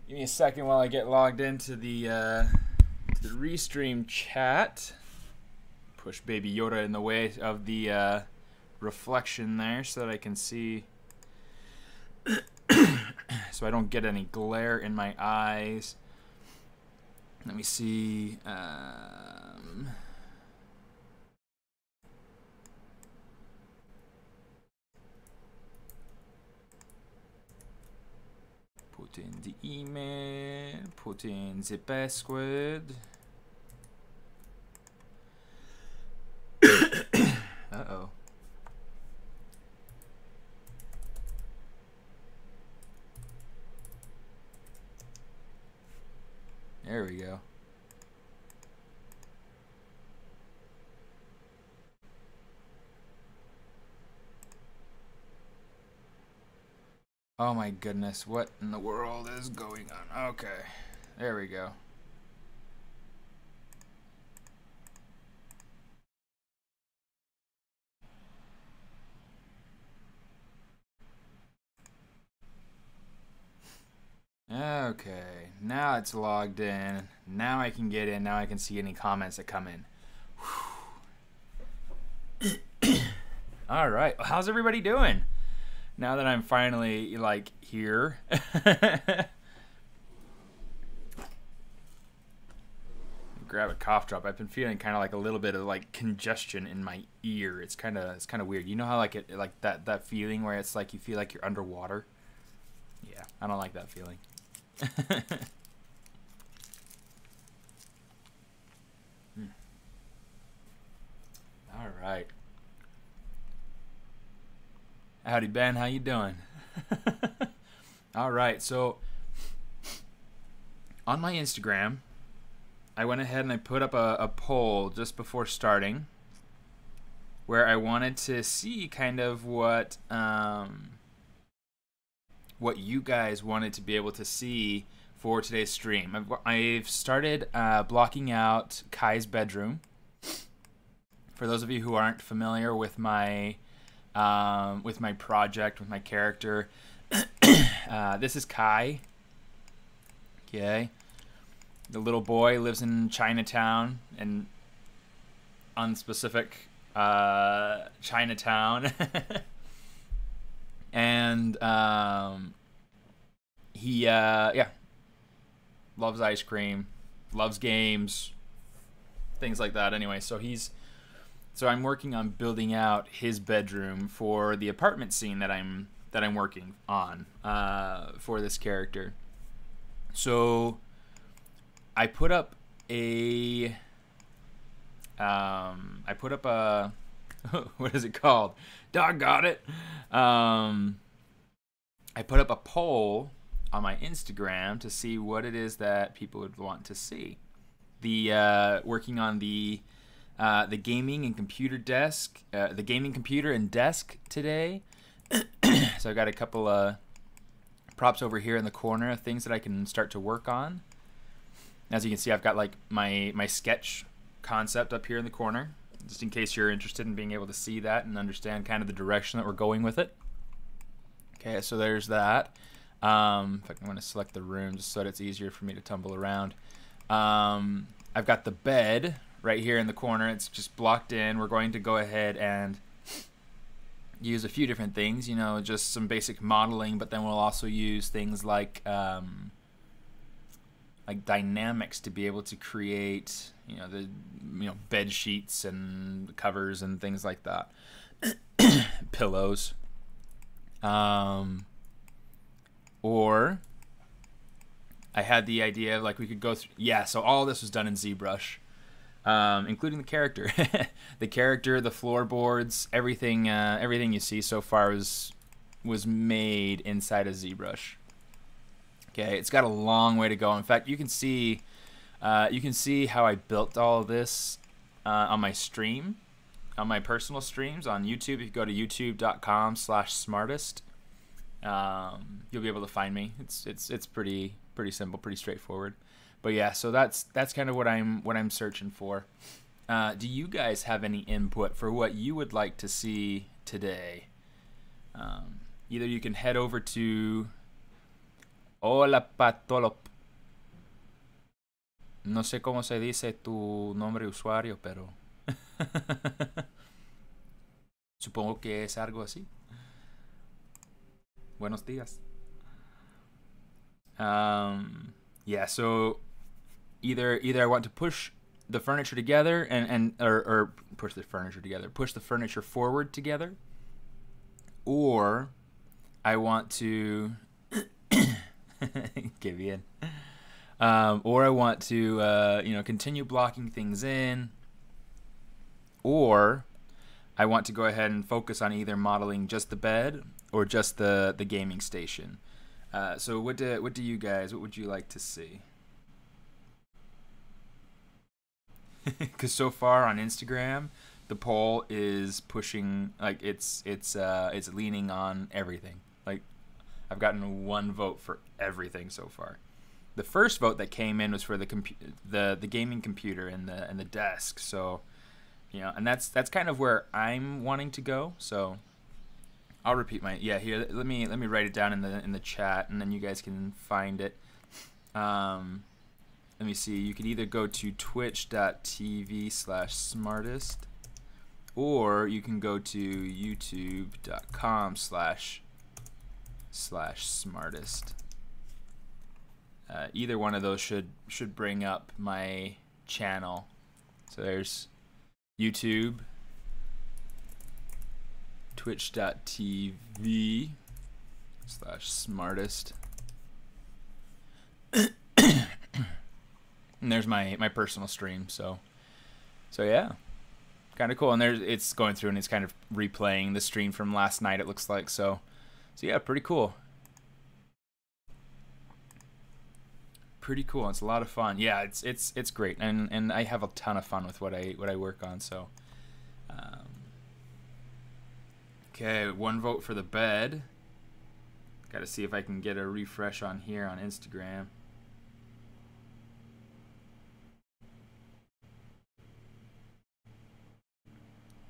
Give me a second while I get logged into the Restream chat. Push Baby Yoda in the way of the reflection there so that I can see, so I don't get any glare in my eyes. Let me see. Put in the email, put in the password. Uh-oh. There we go. Oh my goodness, what in the world is going on? Okay, there we go. Okay, now it's logged in. Now I can get in. Now I can see any comments that come in. All right, how's everybody doing? Now that I'm finally like here. Grab a cough drop. I've been feeling kind of like a little bit of like congestion in my ear. It's kind of weird. You know how like that feeling where it's like you feel like you're underwater? Yeah, I don't like that feeling. All right. Howdy Ben, how you doing? All right, so on my Instagram, I went ahead and I put up a poll just before starting where I wanted to see kind of what you guys wanted to be able to see for today's stream. I've started blocking out Kai's bedroom. For those of you who aren't familiar with my project, with my character, this is Kai. Okay, the little boy lives in Chinatown, an unspecific Chinatown, and he yeah, loves ice cream, loves games, things like that. Anyway, so I'm working on building out his bedroom for the apartment scene that I'm working on for this character. So I put up a what is it called? Doggone it. I put up a poll on my Instagram to see what it is that people would want to see. Working on the gaming and computer desk, the gaming computer and desk today. So I got a couple of props over here in the corner, things that I can start to work on. As you can see, I've got like my sketch concept up here in the corner, just in case you're interested in being able to see that and understand kind of the direction that we're going with it. Okay, so there's that. In fact, I'm going to select the room just so that it's easier for me to tumble around. I've got the bed right here in the corner. It's just blocked in. We're going to go ahead and use a few different things, you know, just some basic modeling, but then we'll also use things like dynamics to be able to create, bed sheets and covers and things like that. Pillows. Or I had the idea like we could go through, yeah, so all this was done in ZBrush. Including the character. The character, the floorboards, everything you see so far was made inside of ZBrush. Okay, it's got a long way to go. In fact, you can see how I built all of this on my stream, on my personal streams on YouTube. If you go to youtube.com/smartist, you'll be able to find me. It's pretty simple, pretty straightforward. But yeah, so that's kind of what I'm searching for. Do you guys have any input for what you would like to see today? Either you can head over to Hola, Patolop. No sé cómo se dice tu nombre de usuario, pero supongo que es algo así. Buenos días. Yeah, so either I want to push the furniture together or push the furniture together, push the furniture forward together, or I want to give in. Or I want to continue blocking things in, or I want to go ahead and focus on either modeling just the bed or just the gaming station. So what do you guys, what would you like to see? Because so far on Instagram, the poll is pushing, like it's leaning on everything. Like I've gotten one vote for everything so far. The first vote that came in was for the gaming computer and the desk. So, and that's kind of where I'm wanting to go. So I'll repeat here. Let me write it down in the chat, and then you guys can find it. Let me see. You can either go to twitch.tv/smartist, or you can go to youtube.com/smartist. Either one of those should bring up my channel. So there's YouTube, twitch.tv/smartist. And there's my personal stream. So yeah, kind of cool. And it's going through and it's kind of replaying the stream from last night, it looks like. So yeah, pretty cool. Pretty cool. It's a lot of fun. Yeah, it's great, and I have a ton of fun with what I work on. So, okay, one vote for the bed. Got to see if I can get a refresh on here on Instagram.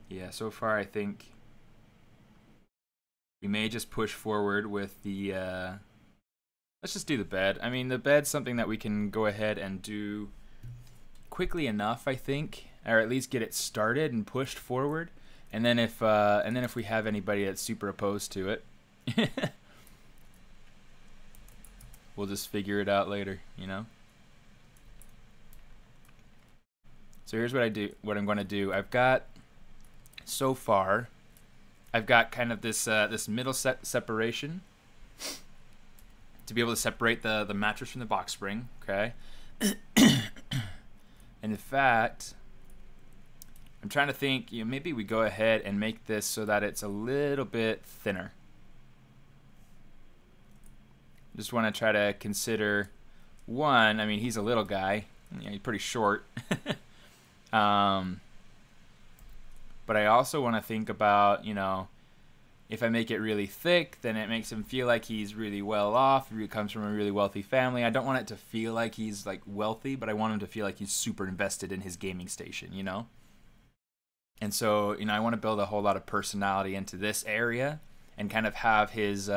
Yeah, so far I think we may just push forward with the. Let's just do the bed. I mean, the bed's something that we can go ahead and do quickly enough, I think, or at least get it started and pushed forward. And then if we have anybody that's super opposed to it, we'll just figure it out later, So here's what I'm going to do. So far, I've got kind of this middle separation to be able to separate the mattress from the box spring, okay? And in fact, I'm trying to think, maybe we go ahead and make this so that it's a little bit thinner. Just want to try to consider one. I mean, he's a little guy. He's pretty short. But I also want to think about, if I make it really thick, then it makes him feel like he's really well off. He comes from a really wealthy family. I don't want it to feel like he's like wealthy, but I want him to feel like he's super invested in his gaming station, And so, I want to build a whole lot of personality into this area and kind of have his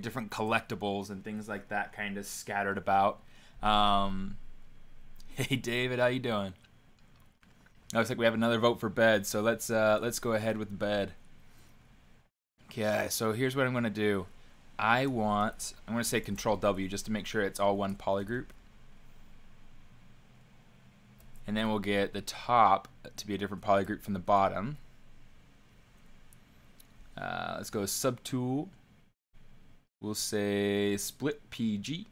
different collectibles and things like that kind of scattered about. Hey David, how you doing? Looks like we have another vote for bed, so let's go ahead with bed. Okay, so here's what I'm gonna do. I'm gonna say Control W just to make sure it's all one polygroup. And then we'll get the top to be a different polygroup from the bottom. Let's go subtool. We'll say split PG.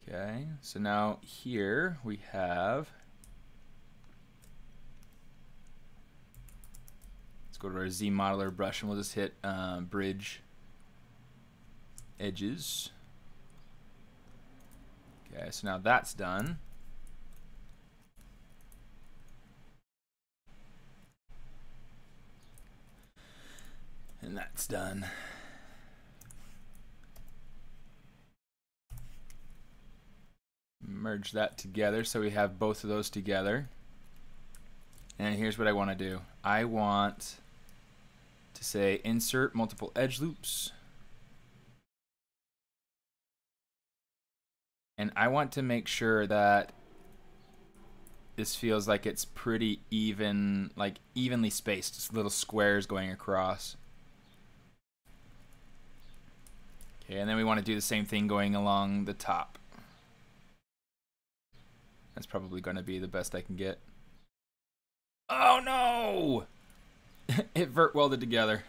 Okay, so now here we have, let's go to our Z modeler brush and we'll just hit bridge edges. Okay, so now that's done. And that's done. Merge that together so we have both of those together. And here's what I want to do. I want say insert multiple edge loops. And I want to make sure that this feels like it's pretty even, like evenly spaced, just little squares going across. Okay, and then we want to do the same thing going along the top. That's probably going to be the best I can get. Oh no! It vert welded together.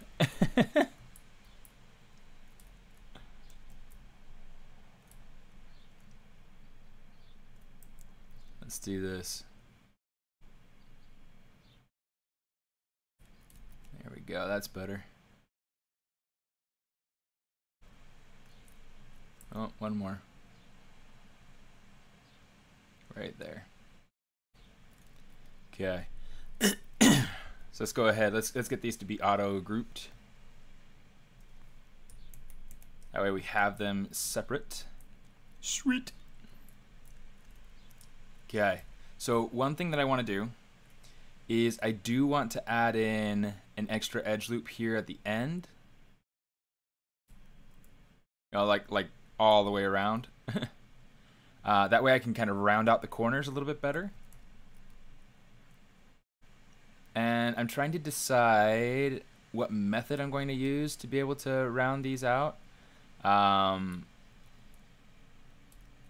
Let's do this. There we go, that's better. Oh, one more. Right there. Okay. So let's go ahead. Let's get these to be auto grouped. That way we have them separate. Sweet. Okay. So one thing that I want to do is I do want to add in an extra edge loop here at the end. You know, like all the way around. That way I can kind of round out the corners a little bit better. And I'm trying to decide what method I'm going to use to be able to round these out.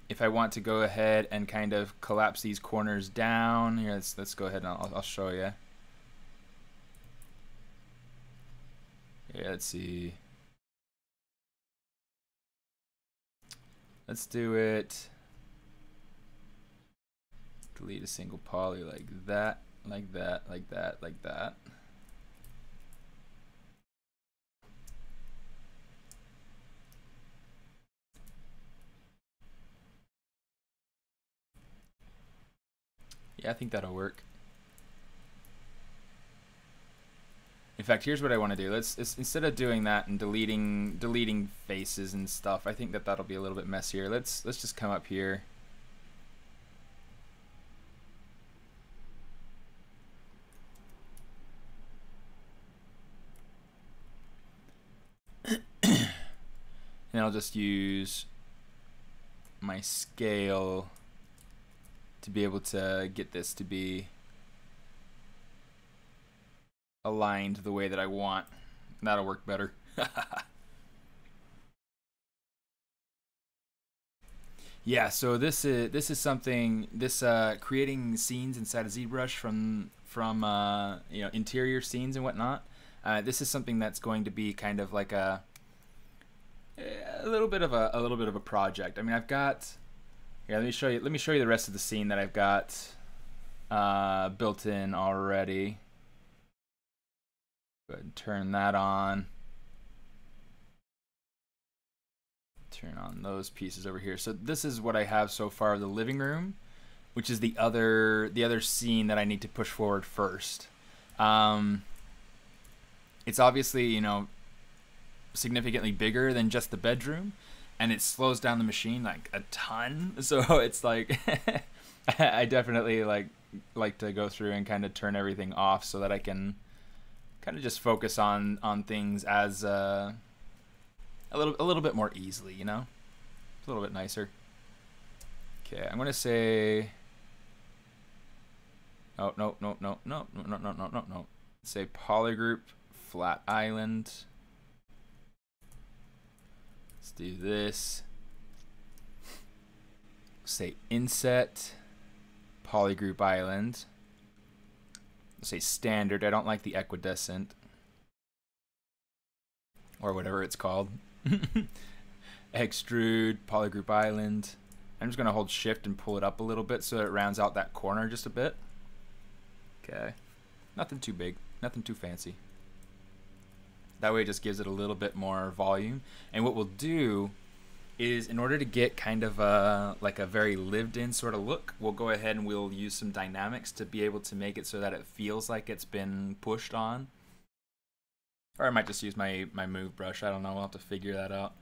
If I want to go ahead and kind of collapse these corners down, here, let's go ahead and I'll show you. Yeah, let's see. Let's do it. Delete a single poly like that, like that, like that, like that. Yeah, I think that'll work. In fact, here's what I want to do. Let's instead of doing that and deleting faces and stuff, I think that'll be a little bit messier. Let's just come up here. And I'll just use my scale to be able to get this to be aligned the way that I want. That'll work better. Yeah, so this is something, creating scenes inside of ZBrush from you know, interior scenes and whatnot. This is something that's going to be kind of like a little bit of a project. I mean, I've got, yeah, let me show you the rest of the scene that I've got built in already. Go ahead and turn that on. Turn on those pieces over here. So this is what I have so far, the living room, which is the other scene that I need to push forward first. It's obviously, you know, significantly bigger than just the bedroom, and it slows down the machine like a ton. So it's like I definitely like to go through and kind of turn everything off so that I can kind of just focus on things as a little bit more easily, you know? It's a little bit nicer. Okay, I'm gonna say, oh, no. Say polygroup flat island. Let's do this. Say inset polygroup island. Let's say standard. I don't like the equidistant or whatever it's called. Extrude polygroup island. I'm just gonna hold shift and pull it up a little bit so that it rounds out that corner just a bit. Okay, nothing too big, nothing too fancy. That way it just gives it a little bit more volume. And what we'll do is, in order to get kind of like a very lived in sort of look, we'll go ahead and we'll use some dynamics to be able to make it so that it feels like it's been pushed on. Or I might just use my move brush. I don't know. We'll have to figure that out.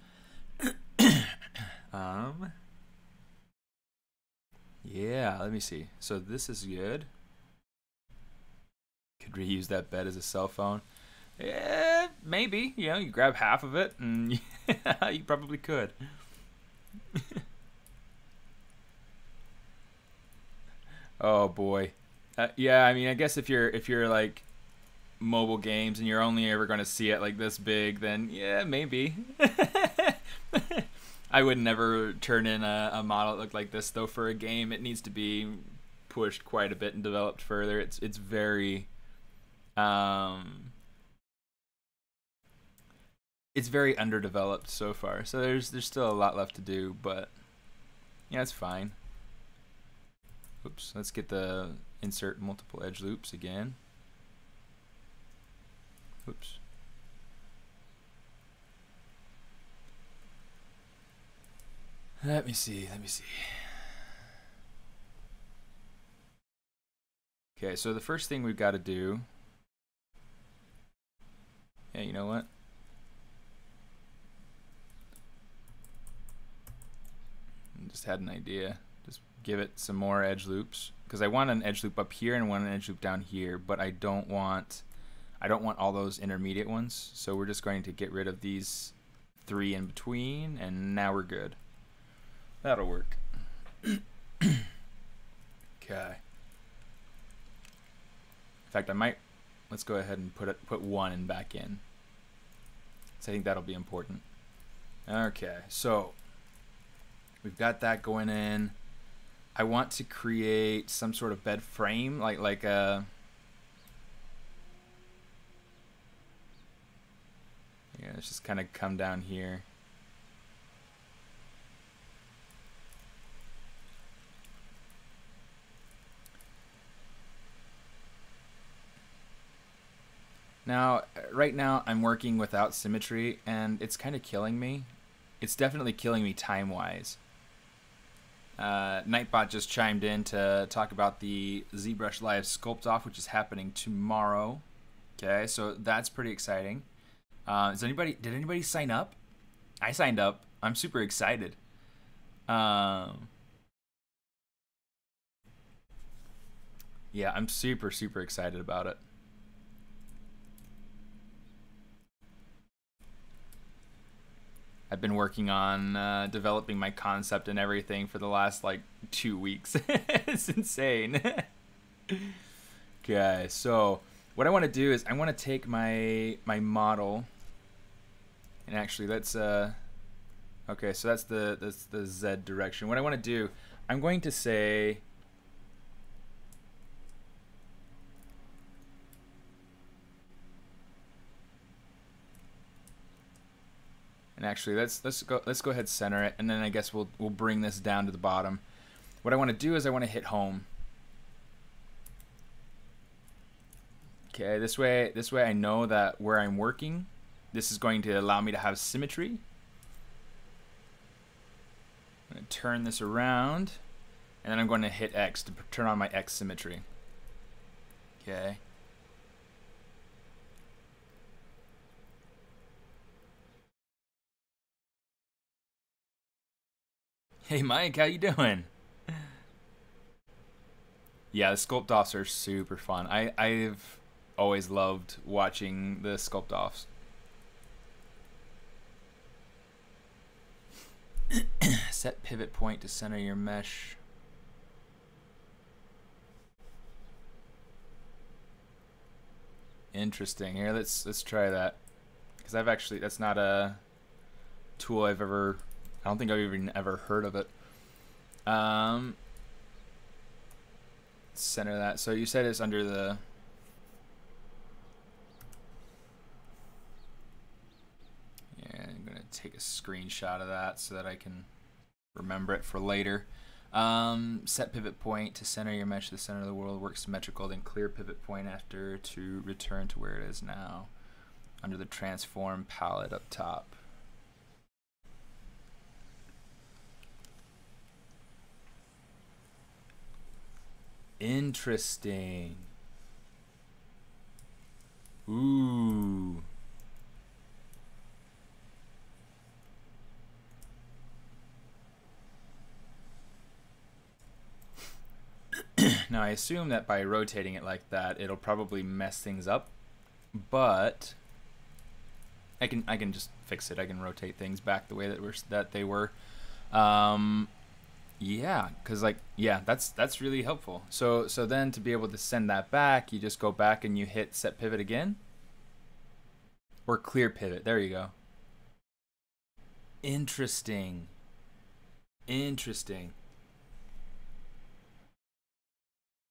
Yeah, let me see. So this is good. Could reuse that bed as a cell phone. Yeah, maybe, you know, you grab half of it and you probably could. Oh boy. Yeah, I mean, I guess if you're like mobile games and you're only ever going to see it like this big, then yeah, maybe. I would never turn in a model that looked like this though for a game. It needs to be pushed quite a bit and developed further. It's very it's very underdeveloped so far. So there's still a lot left to do, but yeah, it's fine. Oops, let's get the insert multiple edge loops again. Oops. Let me see. Okay, so the first thing we've got to do, yeah, you know what? I just had an idea. Just give it some more edge loops, because I want an edge loop up here and want an edge loop down here, but I don't want all those intermediate ones. So we're just going to get rid of these 3 in between, and now we're good. That'll work. Okay. In fact, let's go ahead and put 1 in back in. So I think that'll be important. Okay, so we've got that going in. I want to create some sort of bed frame, like a. Yeah, let's just kind of come down here. Now, right now I'm working without symmetry, and it's kind of killing me. It's definitely killing me time-wise. Nightbot just chimed in to talk about the ZBrush Live Sculpt Off, which is happening tomorrow. Okay, so that's pretty exciting. Did anybody sign up? I signed up. I'm super excited. Yeah, I'm super excited about it. I've been working on developing my concept and everything for the last like 2 weeks. It's insane. Okay, so what I want to do is I want to take my model, and actually let's okay, so that's the Z direction. What I want to do, I'm going to say and actually let's go ahead and center it, and then I guess we'll bring this down to the bottom. What I want to do is I want to hit home. Okay, this way I know that where I'm working, this is going to allow me to have symmetry. I'm going to turn this around, and then I'm going to hit X to turn on my X symmetry. Okay. Hey Mike, how you doing? Yeah, the sculpt offs are super fun. I've always loved watching the sculpt offs. Set pivot point to center your mesh. Interesting. Here, let's try that, because that's not a tool I don't think I've even ever heard of it. Center that. So you said it's under the. Yeah, I'm gonna take a screenshot of that so that I can remember it for later. Set pivot point to center your mesh to the center of the world. Work symmetrical. Then clear pivot point after to return to where it is now. Under the transform palette up top. Interesting. Ooh. Now I assume that by rotating it like that, it'll probably mess things up, but I can just fix it. I can rotate things back the way that they were. Yeah, because like, yeah, that's really helpful. So then to be able to send that back, you just go back and you hit set pivot again, or clear pivot. There you go. Interesting. Interesting.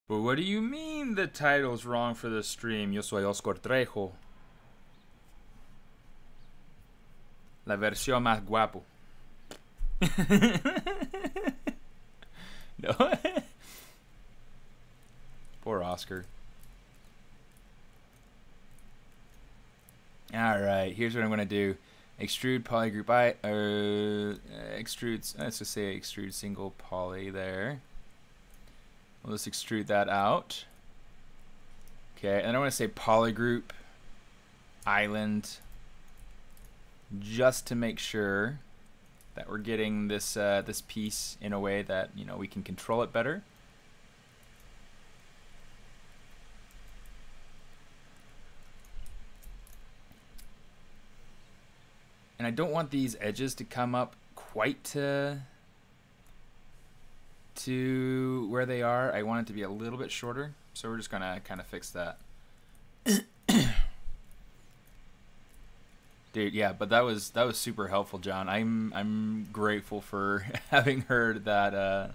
But what do you mean the title's wrong for the stream? Yo soy Oscar Trejo. La versión más guapo. No. Poor Oscar. Alright, here's what I'm going to do. Extrude polygroup extrude, let's just say extrude single poly there. We'll just extrude that out. Okay, and I want to say polygroup island, just to make sure that we're getting this this piece in a way that, you know, we can control it better. And I don't want these edges to come up quite to where they are. I want it to be a little bit shorter, so we're just gonna kind of fix that. Dude, yeah, but that was super helpful, John. I'm grateful for having heard that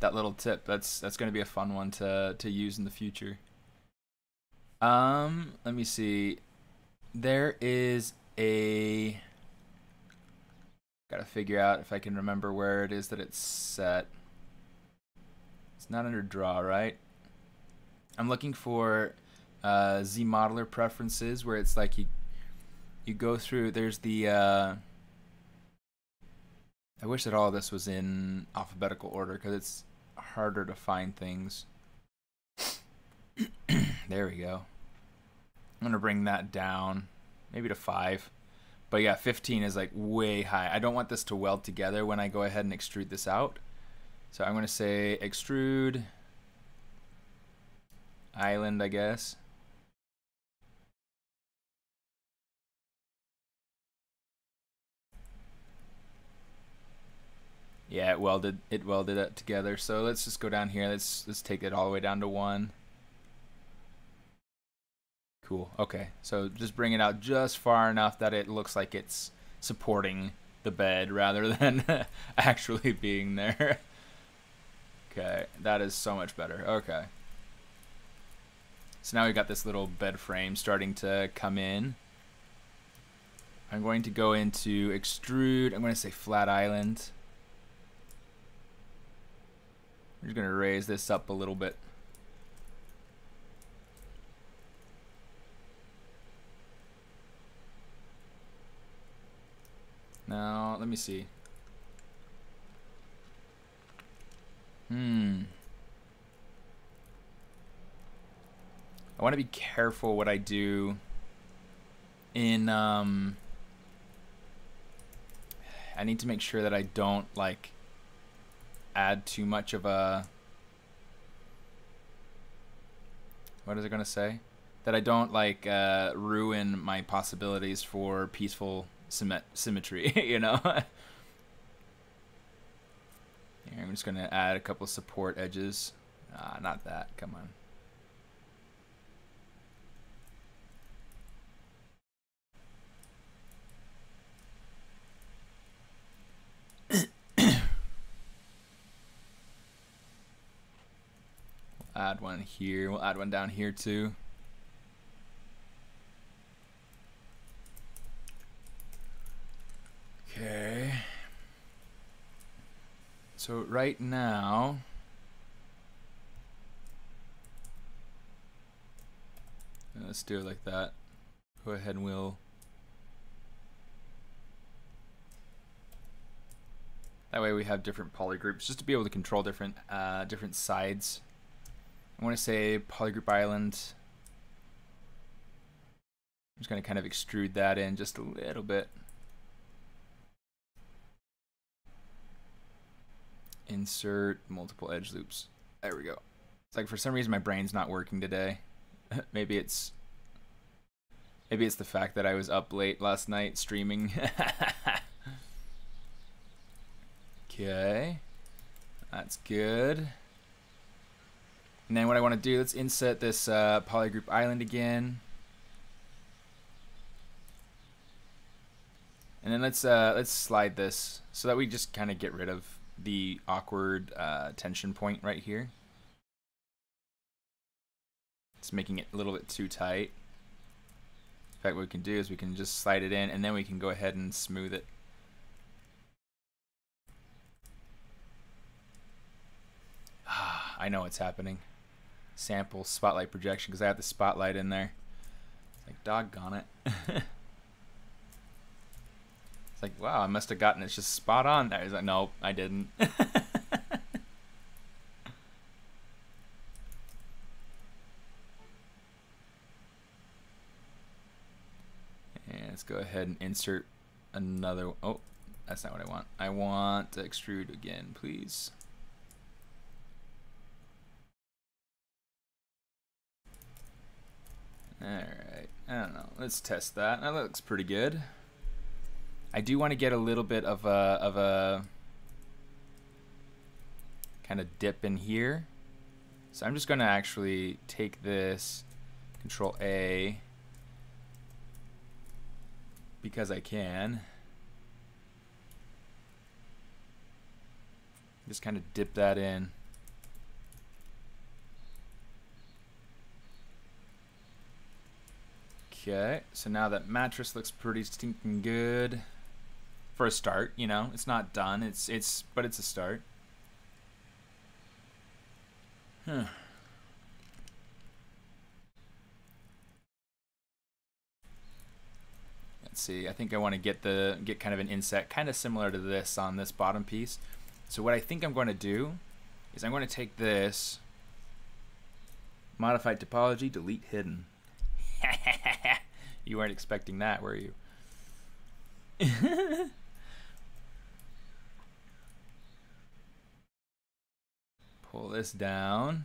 that little tip. That's gonna be a fun one to use in the future. Let me see. There is a, gotta figure out if I can remember where it is that it's set. It's not under draw, right? I'm looking for Z modeler preferences, where it's like you go through, there's the I wish that all of this was in alphabetical order because it's harder to find things. There we go. I'm gonna bring that down, maybe to 5. But yeah, 15 is like way high. I don't want this to weld together when I go ahead and extrude this out. So I'm gonna say extrude island, I guess. Yeah, it welded it together. So let's just go down here. Let's take it all the way down to 1. Cool. Okay, so just bring it out just far enough that it looks like it's supporting the bed rather than actually being there. Okay, that is so much better. Okay. So now we've got this little bed frame starting to come in. I'm going to go into extrude. I'm going to say flat island. I'm just going to raise this up a little bit. Now, let me see. I want to be careful what I do in, I need to make sure that I don't, like, add too much of a, what is it going to say? That I don't, like, ruin my possibilities for peaceful symmetry, you know? Here, I'm just going to add a couple support edges. Not that. Come on. We'll add one here. We'll add one down here too. Okay. So right now, let's do it like that. Go ahead and we'll, that way we have different polygroups just to be able to control different different sides. I want to say polygroup island. I'm just going to kind of extrude that in just a little bit. Insert multiple edge loops. There we go. It's like for some reason my brain's not working today. Maybe it's Maybe it's the fact that I was up late last night streaming. Okay. That's good. And then what I want to do, let's insert this polygroup island again. And then let's slide this so that we just kind of get rid of the awkward tension point right here. It's making it a little bit too tight. In fact, what we can do is we can just slide it in, and then we can go ahead and smooth it. I know what's happening. Sample spotlight projection, because I have the spotlight in there. It's like, doggone it. It's like, wow, I must have gotten it just spot on there. He's like, nope, I didn't. And let's go ahead and insert another. Oh, that's not what I want. I want to extrude again, please. Alright, I don't know. Let's test that. That looks pretty good. I do want to get a little bit of a kind of dip in here. So I'm just going to actually take this, Control A, because I can. Just kind of dip that in. Okay, so now that mattress looks pretty stinking good for a start. You know, it's not done. But it's a start. Huh. Let's see. I think I want to get kind of an inset, kind of similar to this on this bottom piece. So what I think I'm going to do is I'm going to take this, modified topology, delete hidden. You weren't expecting that, were you? Pull this down.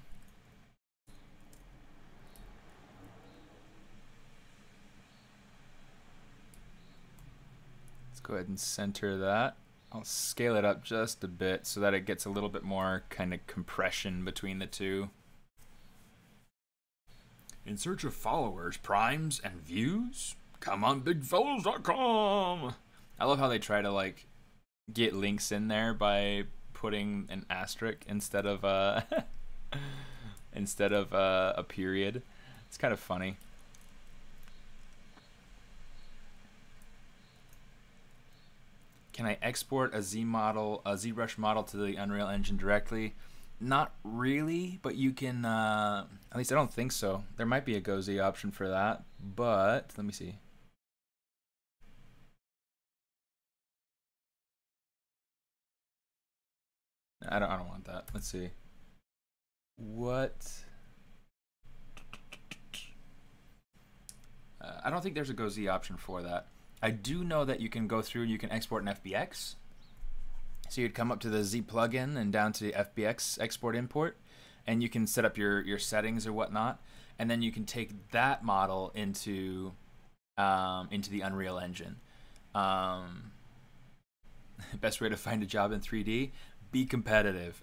Let's go ahead and center that. I'll scale it up just a bit so that it gets a little bit more kind of compression between the two. In search of followers, primes, and views? Come on bigfellows.com. I love how they try to like get links in there by putting an asterisk instead of a period. It's kind of funny. Can I export a ZBrush model to the Unreal Engine directly? Not really, but you can, at least I don't think so. There might be a GoZ option for that, but let me see. I don't want that. Let's see. What? I don't think there's a GoZ option for that. I do know that you can go through and you can export an FBX. So you'd come up to the Z plugin and down to the FBX export import, and you can set up your settings or whatnot, and then you can take that model into the Unreal Engine. Best way to find a job in 3D: be competitive.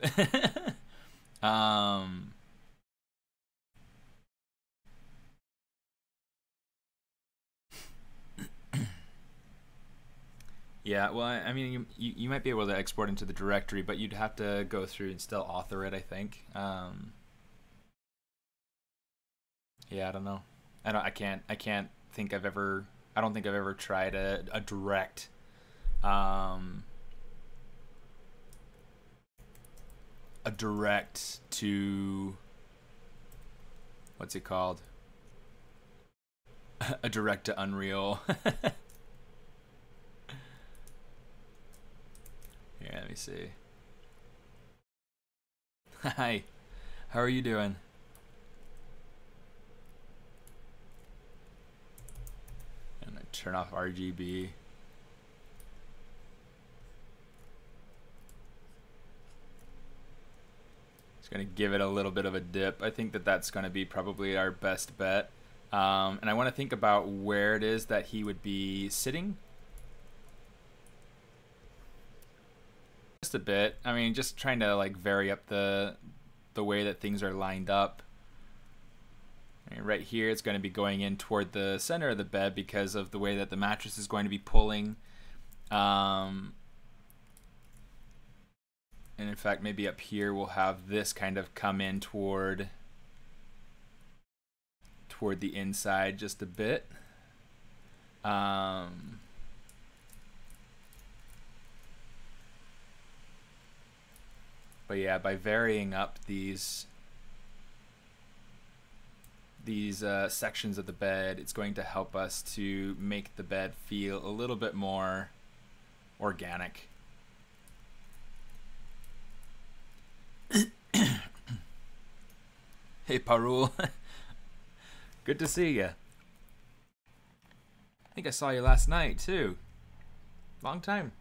Yeah, well, I mean, you might be able to export into the directory, but you'd have to go through and still author it, I think. Yeah, I don't know. I can't think I've ever. I don't think I've ever tried a direct. A direct to. What's it called? A direct to Unreal. Here, let me see. Hi, how are you doing? I'm gonna turn off RGB. Just gonna give it a little bit of a dip. I think that that's gonna be probably our best bet. And I want to think about where it is that he would be sitting. Just a bit. I mean, just trying to like vary up the way that things are lined up. And right here, it's going to be going in toward the center of the bed because of the way that the mattress is going to be pulling. And in fact, maybe up here we'll have this kind of come in toward the inside just a bit. But yeah, by varying up these sections of the bed, it's going to help us to make the bed feel a little bit more organic. Hey, Parul. Good to see you. I think I saw you last night, too. Long time.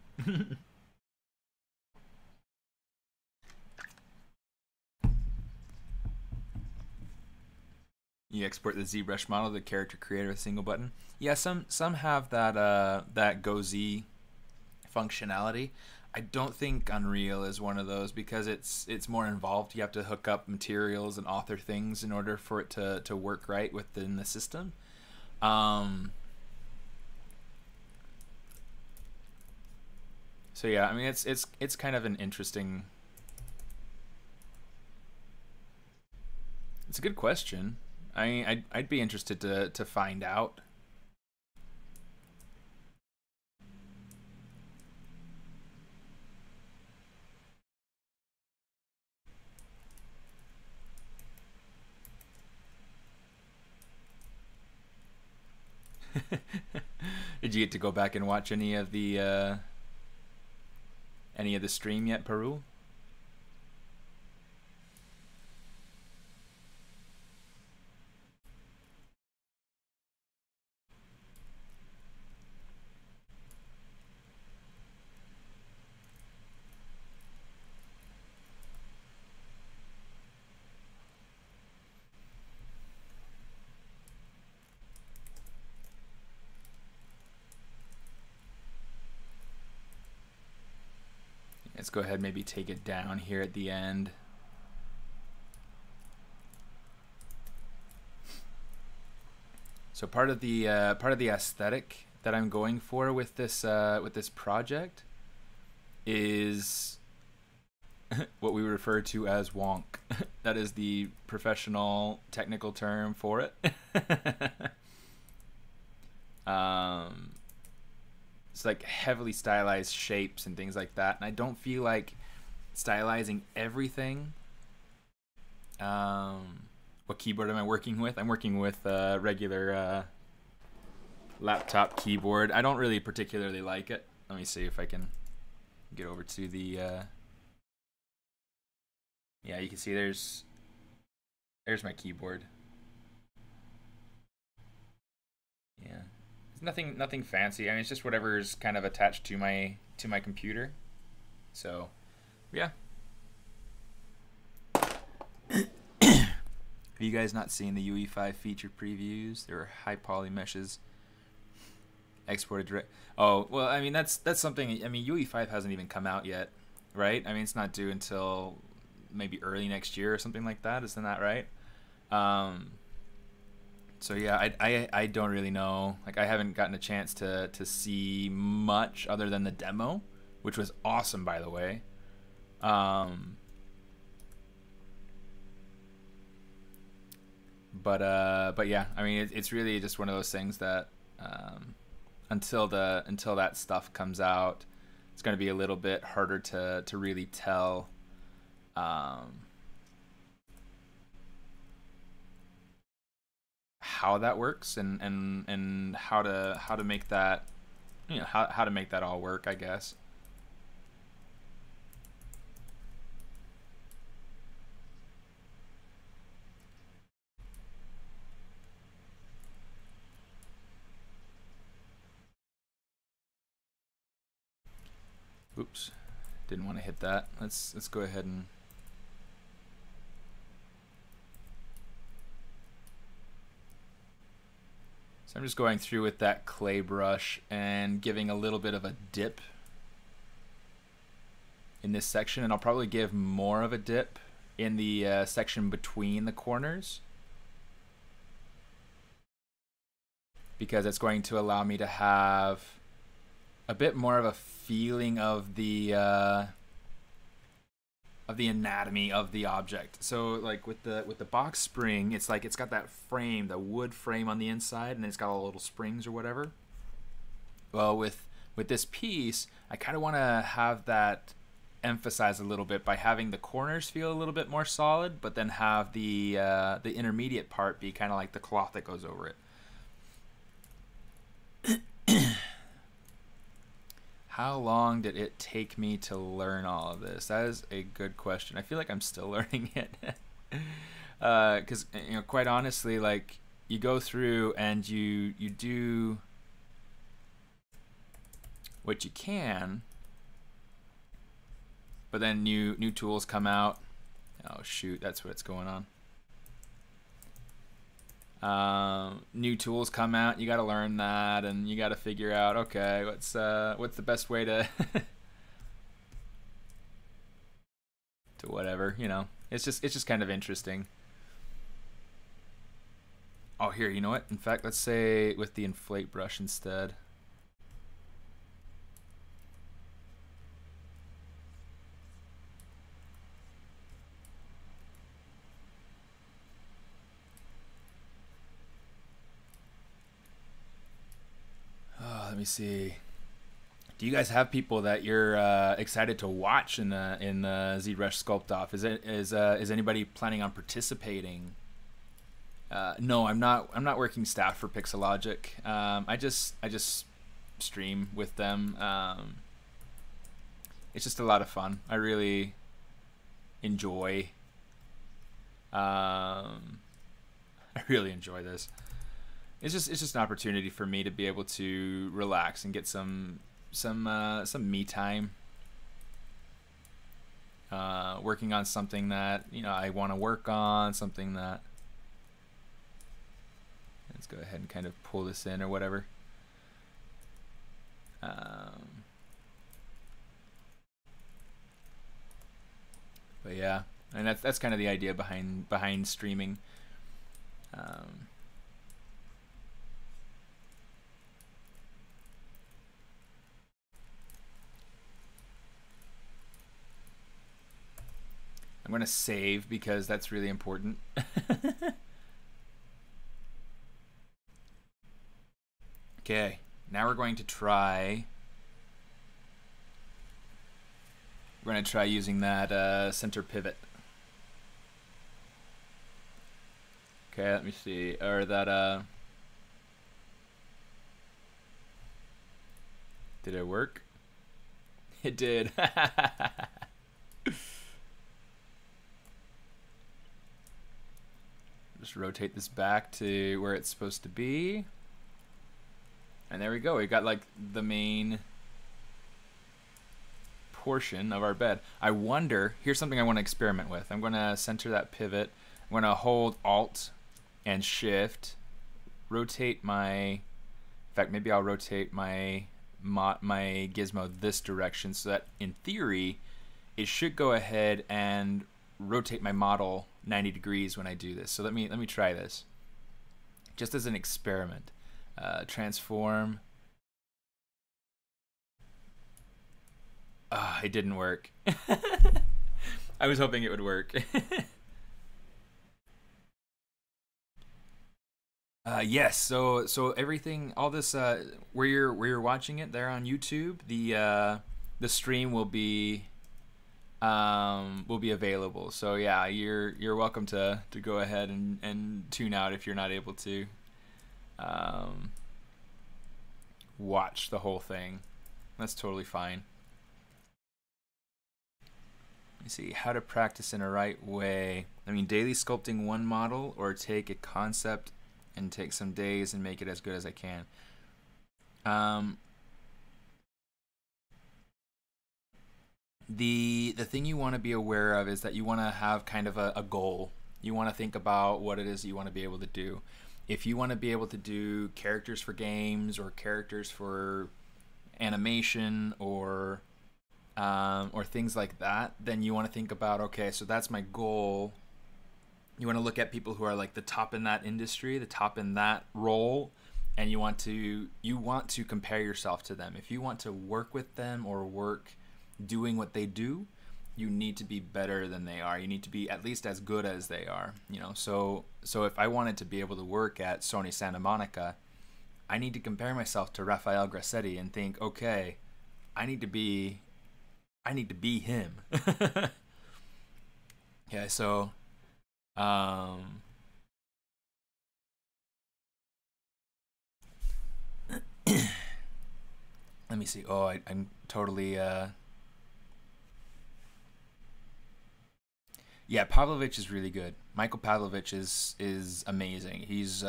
You export the ZBrush model, the character creator with a single button. Yeah, some have that Go Z functionality. I don't think Unreal is one of those because it's more involved. You have to hook up materials and author things in order for it to work right within the system. So yeah, I mean it's kind of an interesting. It's a good question. I mean, I'd be interested to find out. Did you get to go back and watch any of the stream yet, Peru? Let's go ahead and maybe take it down here at the end. So part of the aesthetic that I'm going for with this project is what we refer to as wonk. That is the professional technical term for it. It's like heavily stylized shapes and things like that, and I don't feel like stylizing everything. What keyboard am I working with? I'm working with a regular laptop keyboard. I don't really particularly like it. Let me see if I can get over to the yeah, you can see there's my keyboard. Yeah. Nothing fancy. I mean, it's just whatever's kind of attached to my computer. So, yeah. Have you guys not seen the UE5 feature previews? There are high poly meshes exported direct. Oh, well, I mean that's something. I mean, UE5 hasn't even come out yet, right? I mean, it's not due until maybe early next year or something like that. Isn't that right? So yeah, I don't really know. Like, I haven't gotten a chance to see much other than the demo, which was awesome, by the way. But yeah, I mean, it's really just one of those things that until that stuff comes out, it's going to be a little bit harder to really tell. How that works and how to make that, you know, how to make that all work, I guess. Oops, didn't want to hit that. Let's go ahead and So I'm just going through with that clay brush and giving a little bit of a dip in this section, and I'll probably give more of a dip in the section between the corners, because it's going to allow me to have a bit more of a feeling of the anatomy of the object. So like with the box spring, it's like it's got that frame, the wood frame on the inside, and it's got all the little springs or whatever. Well, with this piece, I kind of want to have that emphasized a little bit by having the corners feel a little bit more solid, but then have the intermediate part be kind of like the cloth that goes over it. How long did it take me to learn all of this? That is a good question. I feel like I'm still learning it. Because you know, quite honestly, like you go through and you do what you can, but then new tools come out. Oh shoot, that's what's going on. New tools come out, you got to learn that, and you got to figure out, okay, what's the best way to to whatever, you know. It's just kind of interesting. Oh, here, you know what? In fact, let's say with the inflate brush instead. Let me see. Do you guys have people that you're excited to watch in the ZBrush Sculpt Off? Is anybody planning on participating? No, I'm not working staff for Pixologic. I just stream with them. It's just a lot of fun. I really enjoy. I really enjoy this. It's just an opportunity for me to be able to relax and get some me time, working on something that, you know, I want to work on, something that, let's go ahead and kind of pull this in or whatever. But yeah, and that's kind of the idea behind streaming. I'm going to save because that's really important. Okay, now we're going to try. We're going to try using that center pivot. Okay, let me see. Or that. Did it work? It did. Just rotate this back to where it's supposed to be. And there we go. We got like the main portion of our bed. I wonder, here's something I want to experiment with. I'm going to center that pivot. I'm going to hold Alt and Shift. Rotate my, in fact, maybe I'll rotate my gizmo this direction so that in theory it should go ahead and rotate my model 90 degrees when I do this. So let me try this just as an experiment. Transform. It didn't work. I was hoping it would work. Yes, so everything, all this, where you're watching it there on YouTube, the stream will be available. So yeah, you're welcome to go ahead and tune out if you're not able to watch the whole thing. That's totally fine. Let me see how to practice in a right way. I mean, daily sculpting one model, or take a concept and take some days and make it as good as I can. The thing you want to be aware of is that you want to have kind of a goal. You want to think about what it is you want to be able to do. if you want to be able to do characters for games or characters for animation or things like that, then you want to think about, okay, so that's my goal. You want to look at people who are like the top in that industry, the top in that role, and you want to compare yourself to them. If you want to work with them or work doing what they do, you need to be better than they are. You need to be at least as good as they are, you know. So if I wanted to be able to work at Sony Santa Monica, I need to compare myself to Rafael Grassetti and think, okay, I need to be him. Yeah, so let me see. Oh, I'm totally yeah, Pavlovich is really good. Michael Pavlovich is amazing. He's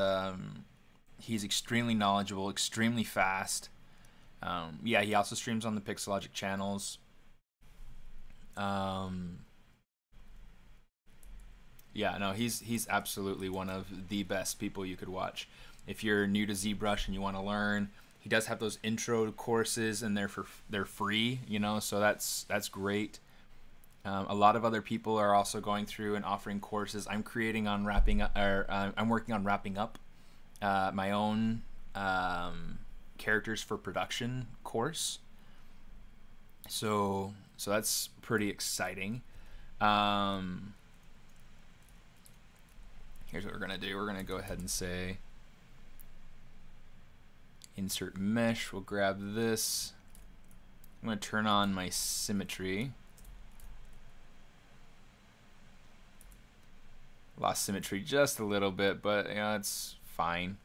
extremely knowledgeable, extremely fast. Yeah, he also streams on the Pixologic channels. Yeah, no, he's absolutely one of the best people you could watch. If you're new to ZBrush and you want to learn, he does have those intro courses, and they're free, you know, so that's great. A lot of other people are also going through and offering courses. I'm creating on wrapping up, or I'm working on wrapping up my own characters for production course. So that's pretty exciting. Here's what we're gonna do. We're gonna go ahead and say insert mesh. We'll grab this. I'm gonna turn on my symmetry. Lost symmetry just a little bit, but you know, it's fine.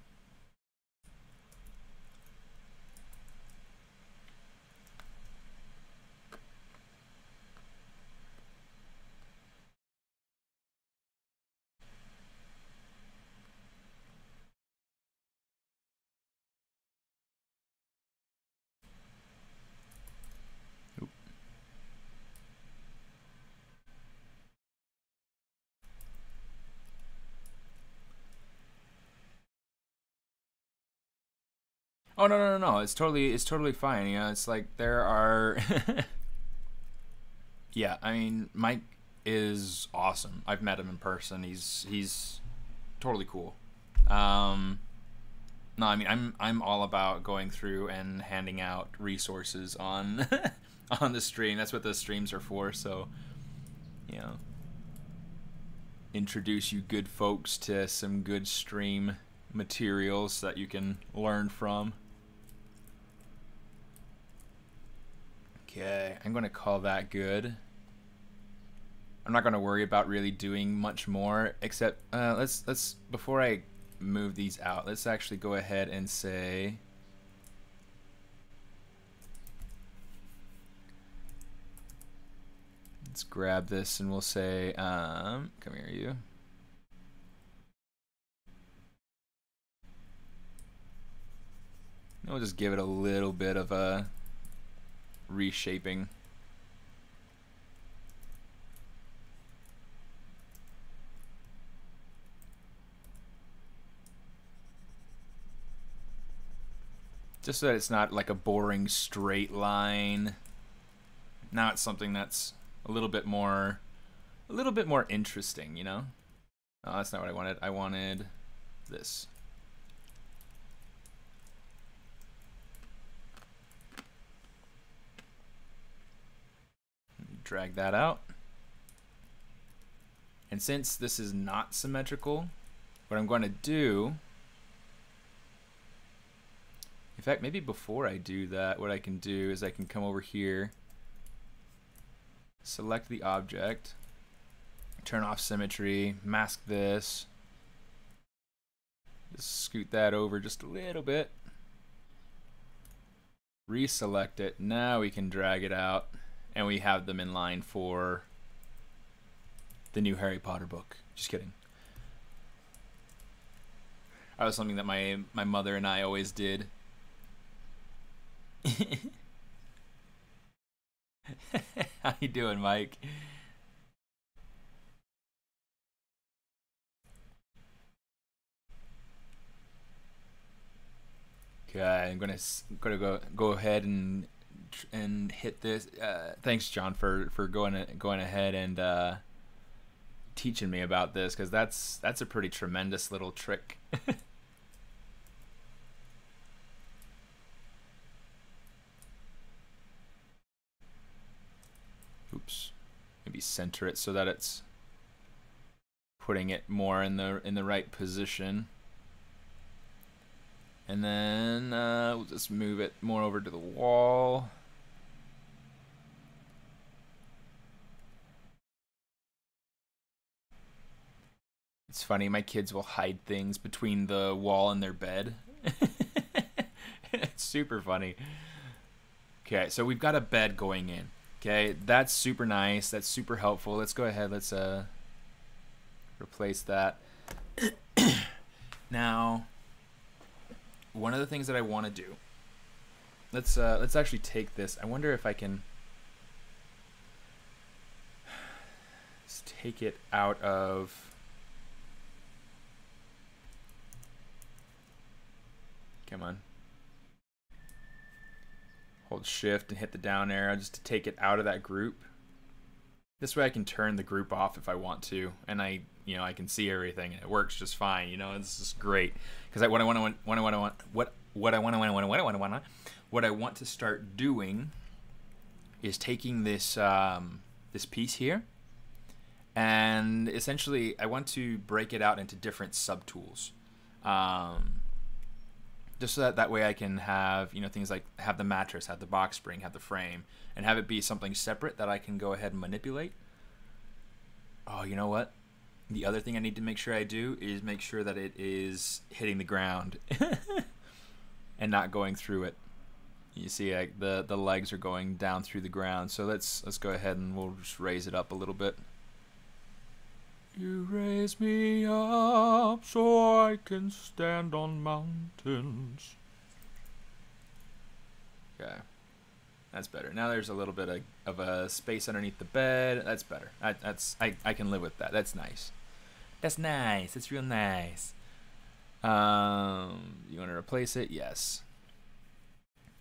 Oh no! It's totally fine. You know, it's like there are. Yeah, I mean, Mike is awesome. I've met him in person. He's totally cool. No, I mean, I'm all about going through and handing out resources on on the stream. That's what the streams are for. So, you know, introduce you good folks to some good stream materials that you can learn from. Okay, I'm going to call that good. I'm not going to worry about really doing much more, except let's before I move these out, let's actually go ahead and say let's grab this and we'll say come here, you. And we'll just give it a little bit of a reshaping. Just so that it's not like a boring straight line. Now it's something that's a little bit more interesting, you know? Oh, that's not what I wanted. I wanted this. Drag that out. And since this is not symmetrical, what I'm going to do, in fact, maybe before I do that, what I can do is I can come over here, select the object, turn off symmetry, mask this, just scoot that over just a little bit, reselect it. Now we can drag it out, and we have them in line for the new Harry Potter book. Just kidding. That was something that my mother and I always did. How you doing, Mike? Okay, I'm gonna go ahead and hit this. Thanks, John, for going ahead and teaching me about this, because that's a pretty tremendous little trick. Oops, maybe center it so that it's putting it more in the right position. And then we'll just move it more over to the wall. It's funny, my kids will hide things between the wall and their bed. It's super funny. Okay, so we've got a bed going in. Okay, that's super nice. That's super helpful. Let's go ahead. Let's replace that. Now, one of the things that I want to do. Let's actually take this. I wonder if I can take it out of. Come on. Hold shift and hit the down arrow just to take it out of that group. This way I can turn the group off if I want to, and I can see everything and it works just fine. It's just great, because what I want to start doing is taking this this piece here, and essentially I want to break it out into different subtools. Just so that way I can have, things like have the mattress, have the box spring, have the frame, and have it be something separate that I can go ahead and manipulate. Oh, you know what? The other thing I need to make sure I do is make sure that it is hitting the ground and not going through it. You see, the legs are going down through the ground. So let's go ahead and we'll just raise it up a little bit. You raise me up so I can stand on mountains. Okay, that's better. Now there's a little bit of a space underneath the bed. That's better. I can live with that. That's nice. That's nice. It's real nice. You want to replace it? Yes.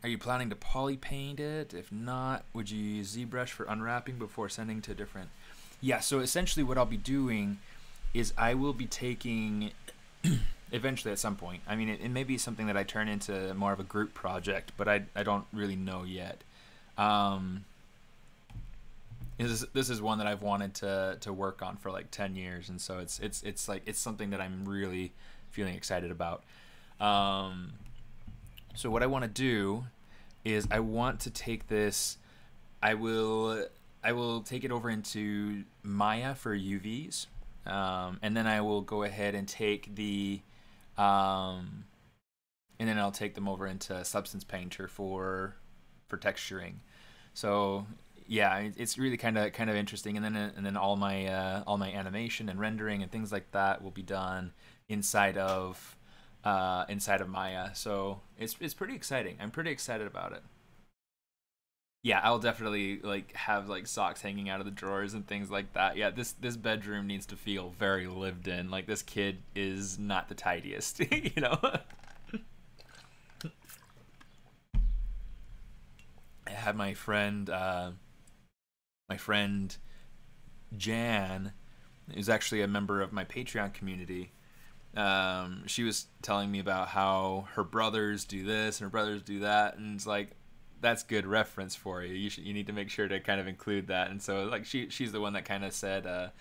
Are you planning to poly paint it? If not, would you use ZBrush for unwrapping before sending to different? Yeah, so essentially what I'll be doing is I will be taking, eventually at some point, I mean, it may be something that I turn into more of a group project, but I don't really know yet. This is one that I've wanted to work on for like 10 years, and so it's something that I'm really feeling excited about. So what I want to do is I want to take this, I will take it over into Maya for UVs, and then I will go ahead and take the, and then I'll take them over into Substance Painter for texturing. So yeah, it's really kind of interesting. And then all my animation and rendering and things like that will be done inside of Maya. So it's pretty exciting. I'm pretty excited about it. Yeah, I'll definitely have socks hanging out of the drawers and things like that. Yeah, this bedroom needs to feel very lived in. Like, this kid is not the tidiest, I had my friend Jan, who's actually a member of my Patreon community. She was telling me about how her brothers do this and her brothers do that, and it's like, that's good reference for you. You need to make sure to kind of include that. And so she's the one that kind of said, the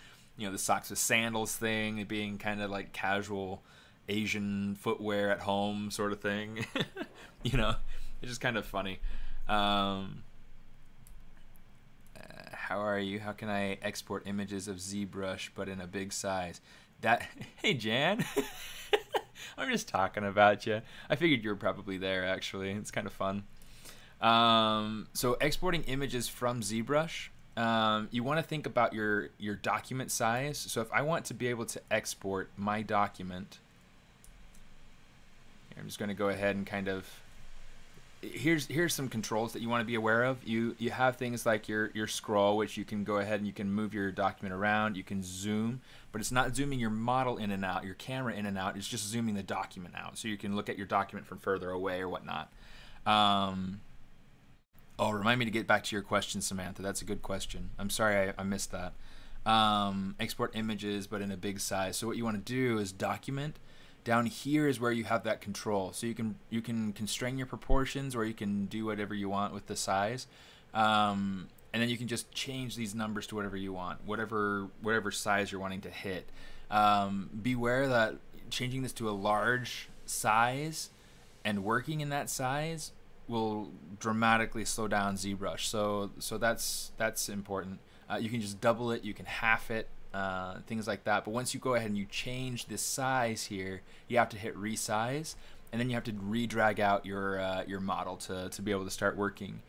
socks with sandals thing being kind of like casual Asian footwear at home sort of thing. It's just kind of funny. How are you? How can I export images of ZBrush but in a big size? Hey Jan, I'm just talking about you. I figured you were probably there actually. It's kind of fun. So exporting images from ZBrush, you want to think about your document size. So if I want to be able to export my document, I'm just going to go ahead and kind of here's some controls that you want to be aware of. You have things like your scroll, which you can go ahead and you can move your document around. You can zoom, but it's not zooming your model in and out, your camera in and out. It's just zooming the document out, so you can look at your document from further away or whatnot. Oh, remind me to get back to your question, Samantha. That's a good question. I'm sorry I missed that. Export images, but in a big size. So what you want to do is document. Down here is where you have that control. So you can constrain your proportions, or you can do whatever you want with the size. And then you can just change these numbers to whatever you want, whatever size you're wanting to hit. Beware that changing this to a large size and working in that size will dramatically slow down ZBrush. So that's important. You can just double it, you can half it, things like that. But once you go ahead and you change this size here, you have to hit resize, and then you have to re-drag out your model to be able to start working.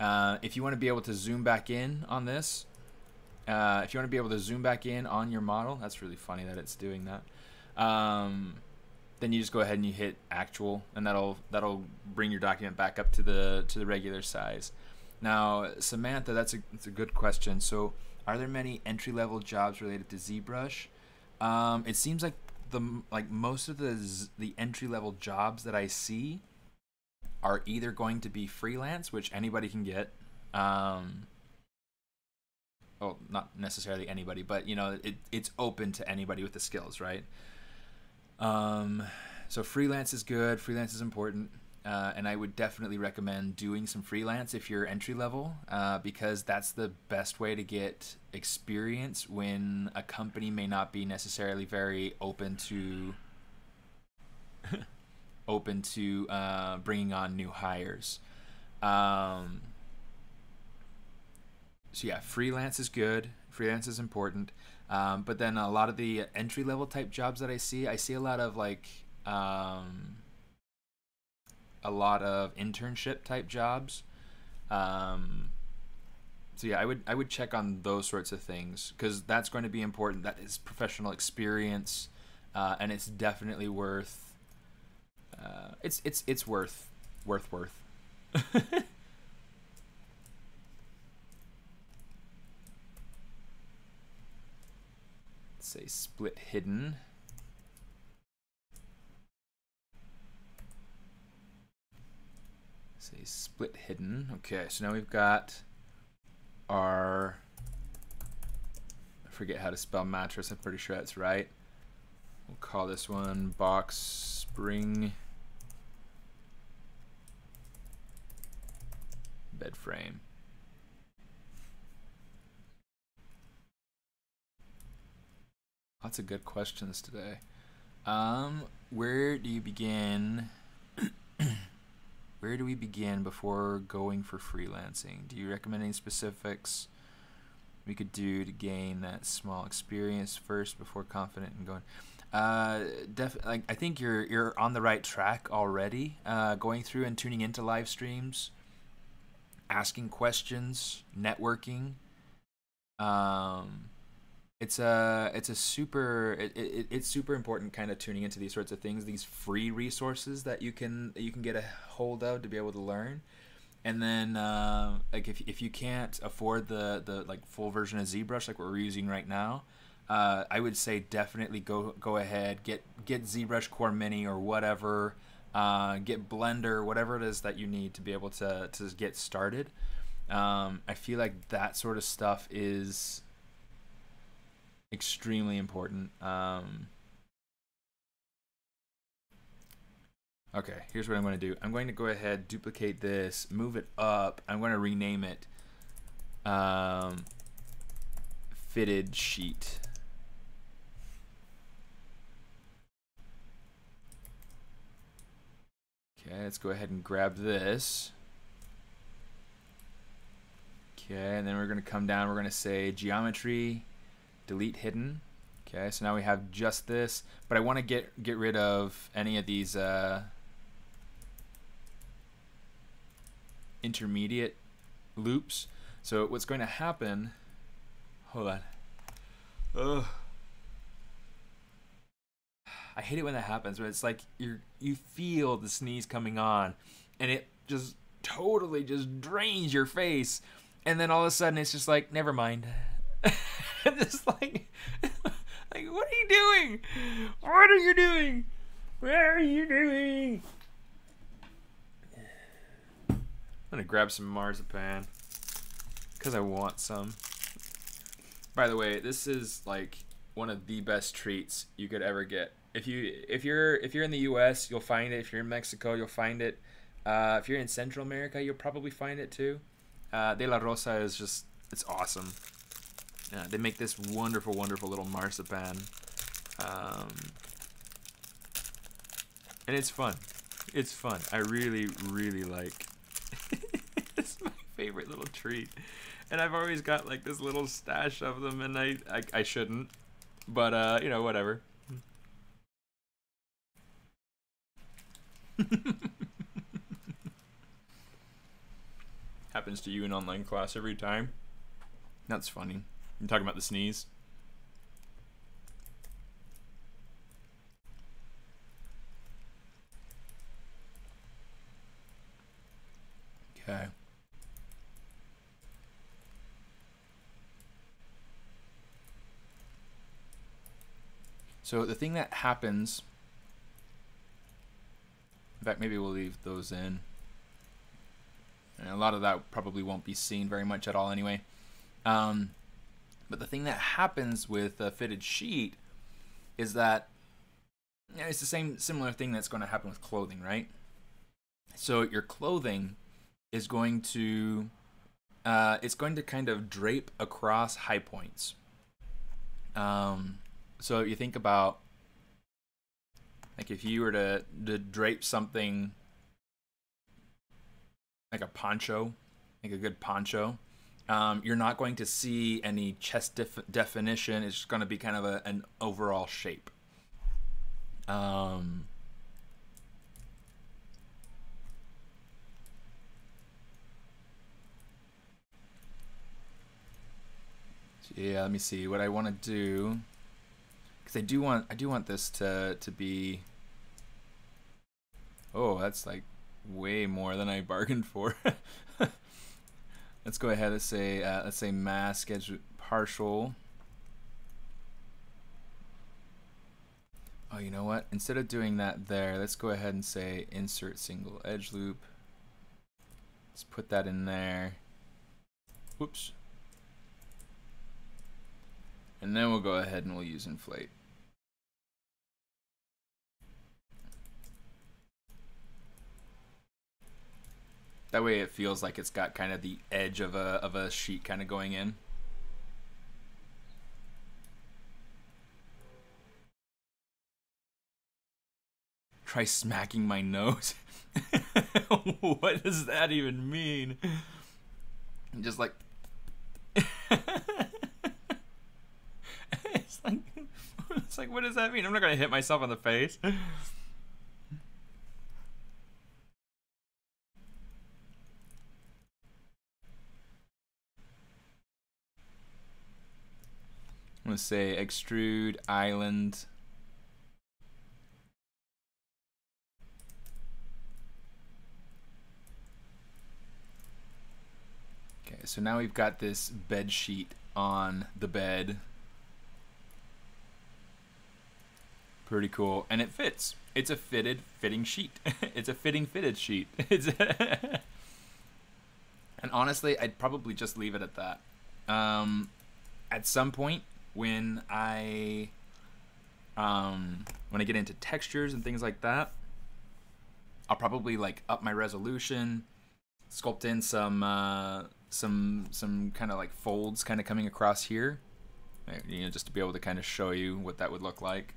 If you want to be able to zoom back in on this, if you want to be able to zoom back in on your model, that's really funny that it's doing that. Then you just go ahead and you hit actual, and that'll bring your document back up to the regular size. Now, Samantha, that's a good question. So, are there many entry-level jobs related to ZBrush? It seems like most of the entry-level jobs that I see are either going to be freelance, which anybody can get. Well, not necessarily anybody, but you know, it's open to anybody with the skills, right? So freelance is good. Freelance is important. And I would definitely recommend doing some freelance if you're entry level, because that's the best way to get experience when a company may not be necessarily very open to bringing on new hires. So yeah, freelance is good. Freelance is important. But then a lot of the entry level type jobs that I see a lot of a lot of internship type jobs. So yeah, I would check on those sorts of things, because that's going to be important. That is professional experience, and it's definitely worth. It's worth. Say split hidden. Say split hidden. Okay, so now we've got our, I forget how to spell mattress, I'm pretty sure that's right. We'll call this one box spring bed frame. Lots of good questions today. Where do you begin? Where do we begin before going for freelancing? Do you recommend any specifics we could do to gain that small experience first before confident in going? Definitely, I think you're on the right track already. Going through and tuning into live streams, asking questions, networking. It's super important kind of tuning into these sorts of things, these free resources that you can get a hold of to be able to learn. And then like if you can't afford the like full version of ZBrush like what we're using right now, I would say definitely go ahead, get ZBrush Core Mini or whatever, get Blender, whatever it is that you need to be able to get started. I feel like that sort of stuff is extremely important. Okay, here's what I'm going to do. I'm going to go ahead, duplicate this, move it up. I'm going to rename it fitted sheet. Okay, let's go ahead and grab this. Okay, and then we're going to come down. We're going to say geometry, delete hidden. Okay, so now we have just this, but I want to get rid of any of these intermediate loops. So what's going to happen, hold on. Ugh. I hate it when that happens, but it's like you feel the sneeze coming on, and just totally just drains your face, and then all of a sudden it's just like, never mind. Just like what are you doing? What are you doing? Where are you doing? I'm gonna grab some marzipan because I want some. By the way, this is like one of the best treats you could ever get. If you're in the U.S., you'll find it. If you're in Mexico, you'll find it. If you're in Central America, you'll probably find it too. De La Rosa is just, it's awesome. They make this wonderful, wonderful little marzipan, and it's fun. It's fun. I really, really like. It's my favorite little treat, and I've always got like this little stash of them, and I shouldn't, but you know, whatever. Happens to you in online class every time. That's funny. You're talking about the sneeze. Okay. So the thing that happens, in fact, maybe we'll leave those in. And a lot of that probably won't be seen very much at all anyway. But the thing that happens with a fitted sheet is that, you know, it's the similar thing that's going to happen with clothing, right? So your clothing is going to, it's going to kind of drape across high points. So you think about, like, if you were to drape something like a poncho, like a good poncho, you're not going to see any chest definition. It's just going to be kind of an overall shape. So yeah, let me see what I want to do, because I do want this to be. Oh, that's like way more than I bargained for. Let's go ahead. Let's say mask edge partial. Oh, you know what? Instead of doing that there, let's go ahead and say insert single edge loop. Let's put that in there. Whoops. And then we'll go ahead and we'll use inflate. That way it feels like it's got kind of the edge of a sheet kind of going in. Try smacking my nose. What does that even mean? Just like it's like what does that mean? I'm not gonna hit myself on the face. I'm gonna say extrude island. Okay, so now we've got this bed sheet on the bed. Pretty cool, and it fits. It's a fitting sheet. It's a fitted sheet. It's and honestly, I'd probably just leave it at that. At some point, when I get into textures and things like that, I'll probably like up my resolution, sculpt in some kind of like folds kind of coming across here, you know, just to be able to kind of show you what that would look like.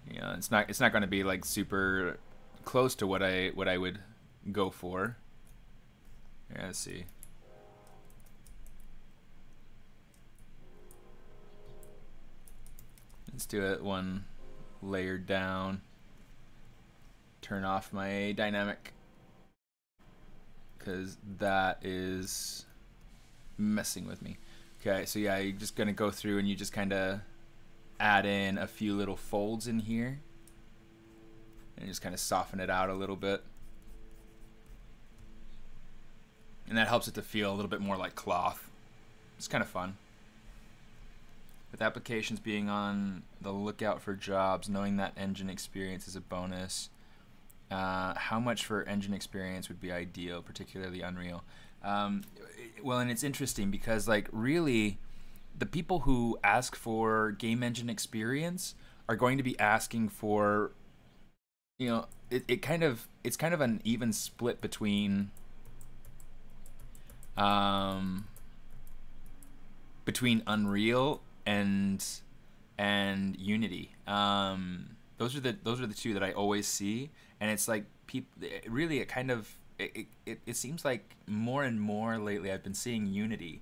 You know, it's not going to be like super close to what I would go for. Yeah, let's see. Let's do it one layer down. Turn off my dynamic, because that is messing with me. Okay, so yeah, you're just gonna go through and you just kind of add in a few little folds in here. and just kind of soften it out a little bit. And that helps it to feel a little bit more like cloth. It's kind of fun. With applications being on the lookout for jobs, knowing that engine experience is a bonus. How much for engine experience would be ideal, particularly Unreal? Well, and it's interesting because, like, really, the people who ask for game engine experience are going to be asking for, you know, it's kind of an even split between Unreal and Unity. Those are the two that I always see, and it's like really it seems like more and more lately I've been seeing Unity.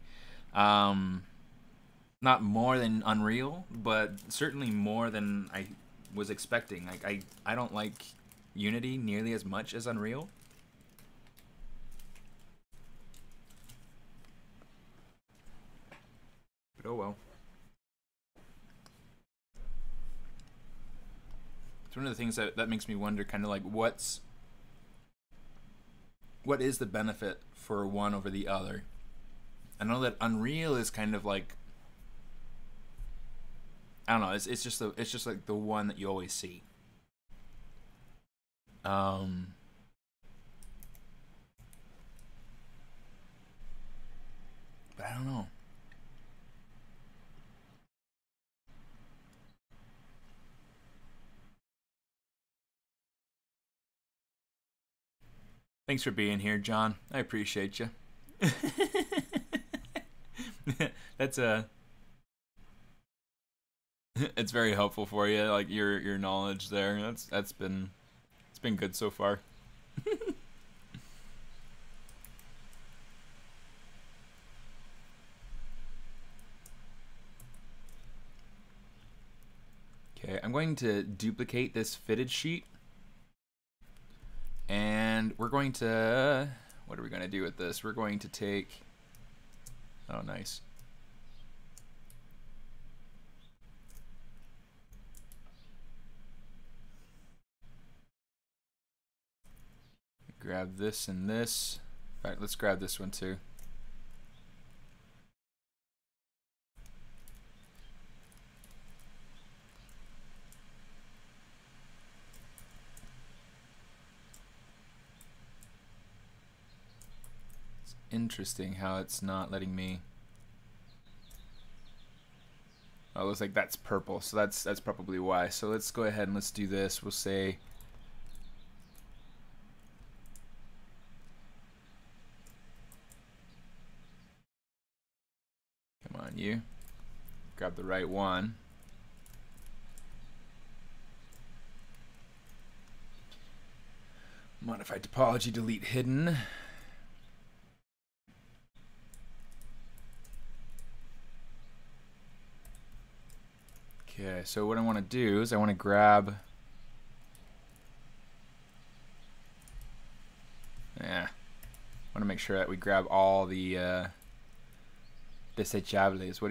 Not more than Unreal, but certainly more than I was expecting. Like I don't like Unity nearly as much as Unreal. But oh well. It's one of the things that makes me wonder, kind of like what is the benefit for one over the other? I know that Unreal is kind of like, I don't know. It's just like the one that you always see. But I don't know. Thanks for being here, John. I appreciate you. That's it's very helpful for you, like your knowledge there. It's been good so far. Okay, I'm going to duplicate this fitted sheet, and we're going to, what are we going to do with this? We're going to take, oh nice. Grab this and this. In fact, let's grab this one too. It's interesting how it's not letting me. Oh, it looks like that's purple, so that's probably why. So let's go ahead and let's do this. We'll say you grab the right one. Modified topology, delete hidden. Okay, so what I want to do is I want to grab, I want to make sure that we grab all the desechables.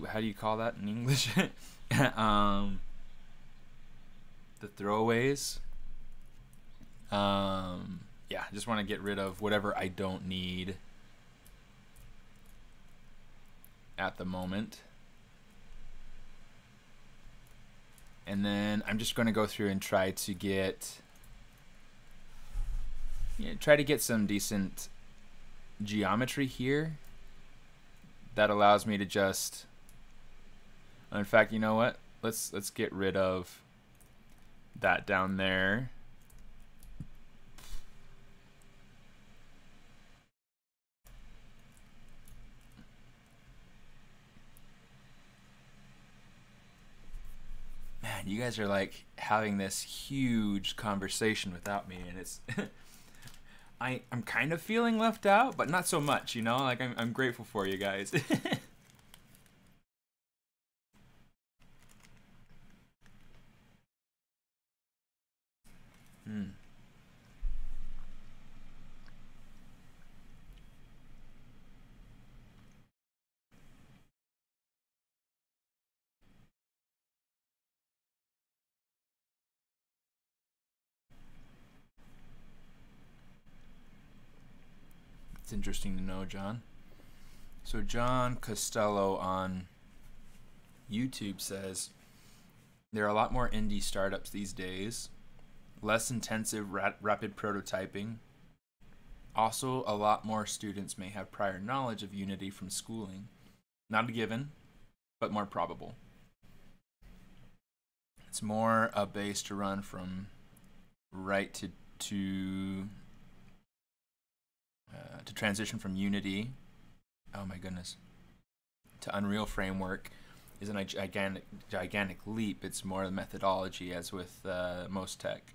How do you call that in English? The throwaways. Yeah, I just want to get rid of whatever I don't need at the moment. And then I'm just going to go through and try to get some decent geometry here. That allows me to just, in fact, you know what? Let's get rid of that down there. Man, you guys are like having this huge conversation without me, and it's I'm kind of feeling left out, but not so much, you know? Like I'm grateful for you guys. It's interesting to know, John. So John Costello on YouTube says, there are a lot more indie startups these days, less intensive rapid prototyping. Also, a lot more students may have prior knowledge of Unity from schooling. Not a given, but more probable. It's more a base to run from right to transition from Unity, oh my goodness, to Unreal Framework isn't a gigantic leap. It's more the methodology, as with most tech.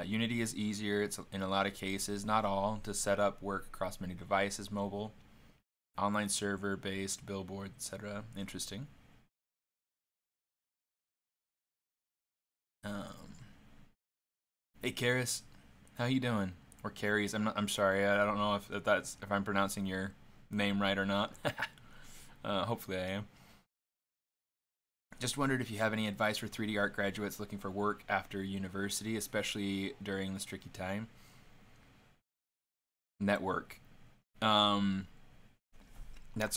Unity is easier. It's in a lot of cases, not all, to set up, work across many devices, mobile, online server-based, billboard, etc. Interesting. Hey, Karis, how you doing? Or Carries? I'm sorry. I don't know if I'm pronouncing your name right or not. Hopefully I am. Just wondered if you have any advice for 3D art graduates looking for work after university, especially during this tricky time. Network. That's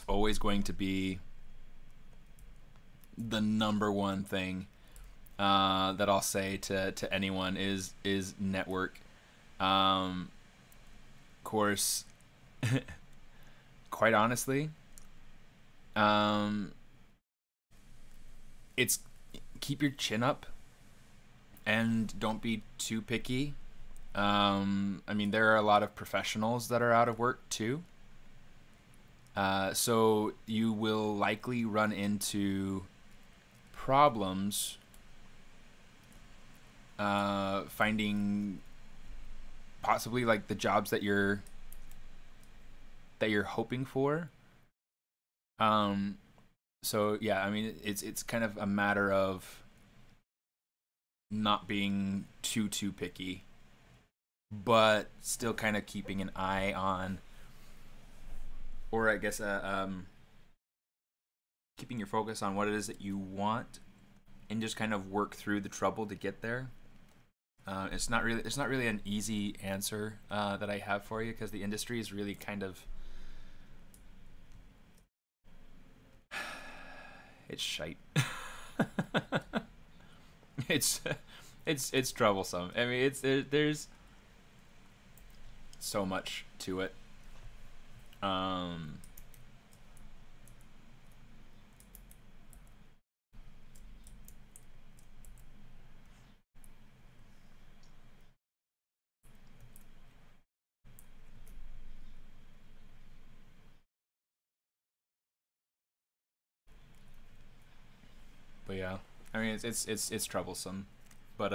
always going to be the number one thing that I'll say to anyone is network. Of course, quite honestly, it's keep your chin up and don't be too picky. I mean, there are a lot of professionals that are out of work too. So you will likely run into problems finding possibly like the jobs that you're hoping for. So yeah, I mean, it's kind of a matter of not being too picky, but still kind of keeping an eye on, or I guess keeping your focus on what it is that you want, and just kind of work through the trouble to get there. It's not really an easy answer that I have for you, because the industry is really kind of, it's shite. it's troublesome. I mean, there's so much to it. But yeah, I mean, it's troublesome, but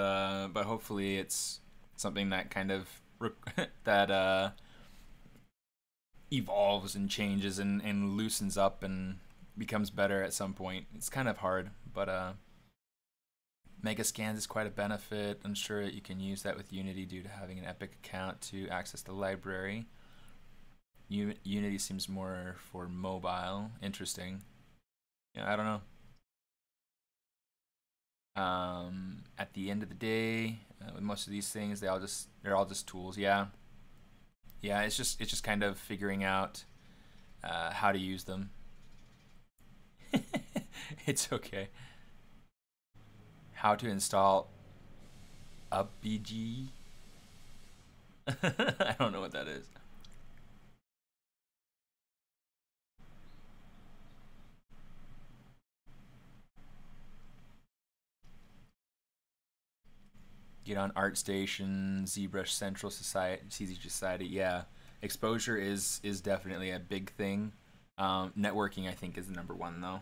hopefully it's something that kind of that evolves and changes and loosens up and becomes better at some point. It's kind of hard, but Megascans is quite a benefit. I'm sure that you can use that with Unity due to having an Epic account to access the library. Unity seems more for mobile. Interesting. Yeah, I don't know. At the end of the day, with most of these things, they're all just tools. Yeah, it's just kind of figuring out how to use them. It's okay. How to install a BG? I don't know what that is. Get on ArtStation, ZBrush Central Society, CZ Society. Yeah, exposure is definitely a big thing. Networking, I think, is the number one though.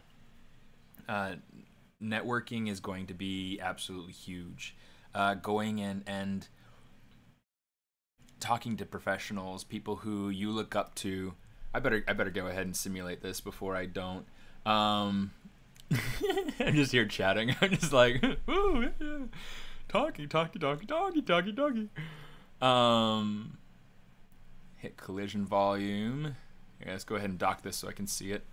Networking is going to be absolutely huge. Going in and talking to professionals, people who you look up to. I better go ahead and simulate this before I don't. I'm just here chatting. I'm just like, ooh, yeah. Talkie. Hit collision volume. Yeah, let's go ahead and dock this so I can see it.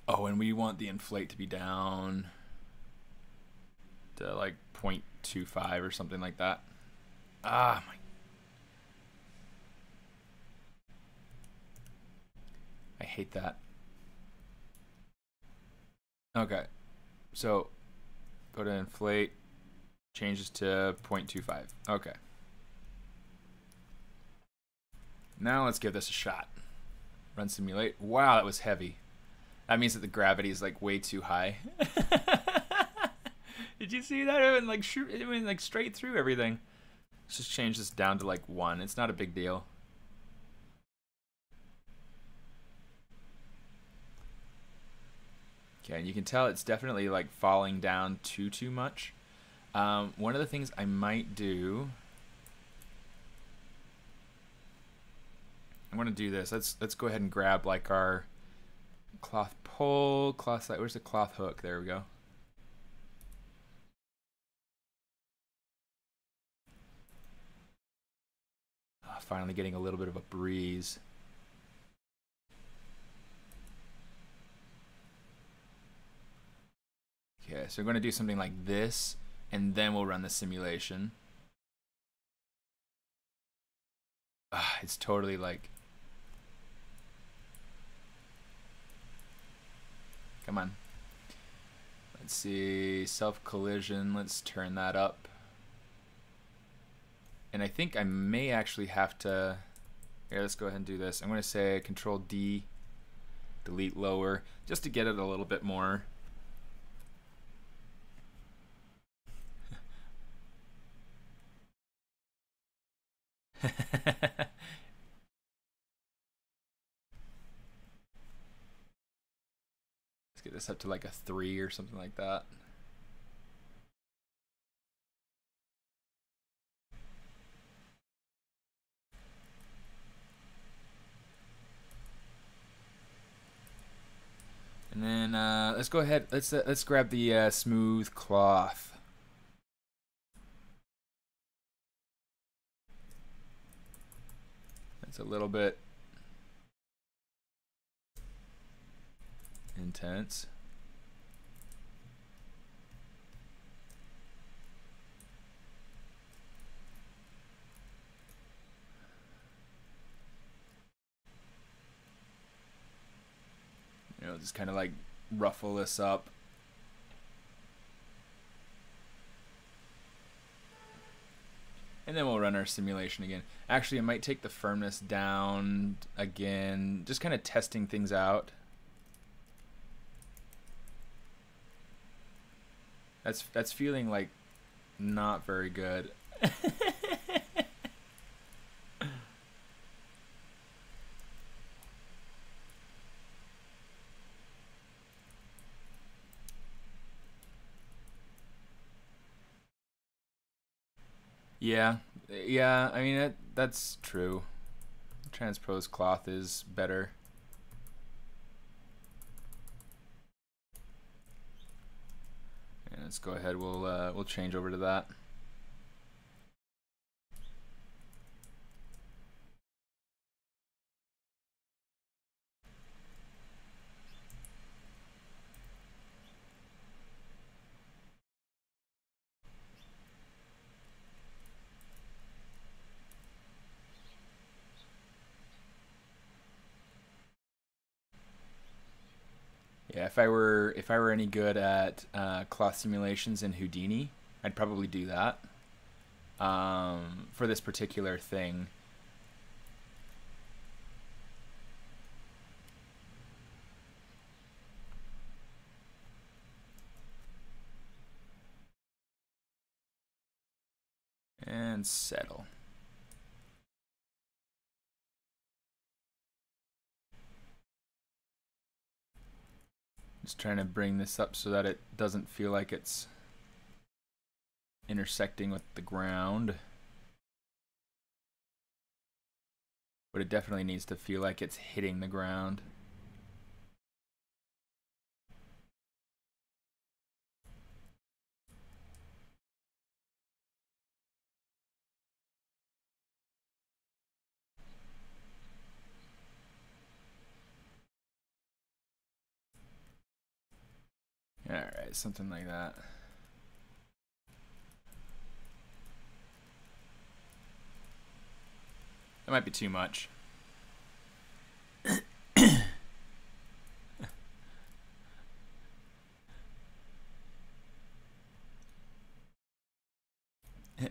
Oh, and we want the inflate to be down to like 0.25 or something like that. Ah, my. I hate that. Okay. So, go to inflate. Changes to 0.25. Okay. Now let's give this a shot. Run simulate. Wow, that was heavy. That means that the gravity is like way too high. Did you see that? It went like straight through everything. Let's just change this down to like 1. It's not a big deal. Okay, and you can tell it's definitely like falling down too much. One of the things I might do, I'm gonna do this. Let's go ahead and grab like our cloth pole, cloth side. Where's the cloth hook? There we go. Oh, finally getting a little bit of a breeze. Okay, so we're going to do something like this, and then we'll run the simulation. It's totally like... Come on. Let's see, self-collision, let's turn that up. And I think I may actually have to... Here, let's go ahead and do this. I'm going to say Control D, delete lower, just to get it a little bit more. Let's get this up to like a 3 or something like that. And then let's go ahead. Let's grab the smooth cloth. It's a little bit intense. You know, just kind of like ruffle this up. And then we'll run our simulation again. Actually, I might take the firmness down again, just kind of testing things out. That's feeling like not very good. Yeah, I mean that's true. Transpose cloth is better. And let's go ahead. We'll change over to that. Yeah, if I were any good at cloth simulations in Houdini, I'd probably do that for this particular thing. And settle. Just trying to bring this up so that it doesn't feel like it's intersecting with the ground. But it definitely needs to feel like it's hitting the ground. Alright, something like that. might be too much.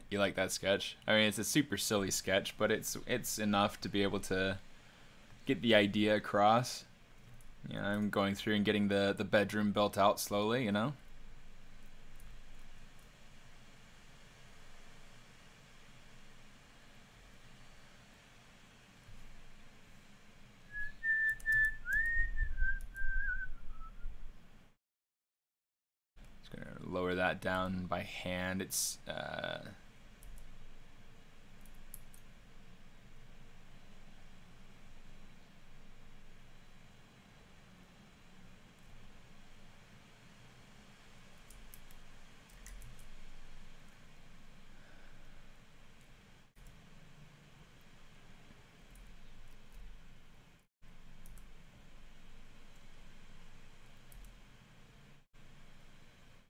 You like that sketch? I mean, it's a super silly sketch, but it's enough to be able to get the idea across. You know, I'm going through and getting the bedroom built out slowly, you know? Just gonna lower that down by hand. It's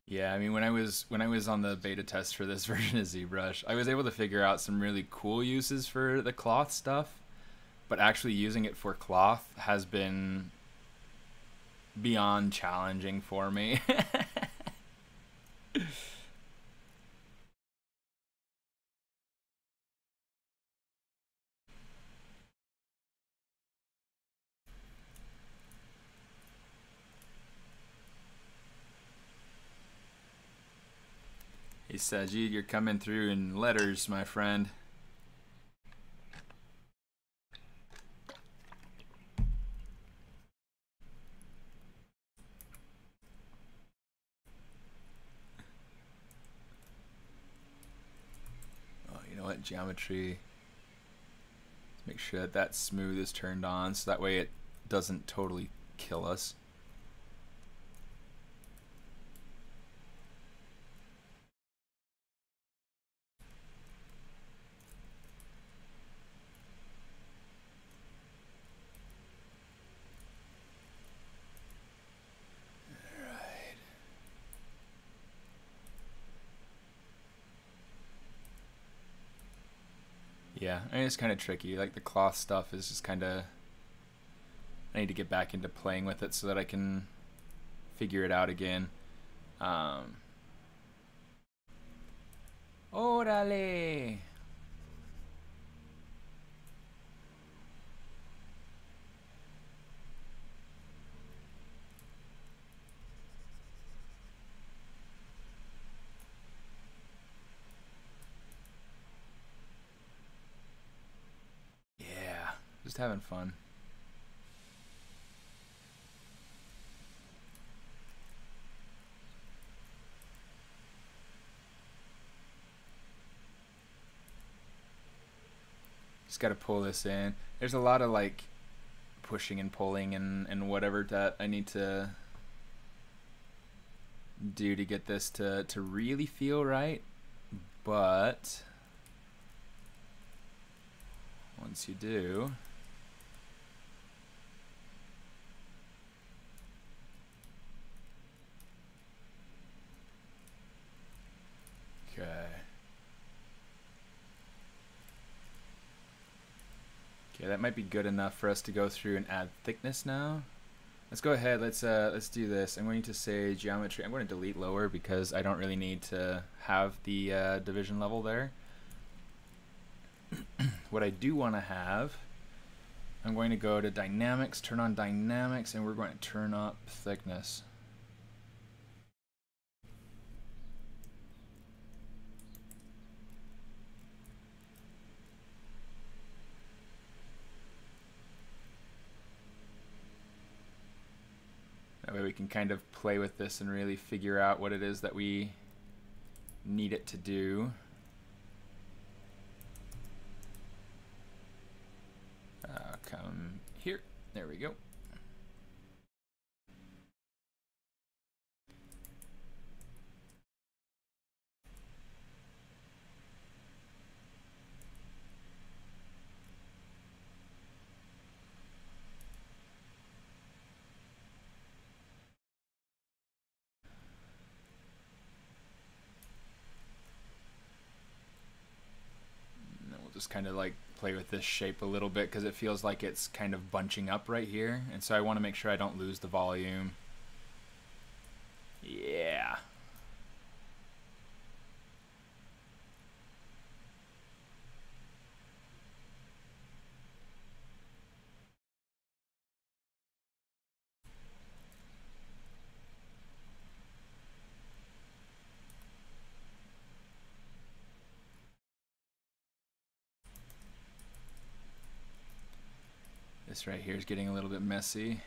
yeah, I mean, when I was on the beta test for this version of ZBrush, I was able to figure out some really cool uses for the cloth stuff, but actually using it for cloth has been beyond challenging for me. He says, you're coming through in letters, my friend. Oh, you know what? Geometry. Let's make sure that that smooth is turned on, so that way it doesn't totally kill us. Yeah, I mean, it's kind of tricky. Like, the cloth stuff is just kind of... I need to get back into playing with it so that I can figure it out again. Órale! Yeah, just having fun. Just got to pull this in. There's a lot of like pushing and pulling and whatever that I need to do to get this to really feel right. But once you do, okay. Okay, that might be good enough for us to go through and add thickness now. Let's go ahead, let's do this. I'm going to say geometry. I'm going to delete lower because I don't really need to have the division level there. What I do want to have, I'm going to go to dynamics, turn on dynamics, and we're going to turn up thickness. That way we can kind of play with this and really figure out what it is that we need it to do. Come here. There we go. Just kind of like play with this shape a little bit because it feels like it's kind of bunching up right here, and so I want to make sure I don't lose the volume. Yeah. This right here is getting a little bit messy.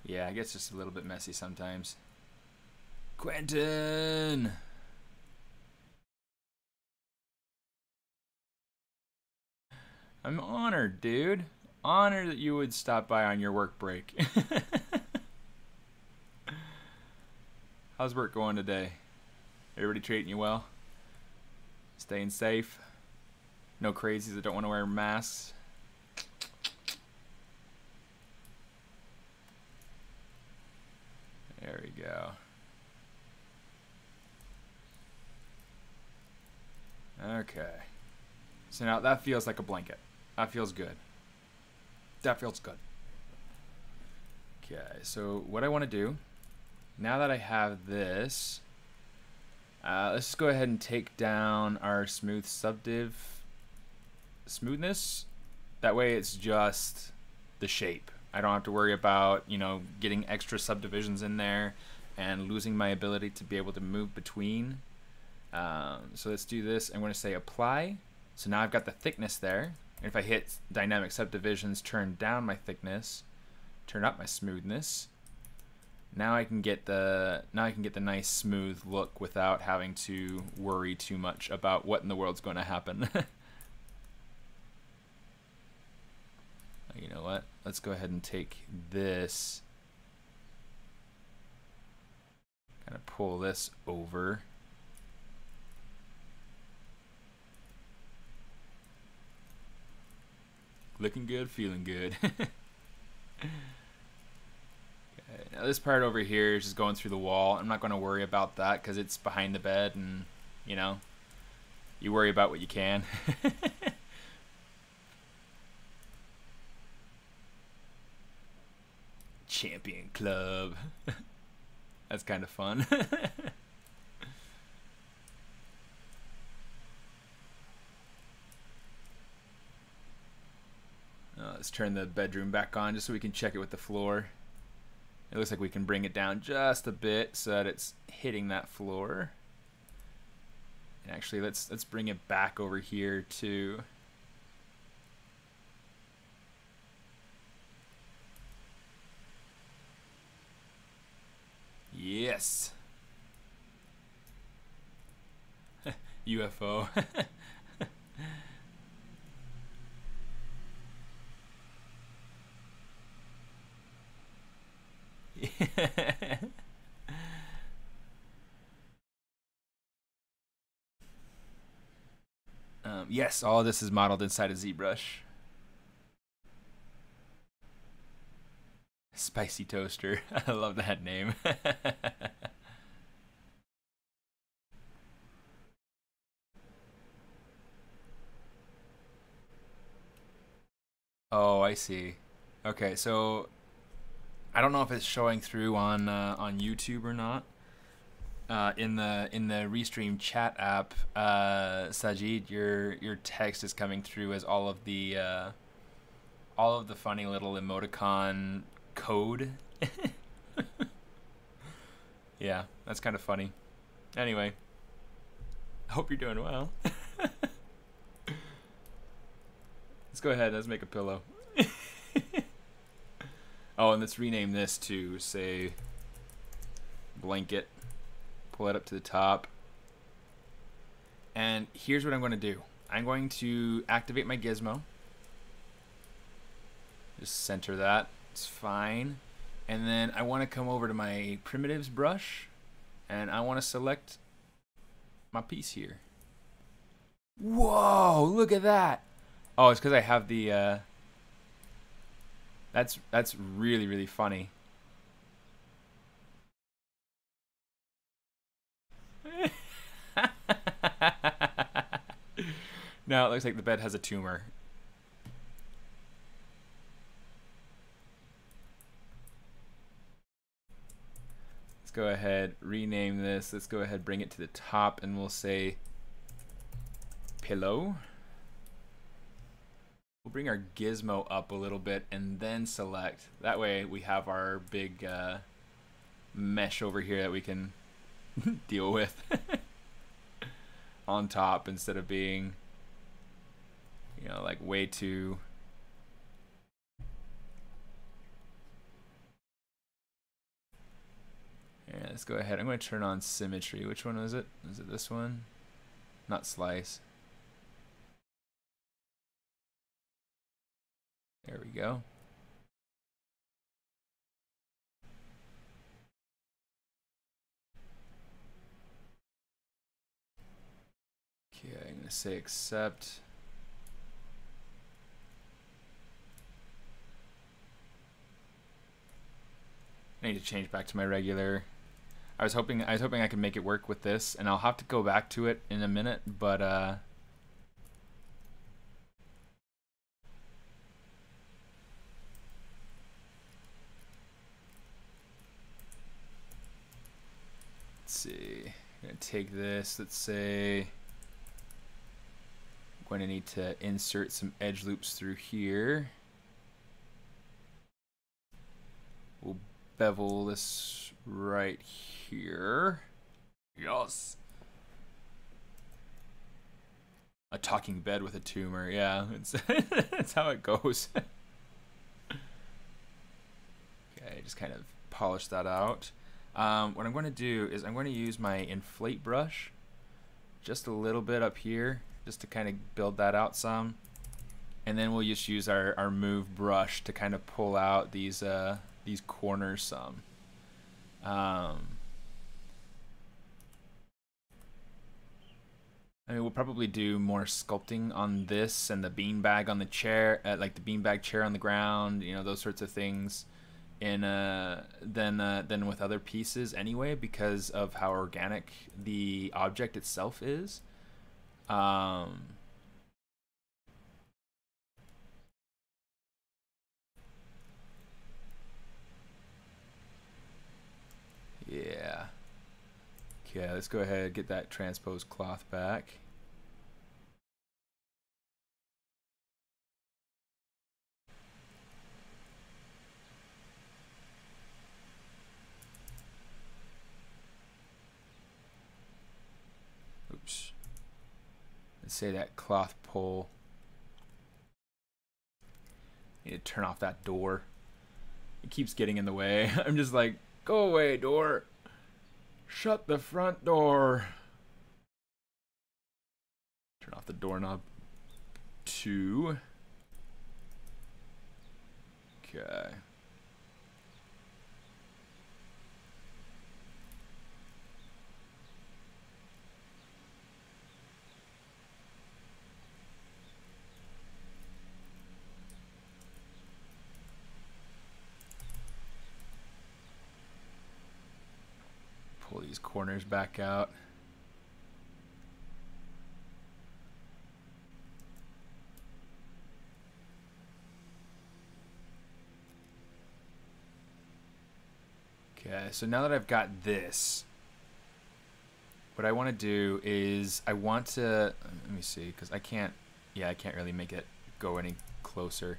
Yeah, it gets just a little bit messy sometimes. Quentin! I'm honored, dude. Honored that you would stop by on your work break. How's work going today? Everybody treating you well? Staying safe? No crazies that don't want to wear masks? There we go. Okay. So now that feels like a blanket. That feels good. That feels good. Okay, so what I want to do, now that I have this, let's just go ahead and take down our smooth subdiv smoothness. That way it's just the shape. I don't have to worry about, you know, getting extra subdivisions in there and losing my ability to be able to move between. So let's do this. I'm going to say apply. So now I've got the thickness there. And if I hit dynamic subdivisions, turn down my thickness, turn up my smoothness. Now I can get the nice smooth look without having to worry too much about what in the world's going to happen. You know what? Let's go ahead and take this, kind of pull this over. Looking good, feeling good. Okay, now this part over here is just going through the wall. I'm not going to worry about that because it's behind the bed, and you know, you worry about what you can. Champion Club. That's kind of fun. Let's turn the bedroom back on just so we can check it with the floor. It looks like we can bring it down just a bit so that it's hitting that floor. And actually, let's bring it back over here too. Yes. UFO. Yes, all of this is modeled inside of ZBrush. Spicy Toaster. I love that name. Oh, I see. Okay, so I don't know if it's showing through on YouTube or not. In the Restream chat app, Sajid, your text is coming through as all of the funny little emoticon code. Yeah, that's kind of funny. Anyway, I hope you're doing well. Let's go ahead. Let's make a pillow. Oh, and let's rename this to, say, blanket. Pull it up to the top. And here's what I'm going to do. I'm going to activate my gizmo. Just center that. It's fine. And then I want to come over to my primitives brush. And I want to select my piece here. Whoa, look at that. Oh, it's because I have the... That's really, really funny. Now it looks like the bed has a tumor. Let's go ahead, rename this. Let's go ahead, bring it to the top, and we'll say pillow. We'll bring our gizmo up a little bit and then select. That way we have our big mesh over here that we can deal with on top instead of being, you know, like way too. Yeah, let's go ahead. I'm going to turn on symmetry. Which one was it? Is it this one? Not slice. There we go. Okay, I'm going to say accept. I need to change back to my regular. I was hoping I could make it work with this, and I'll have to go back to it in a minute, but let's see. I'm going to take this, let's say I'm going to need to insert some edge loops through here. We'll bevel this right here. Yes. A talking bed with a tumor. Yeah, it's that's how it goes. Okay, just kind of polish that out. What I'm going to do is I'm going to use my inflate brush just a little bit up here just to kind of build that out some. And then we'll just use our move brush to kind of pull out these corners some. I mean, we'll probably do more sculpting on this and the beanbag on the chair, like the beanbag chair on the ground, you know, those sorts of things, than with other pieces anyway, because of how organic the object itself is. Yeah. Okay, let's go ahead and get that transposed cloth back. Oops. Let's say that cloth pull. Need to turn off that door. It keeps getting in the way. I'm just like, go away, door. Shut the front door. Turn off the doorknob. 2. Okay. Pull these corners back out. Okay, so now that I've got this, what I want to do is I want to, let me see, because I can't really make it go any closer.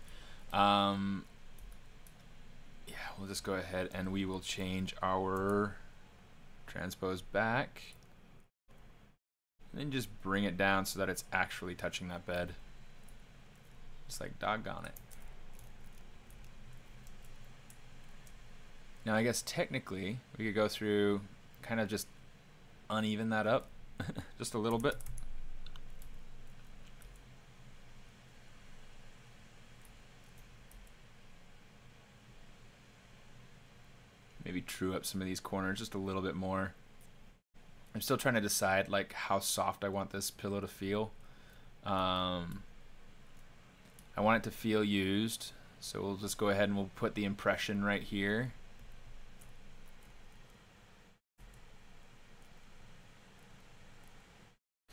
Yeah, we'll just go ahead and we will change our transpose back, and then just bring it down so that it's actually touching that bed. Just like doggone it. Now I guess technically we could go through, kind of just uneven that up just a little bit. Maybe true up some of these corners just a little bit more. I'm still trying to decide like how soft I want this pillow to feel. I want it to feel used, so we'll just go ahead and we'll put the impression right here.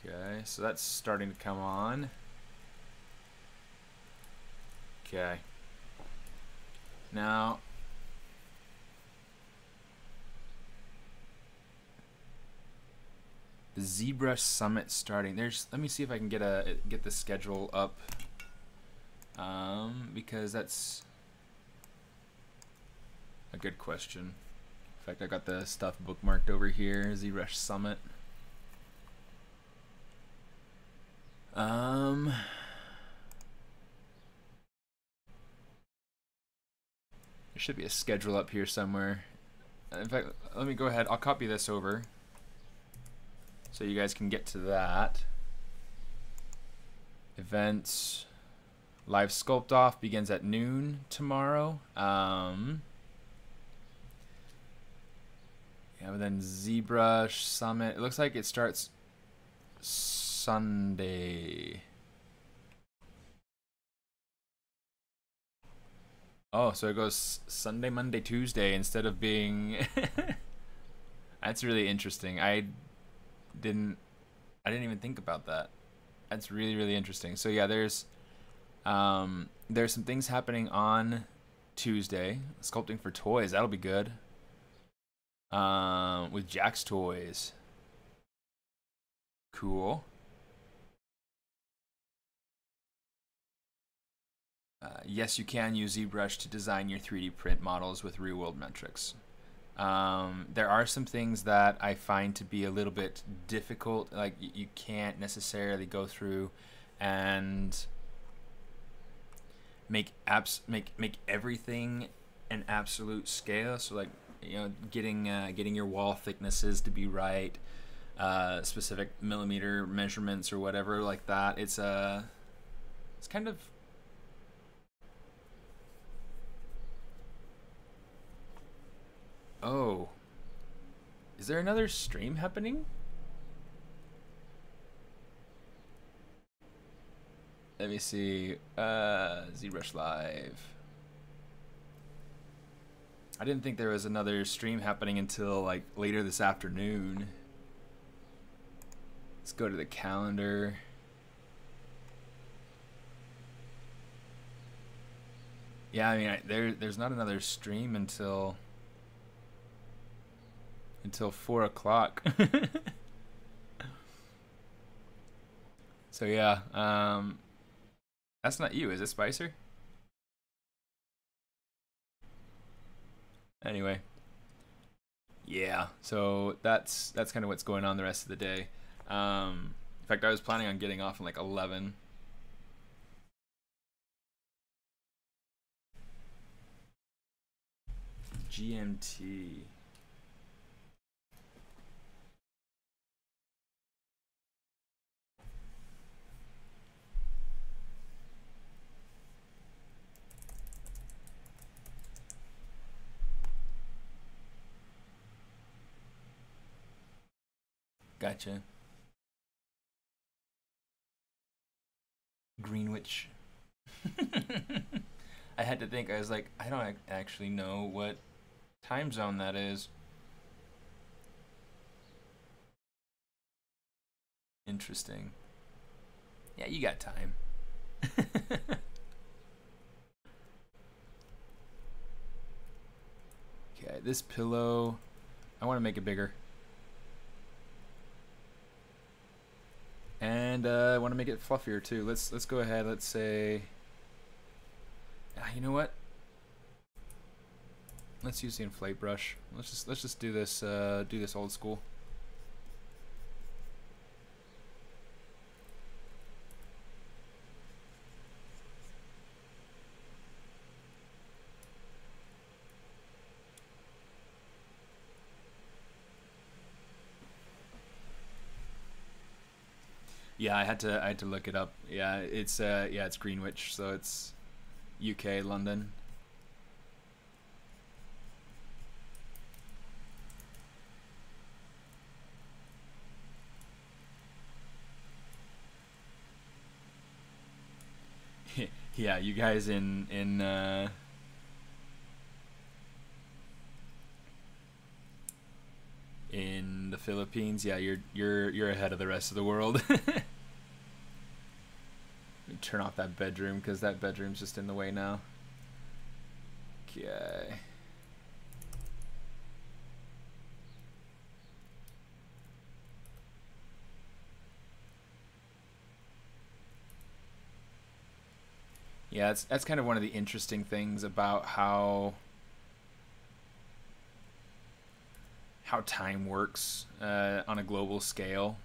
Okay, so that's starting to come on. Okay. Now, the ZBrush Summit starting. Let me see if I can get the schedule up, because that's a good question. In fact, I got the stuff bookmarked over here. ZBrush Summit. There should be a schedule up here somewhere. In fact, let me go ahead. I'll copy this over so you guys can get to that. Events. Live Sculpt Off begins at noon tomorrow. Yeah, but then ZBrush Summit. It looks like it starts Sunday. Oh, so it goes Sunday, Monday, Tuesday instead of being. That's really interesting. I didn't even think about that. That's really, really interesting. So yeah, there's some things happening on Tuesday. Sculpting for toys. That'll be good. With Jack's Toys. Cool. Yes, you can use ZBrush to design your 3D print models with real-world metrics. There are some things that I find to be a little bit difficult. Like you can't necessarily go through and make everything an absolute scale. So like, you know, getting your wall thicknesses to be right, specific millimeter measurements or whatever like that. It's kind of. Oh, is there another stream happening? Let me see. ZBrush Live. I didn't think there was another stream happening until like later this afternoon. Let's go to the calendar. Yeah, I mean, there's not another stream until 4 o'clock. So yeah, that's not you, is it, Spicer? Anyway, yeah. So that's kind of what's going on the rest of the day. In fact, I was planning on getting off in like 11. GMT. Gotcha. Greenwich. I had to think. I was like, I don't actually know what time zone that is. Interesting. Yeah, you got time. Okay, this pillow, I want to make it bigger. And I want to make it fluffier too. Let's go ahead. Let's say, you know what? Let's use the inflate brush. Let's just do this old school. Yeah, I had to look it up. Yeah, it's Greenwich, so it's UK, London. Yeah, you guys in the Philippines, yeah, you're ahead of the rest of the world. turn off that bedroom because that bedroom's just in the way now. Okay. Yeah, that's kind of one of the interesting things about how time works on a global scale.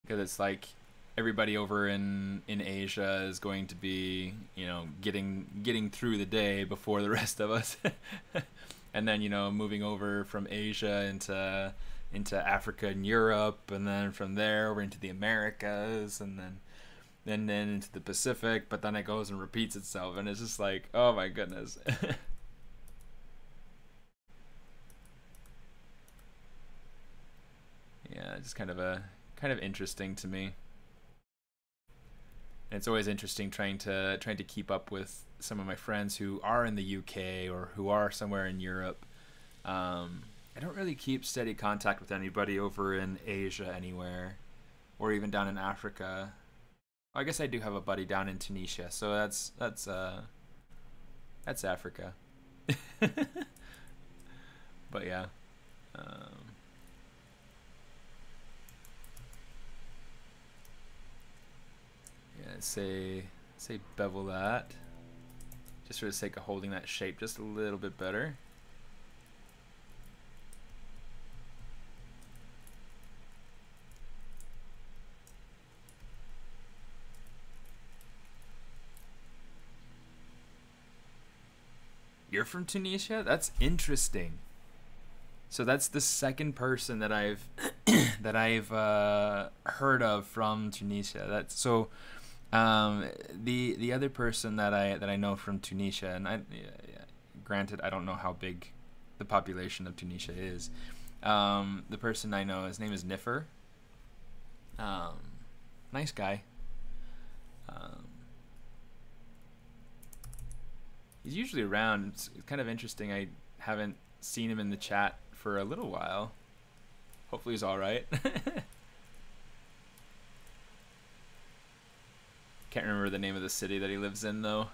Because it's like everybody over in Asia is going to be, you know, getting through the day before the rest of us. And then, you know, moving over from Asia into Africa and Europe, and then from there we're into the Americas, and then into the Pacific, but then it goes and repeats itself, and it's just like, oh my goodness. Yeah, just kind of interesting to me. And it's always interesting trying to keep up with some of my friends who are in the UK or who are somewhere in Europe. I don't really keep steady contact with anybody over in Asia anywhere, or even down in Africa. Well, I guess I do have a buddy down in Tunisia, so that's Africa. But yeah. Yeah, say bevel that, just for the sake of holding that shape just a little bit better. You're from Tunisia? That's interesting. So that's the second person that I've heard of from Tunisia. That's so. The other person that I know from Tunisia, and granted I don't know how big the population of Tunisia is. The person I know, his name is Niffer. Nice guy. He's usually around. It's kind of interesting. I haven't seen him in the chat for a little while. Hopefully he's all right. Can't remember the name of the city that he lives in though.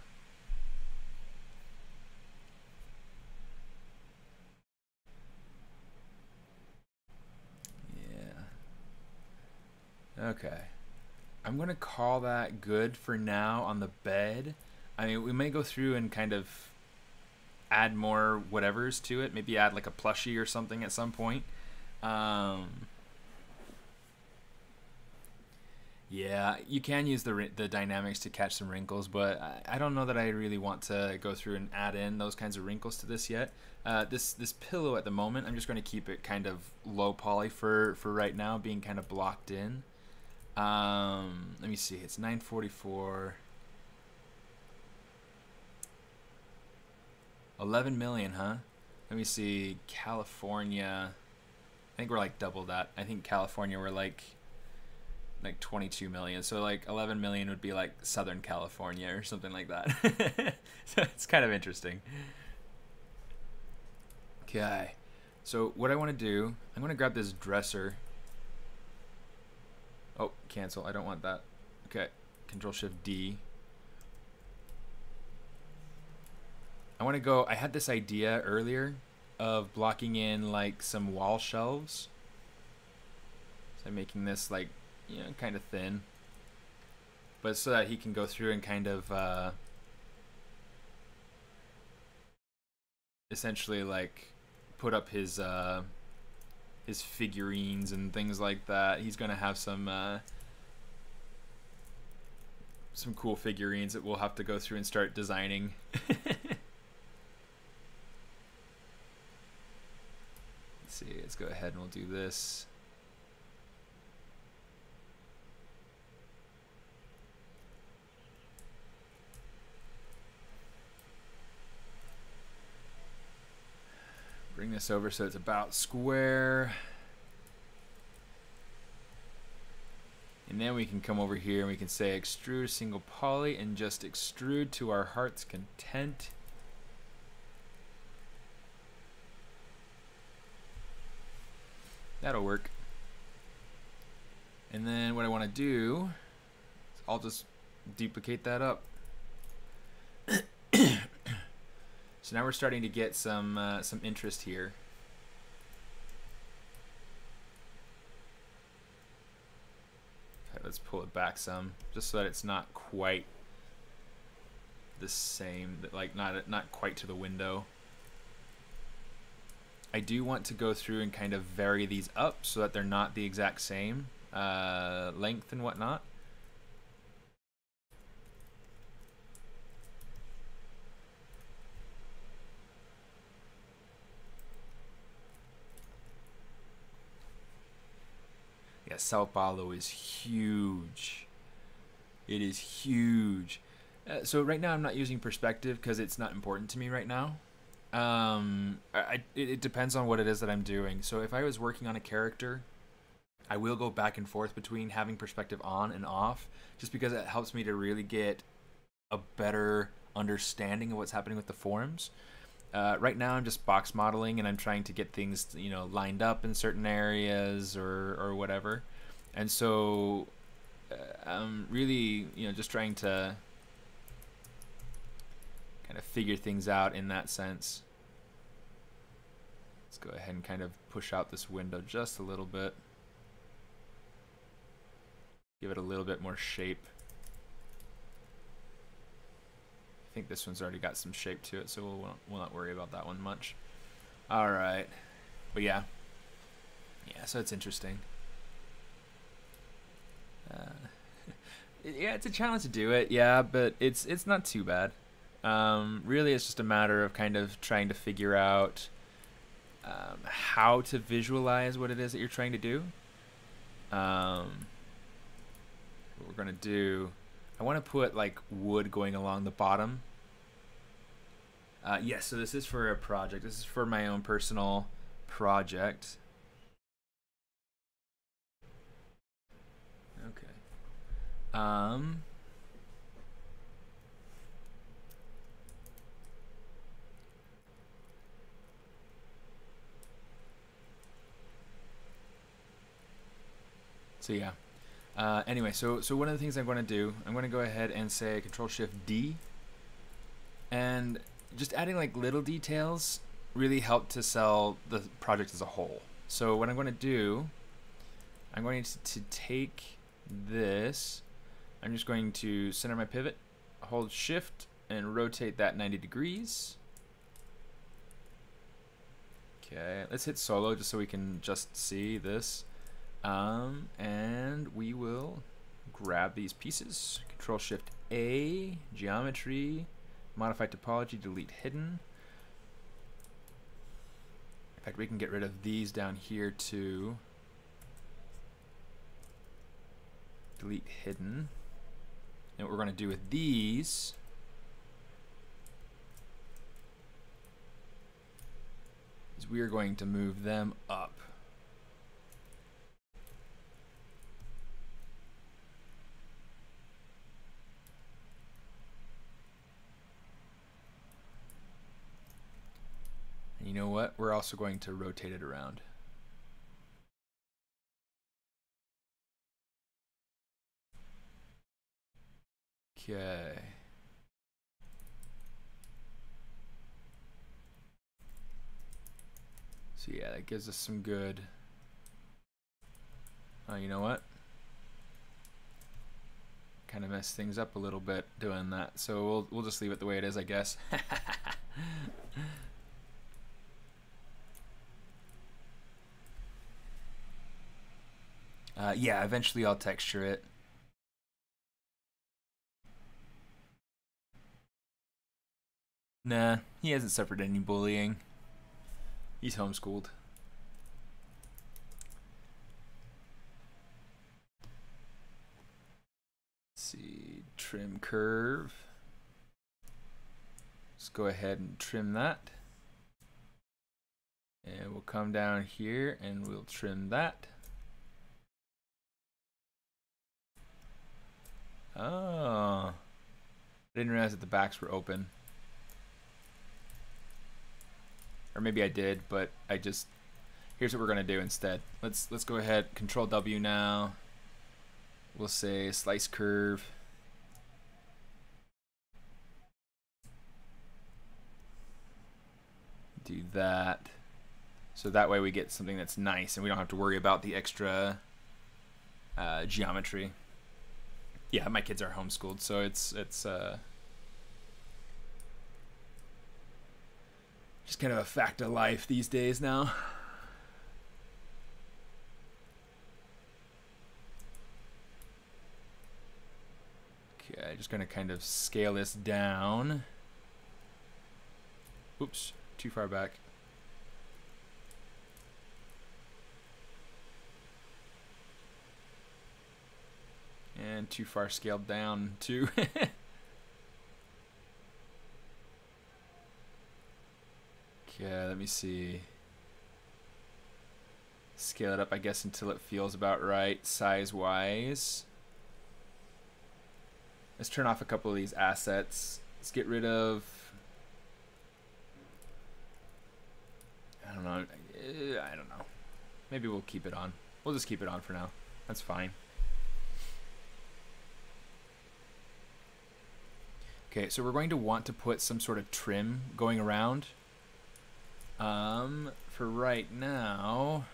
Yeah. Okay. I'm gonna call that good for now on the bed. I mean, we may go through and kind of add more whatevers to it. Maybe add like a plushie or something at some point. Yeah, you can use the dynamics to catch some wrinkles, but I don't know that I really want to go through and add in those kinds of wrinkles to this yet. This pillow at the moment, I'm just going to keep it kind of low poly for right now, being kind of blocked in. Let me see, it's 944. 11 million, huh? Let me see, California. I think we're like double that. I think California we're like 22 million. So like 11 million would be like Southern California or something like that. So it's kind of interesting. Okay. So what I want to do, I'm going to grab this dresser. Oh, cancel. I don't want that. Okay. Control Shift D. I want to go, I had this idea earlier of blocking in like some wall shelves. So I'm making this like, you know, kind of thin. But so that he can go through and kind of essentially like put up his figurines and things like that. He's going to have some cool figurines that we'll have to go through and start designing. See, let's go ahead and we'll do this. Bring this over so it's about square. And then we can come over here and we can say extrude single poly and just extrude to our heart's content. That'll work. And then what I want to do is I'll just duplicate that up. So now we're starting to get some interest here. Okay, let's pull it back some, just so that it's not quite the same, like not quite to the window. I do want to go through and kind of vary these up so that they're not the exact same length and whatnot. Yeah, Sao Paulo is huge. It is huge. So right now I'm not using perspective because it's not important to me right now. It depends on what it is that I'm doing. So if I was working on a character, I will go back and forth between having perspective on and off, just because it helps me to really get a better understanding of what's happening with the forms. Right now I'm just box modeling and I'm trying to get things, you know, lined up in certain areas or whatever. And so I'm really, you know, just trying to kind of figure things out in that sense. Let's go ahead and kind of push out this window just a little bit. Give it a little bit more shape. I think this one's already got some shape to it, so we'll not worry about that one much. All right, but yeah, so it's interesting. Yeah, it's a challenge to do it, yeah, but it's not too bad. Really, it's just a matter of kind of trying to figure out how to visualize what it is that you're trying to do. What we're gonna do, I want to put like wood going along the bottom. Yes, so this is for a project. This is for my own personal project. Okay. So yeah. Anyway, so one of the things I'm going to do, I'm going to go ahead and say Control-Shift-D, and just adding like little details really help to sell the project as a whole. So what I'm going to do, I'm going to take this, I'm just going to center my pivot, hold Shift, and rotate that 90 degrees. Okay, let's hit solo just so we can just see this. And we will grab these pieces, Control-Shift-A, geometry, modify topology, delete hidden. In fact, we can get rid of these down here too. Delete hidden. And what we're going to do with these is we are going to move them up. And you know what? We're also going to rotate it around. Okay. So yeah, that gives us some good. You know what? Kind of messed things up a little bit doing that. So we'll just leave it the way it is, I guess. Yeah, eventually I'll texture it. Nah, he hasn't suffered any bullying. He's homeschooled. Let's see, trim curve. Let's go ahead and trim that. And we'll come down here and we'll trim that. Oh, I didn't realize that the backs were open. Or maybe I did, but I just, Here's what we're gonna do instead. Let's go ahead, Control W now. We'll say slice curve. Do that. So that way we get something that's nice and we don't have to worry about the extra geometry. Yeah, my kids are homeschooled, so it's just kind of a fact of life these days now. Okay, just gonna kind of scale this down. Oops, too far back. And too far scaled down too. Okay, let me see. Scale it up, I guess, until it feels about right size-wise. Let's turn off a couple of these assets. Let's get rid of... I don't know. Maybe we'll keep it on. We'll just keep it on for now. That's fine. Okay, so we're going to want to put some sort of trim going around. For right now,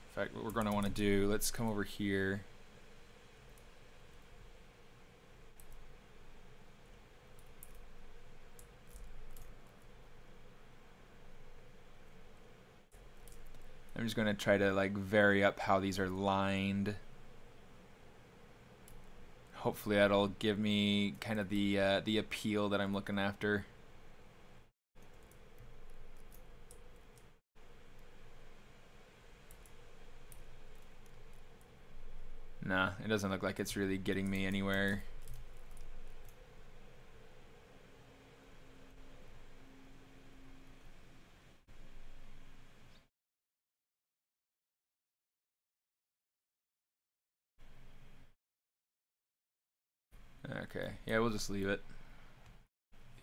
in fact, what we're going to want to do, let's come over here. I'm just going to try to like vary up how these are lined. Hopefully that'll give me kind of the appeal that I'm looking after. Nah, it doesn't look like it's really getting me anywhere. Okay, yeah, we'll just leave it.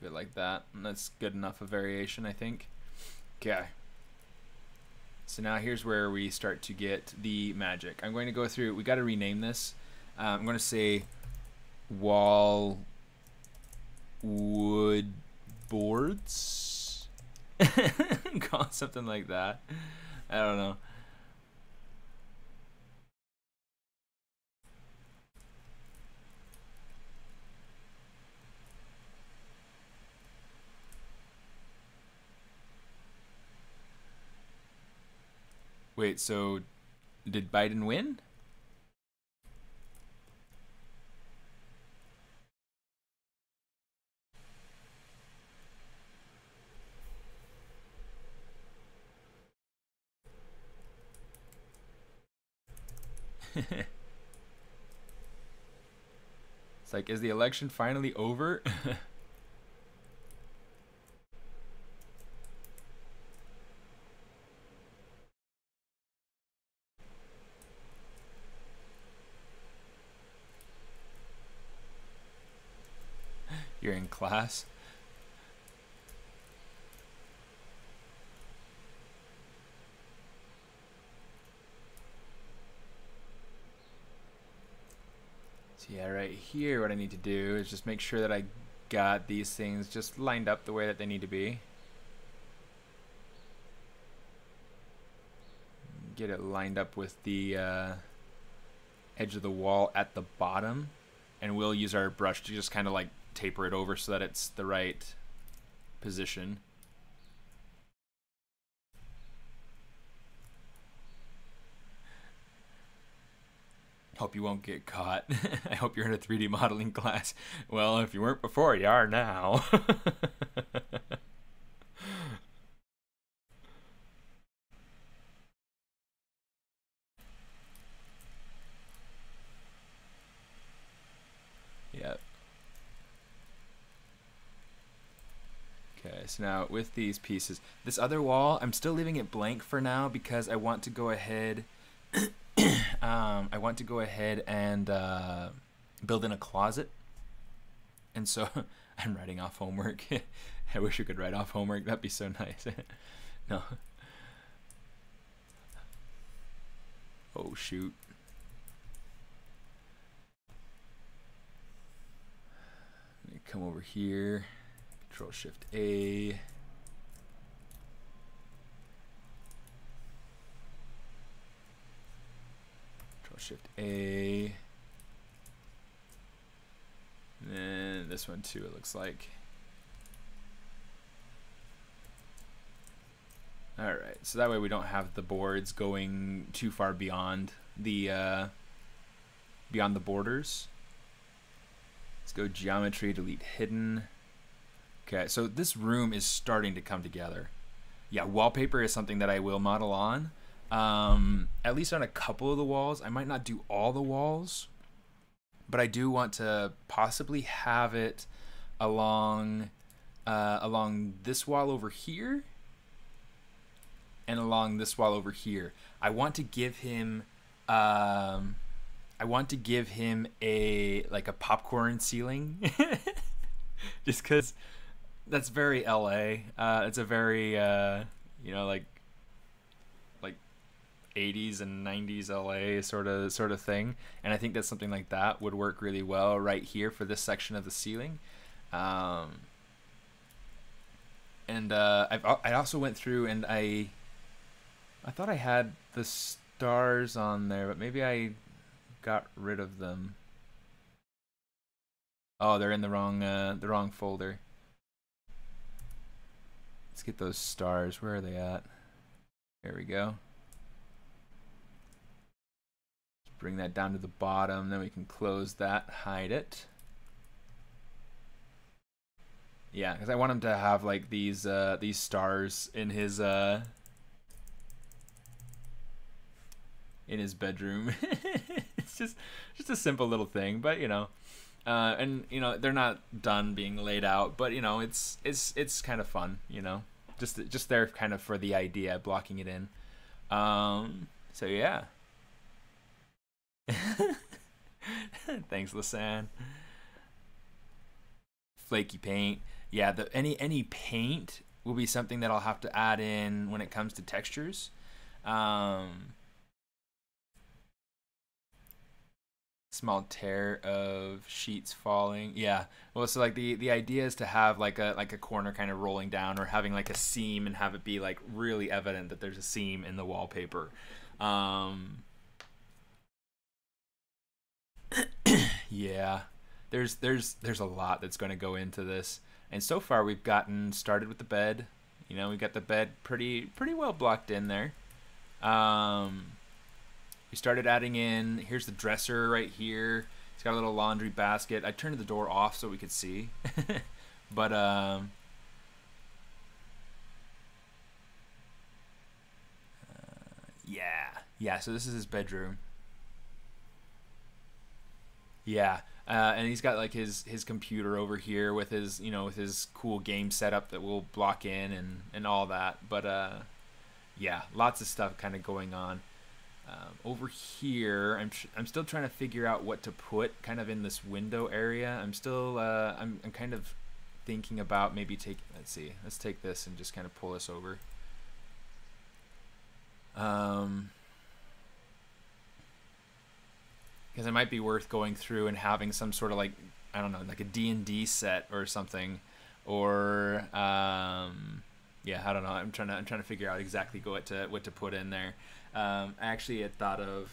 Leave it like that, and that's good enough of variation, I think. Okay. So now here's where we start to get the magic. I'm going to go through, we got to rename this. I'm going to say wall wood boards. Call it something like that. I don't know. Wait, so did Biden win? It's like, is the election finally over? You're in class. So yeah, right here what I need to do is just make sure that I got these things just lined up the way that they need to be. Get it lined up with the edge of the wall at the bottom, and we'll use our brush to just kind of like taper it over so that it's the right position. Hope you won't get caught. I hope you're in a 3D modeling class. Well, if you weren't before, you are now. Yep. Okay, so now with these pieces, this other wall, I'm still leaving it blank for now because I want to go ahead and build in a closet. And so I'm writing off homework. I wish we could write off homework. That'd be so nice. No. Oh shoot. Let me come over here. Control Shift A. Control Shift A. And then this one too, it looks like. All right, so that way we don't have the boards going too far beyond the borders. Let's go geometry, delete hidden. Okay, so this room is starting to come together. Yeah, wallpaper is something that I will model on. At least on a couple of the walls. I might not do all the walls, but I do want to possibly have it along this wall over here and along this wall over here. I want to give him a like a popcorn ceiling, just because that's very LA. It's a very you know, like 80s and 90s LA sort of thing, and I think that something like that would work really well right here for this section of the ceiling. And I also went through and I thought I had the stars on there, but maybe I got rid of them. Oh, they're in the wrong folder. Let's get those stars. Where are they at? There we go. Let's bring that down to the bottom, then we can close that, hide it. Yeah, because I want him to have like these stars in his bedroom. It's just a simple little thing, but you know, and you know, they're not done being laid out, but you know, it's kind of fun, you know, just there kind of for the idea, blocking it in. So yeah. Thanks, Lisanne. Flaky paint. Yeah, any paint will be something that I'll have to add in when it comes to textures. Small tear of sheets falling. Yeah. Well, so like the idea is to have like a corner kind of rolling down, or having like a seam and have it be like really evident that there's a seam in the wallpaper. Yeah. There's a lot that's going to go into this. And so far we've gotten started with the bed. You know, we've got the bed pretty well blocked in there. We started adding in, here's the dresser right here. It's got a little laundry basket. I turned the door off so we could see. But yeah, so this is his bedroom. Yeah. And he's got like his computer over here with his, you know, with his cool game setup that we'll block in and all that. But yeah, lots of stuff kind of going on. Over here, I'm still trying to figure out what to put kind of in this window area. I'm still I'm kind of thinking about maybe let's take this and just kind of pull this over. Because it might be worth going through and having some sort of like, I don't know, like a D&D set or something, or yeah, I don't know. I'm trying to figure out exactly what to put in there. I actually had thought of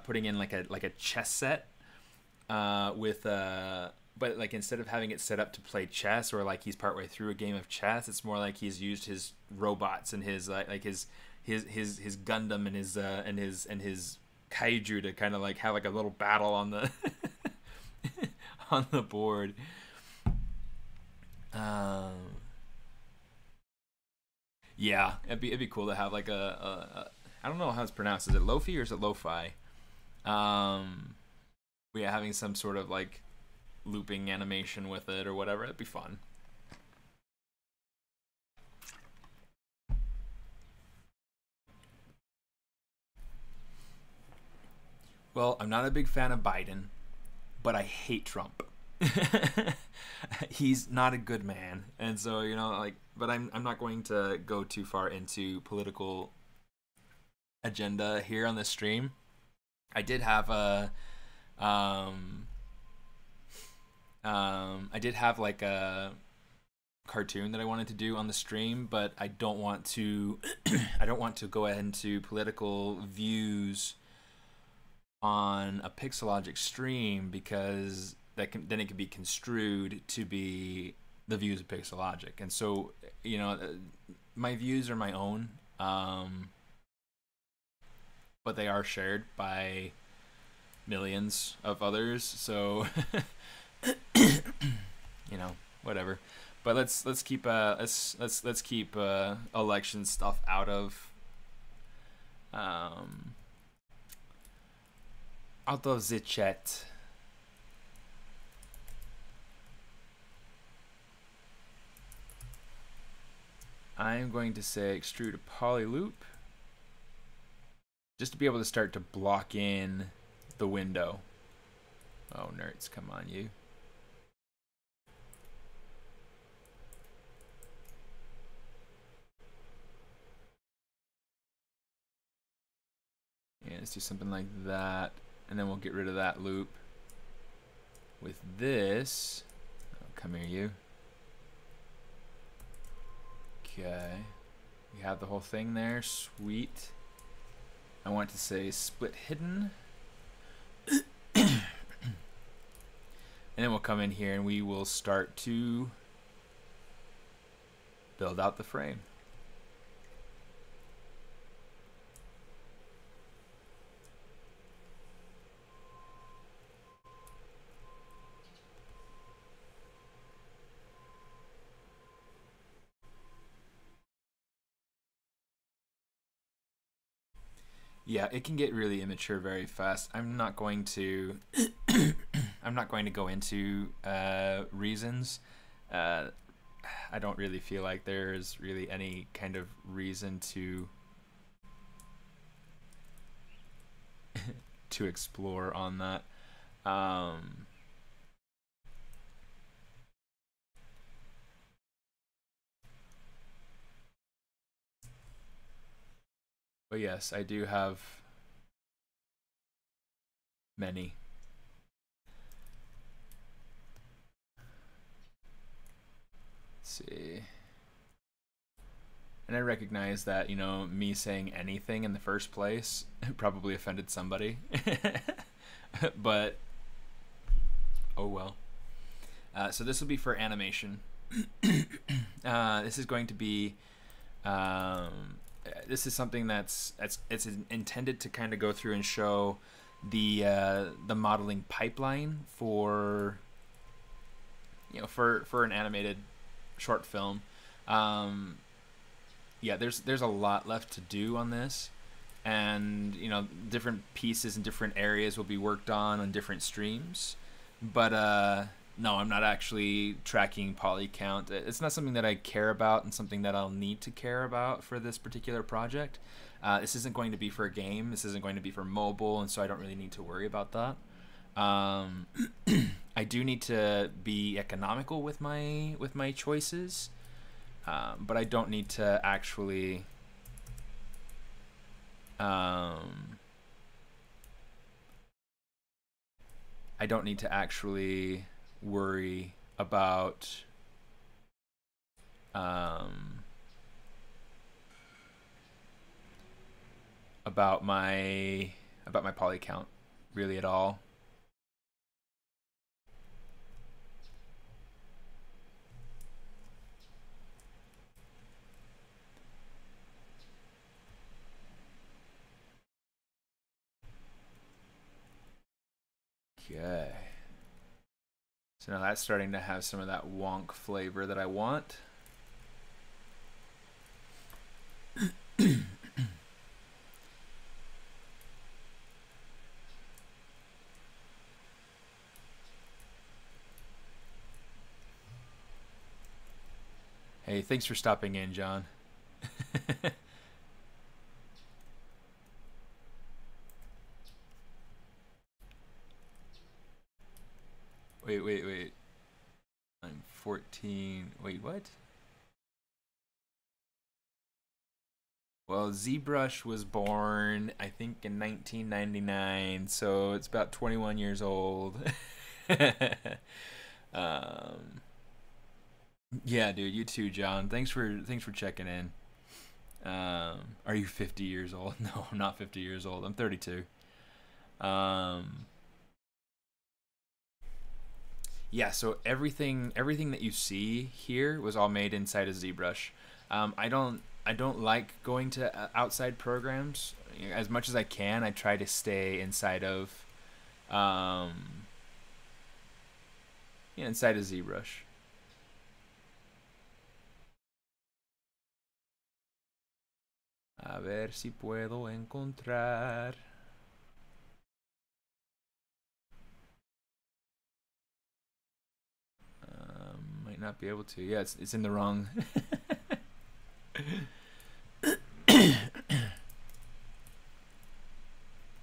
putting in like a chess set with but like instead of having it set up to play chess, or like he's partway through a game of chess, it's more like he's used his robots and his like his Gundam and his kaiju to kind of like have like a little battle on the on the board. Yeah, it'd be cool to have like a I don't know how it's pronounced. Is it Lo-fi or is it Lo-fi? Yeah, having some sort of like looping animation with it or whatever. It'd be fun. Well, I'm not a big fan of Biden, but I hate Trump. He's not a good man, and so you know, like, but I'm not going to go too far into political agenda here on the stream. I did have a I did have like a cartoon that I wanted to do on the stream, but I don't want to I don't want to go ahead into political views on a Pixologic stream, because then it can be construed to be the views of Pixologic. And so, you know, my views are my own, but they are shared by millions of others, so you know, whatever. But let's keep let's keep election stuff out of the chat. I'm going to say extrude a poly loop just to be able to start to block in the window. Oh, nerds, come on, you. Yeah, let's do something like that, and then we'll get rid of that loop. With this, oh, come here, you. Okay, we have the whole thing there, sweet. I want to say split hidden. And then we'll come in here and we will start to build out the frame. Yeah, it can get really immature very fast. I'm not going to I'm not going to go into reasons. I don't really feel like there's really any kind of reason to to explore on that. But yes, I do have many. Let's see. And I recognize that, you know, me saying anything in the first place probably offended somebody. But, oh well. So this will be for animation. This is going to be... this is something it's intended to kind of go through and show the modeling pipeline for, you know, for an animated short film. Yeah, there's a lot left to do on this, and you know, different pieces and different areas will be worked on different streams. But no, I'm not actually tracking poly count. It's not something that I care about and something that I'll need to care about for this particular project. This isn't going to be for a game. This isn't going to be for mobile, and so I don't really need to worry about that. I do need to be economical with my choices, but I don't need to actually worry about my poly count really at all. Okay. So now that's starting to have some of that wonk flavor that I want. Hey, thanks for stopping in, John. Wait. I'm 14. Wait, what? Well, ZBrush was born, I think, in 1999, so it's about 21 years old. um, yeah, dude, you too, John. Thanks for checking in. Are you 50 years old? No, I'm not 50 years old. I'm 32. Um, yeah, so everything that you see here was all made inside of ZBrush. I don't like going to outside programs. You know, as much as I can, I try to stay inside of um, yeah, inside of ZBrush. A ver si puedo encontrar. Might not be able to. Yeah, it's in the wrong.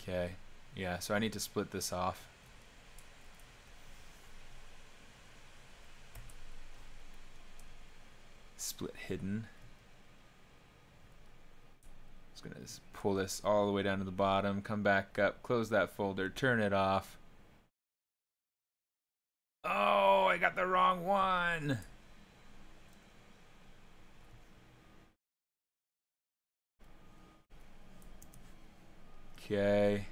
Okay. Yeah, so I need to split this off. Split hidden. Just gonna pull this all the way down to the bottom, come back up, close that folder, turn it off. Oh, I got the wrong one. Okay.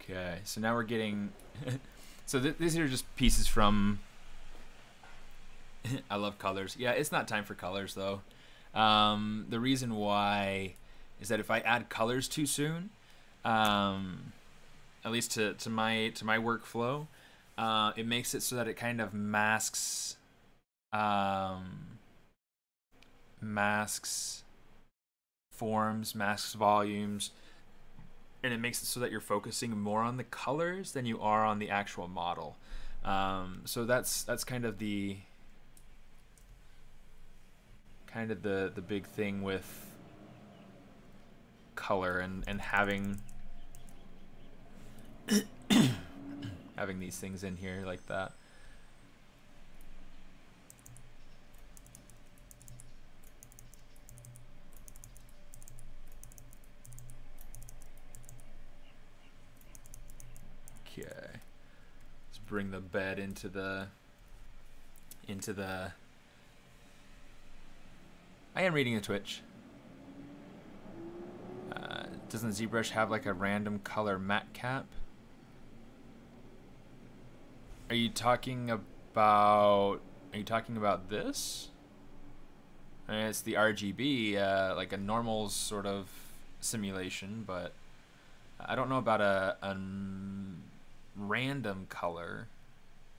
Okay, so now we're getting so these are just pieces from I love colors. Yeah, it's not time for colors though. The reason why is that if I add colors too soon, at least to my workflow, it makes it so that it kind of masks forms, masks volumes, and it makes it so that you're focusing more on the colors than you are on the actual model. So that's kind of the big thing with color and having having these things in here like that. Okay, let's bring the bed into the I am reading a Twitch. Doesn't ZBrush have like a random color matte cap? Are you talking about this? I mean, it's the RGB, like a normal sort of simulation, but I don't know about a random color.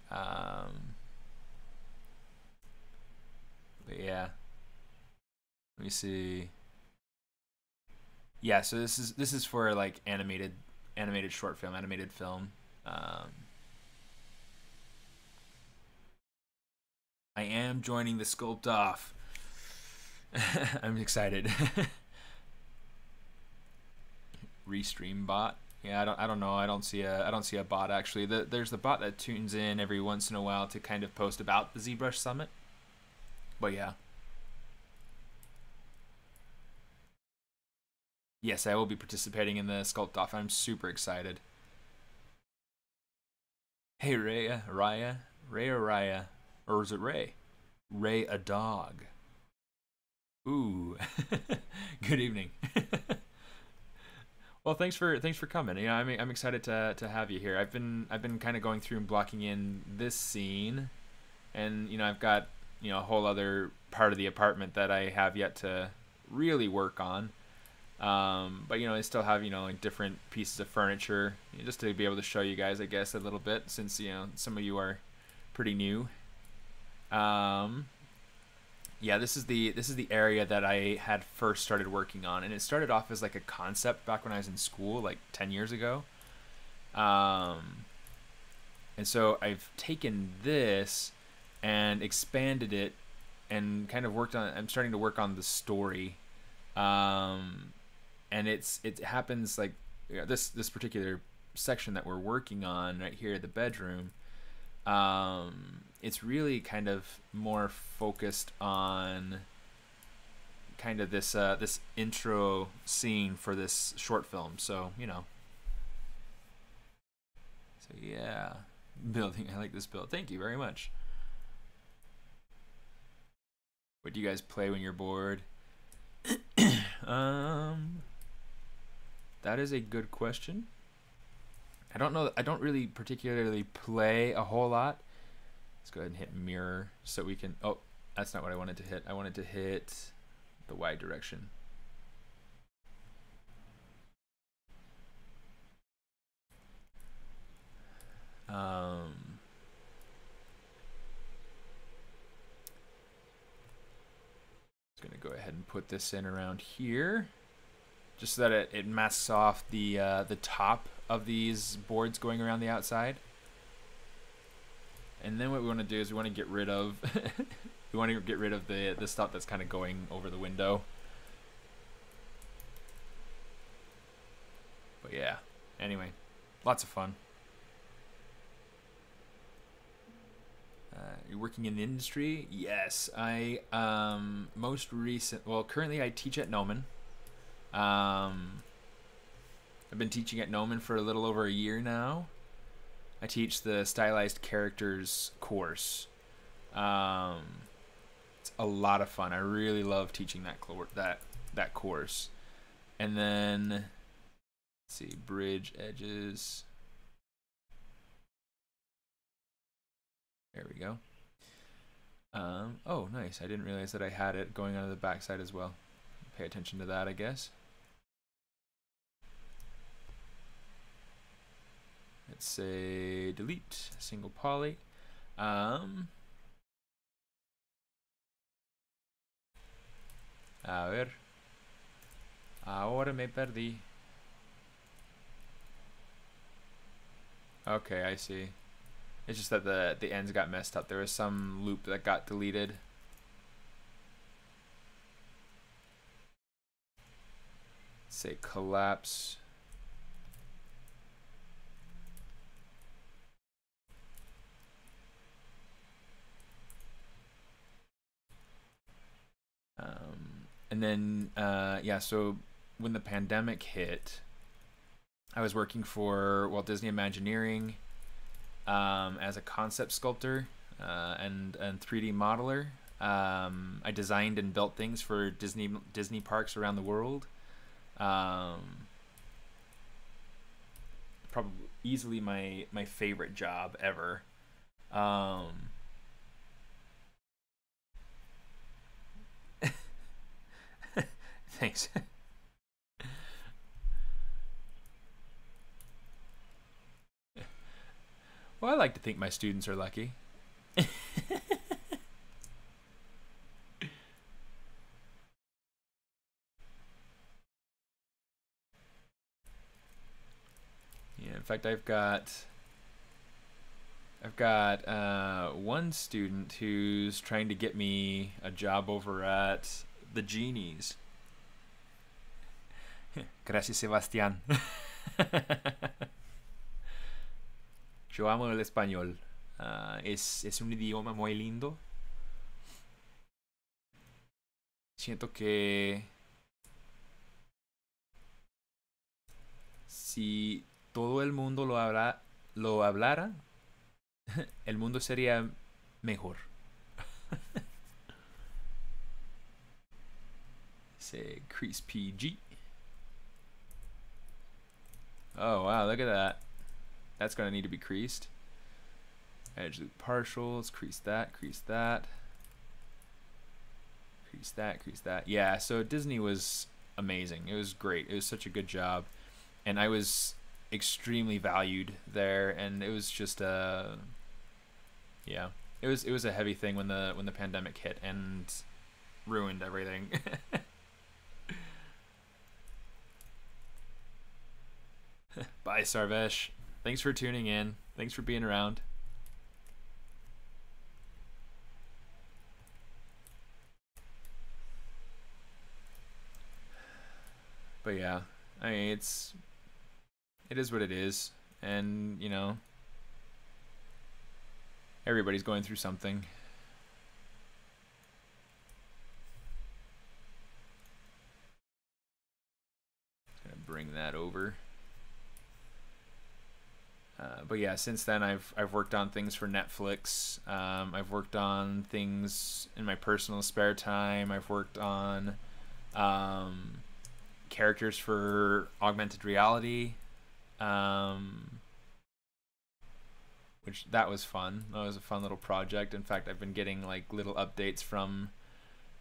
But yeah, let me see. Yeah, so this is for like animated short film, animated film. I am joining the sculpt off. I'm excited. Restream bot. Yeah, I don't know. I don't see a bot actually. There's the bot that tunes in every once in a while to kind of post about the ZBrush Summit. But yeah. Yes, I will be participating in the sculpt off. I'm super excited. Hey Raya, Raya, or is it Ray? Ray a dog. Ooh. Good evening. Well, thanks for coming. You know, I'm excited to have you here. I've been kind of going through and blocking in this scene, and you know, I've got, you know, a whole other part of the apartment that I have yet to really work on. But you know, I still have, you know, like different pieces of furniture, you know, just to be able to show you guys, I guess, a little bit, since, you know, some of you are pretty new. Yeah, this is the area that I had first started working on, and it started off as like a concept back when I was in school, like 10 years ago. And so I've taken this and expanded it and kind of worked on. I'm starting to work on the story, and it happens like this particular section that we're working on right here, the bedroom. It's really kind of more focused on kind of this this intro scene for this short film. So So yeah, building. I like this build. Thank you very much. What do you guys play when you're bored? That is a good question. I don't know. I don't really particularly play a whole lot. Let's go ahead and hit mirror so we can. Oh, that's not what I wanted to hit. I wanted to hit the Y direction. Just gonna go ahead and put this in around here, just so that it masks off the top of these boards going around the outside. And then what we want to do is we want to get rid of the stuff that's kind of going over the window. But yeah, anyway, lots of fun. You're working in the industry? Yes, I currently I teach at Nomen. I've been teaching at Nomen for a little over a year now. I teach the stylized characters course. It's a lot of fun. I really love teaching that course. And then let's see, bridge edges. There we go. Oh, nice. I didn't realize that I had it going on the back side as well. Pay attention to that, I guess. Let's say delete single poly. A ver. Ahora me perdí. Okay, I see. It's just that the ends got messed up. There was some loop that got deleted. Say collapse. And then yeah, so when the pandemic hit, I was working for Walt Disney Imagineering as a concept sculptor and 3D modeler. I designed and built things for Disney parks around the world. Probably easily my favorite job ever. Thanks. Well, I like to think my students are lucky. Yeah, in fact, I've got one student who's trying to get me a job over at the Genies. Gracias, Sebastián. Yo amo el español. Es un idioma muy lindo. Siento que si todo el mundo lo hablara, el mundo sería mejor. Say crease PG. Oh wow, look at that. That's gonna need to be creased. Edge loop partial. Let's crease that, crease that. Crease that, crease that. Yeah, so Disney was amazing. It was great. It was such a good job. And I was extremely valued there, and it was just yeah. It was a heavy thing when the pandemic hit and ruined everything. Bye, Sarvesh. Thanks for tuning in. Thanks for being around. But yeah, I mean, it is what it is, and you know, everybody's going through something. Just gonna bring that over. But yeah, since then I've worked on things for Netflix. I've worked on things in my personal spare time. I've worked on characters for augmented reality, which that was fun. That was a fun little project. In fact, I've been getting like little updates from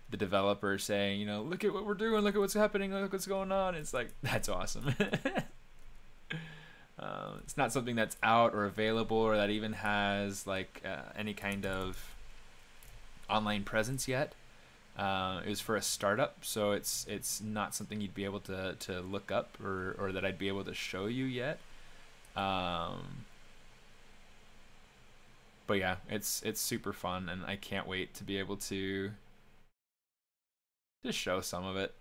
the developer saying, you know, look at what we're doing, look at what's happening, look what's going on. It's like, that's awesome. It's not something that's out or available or that even has like any kind of online presence yet. It was for a startup, so it's not something you'd be able to look up or that I'd be able to show you yet. But yeah, it's super fun, and I can't wait to be able to just show some of it.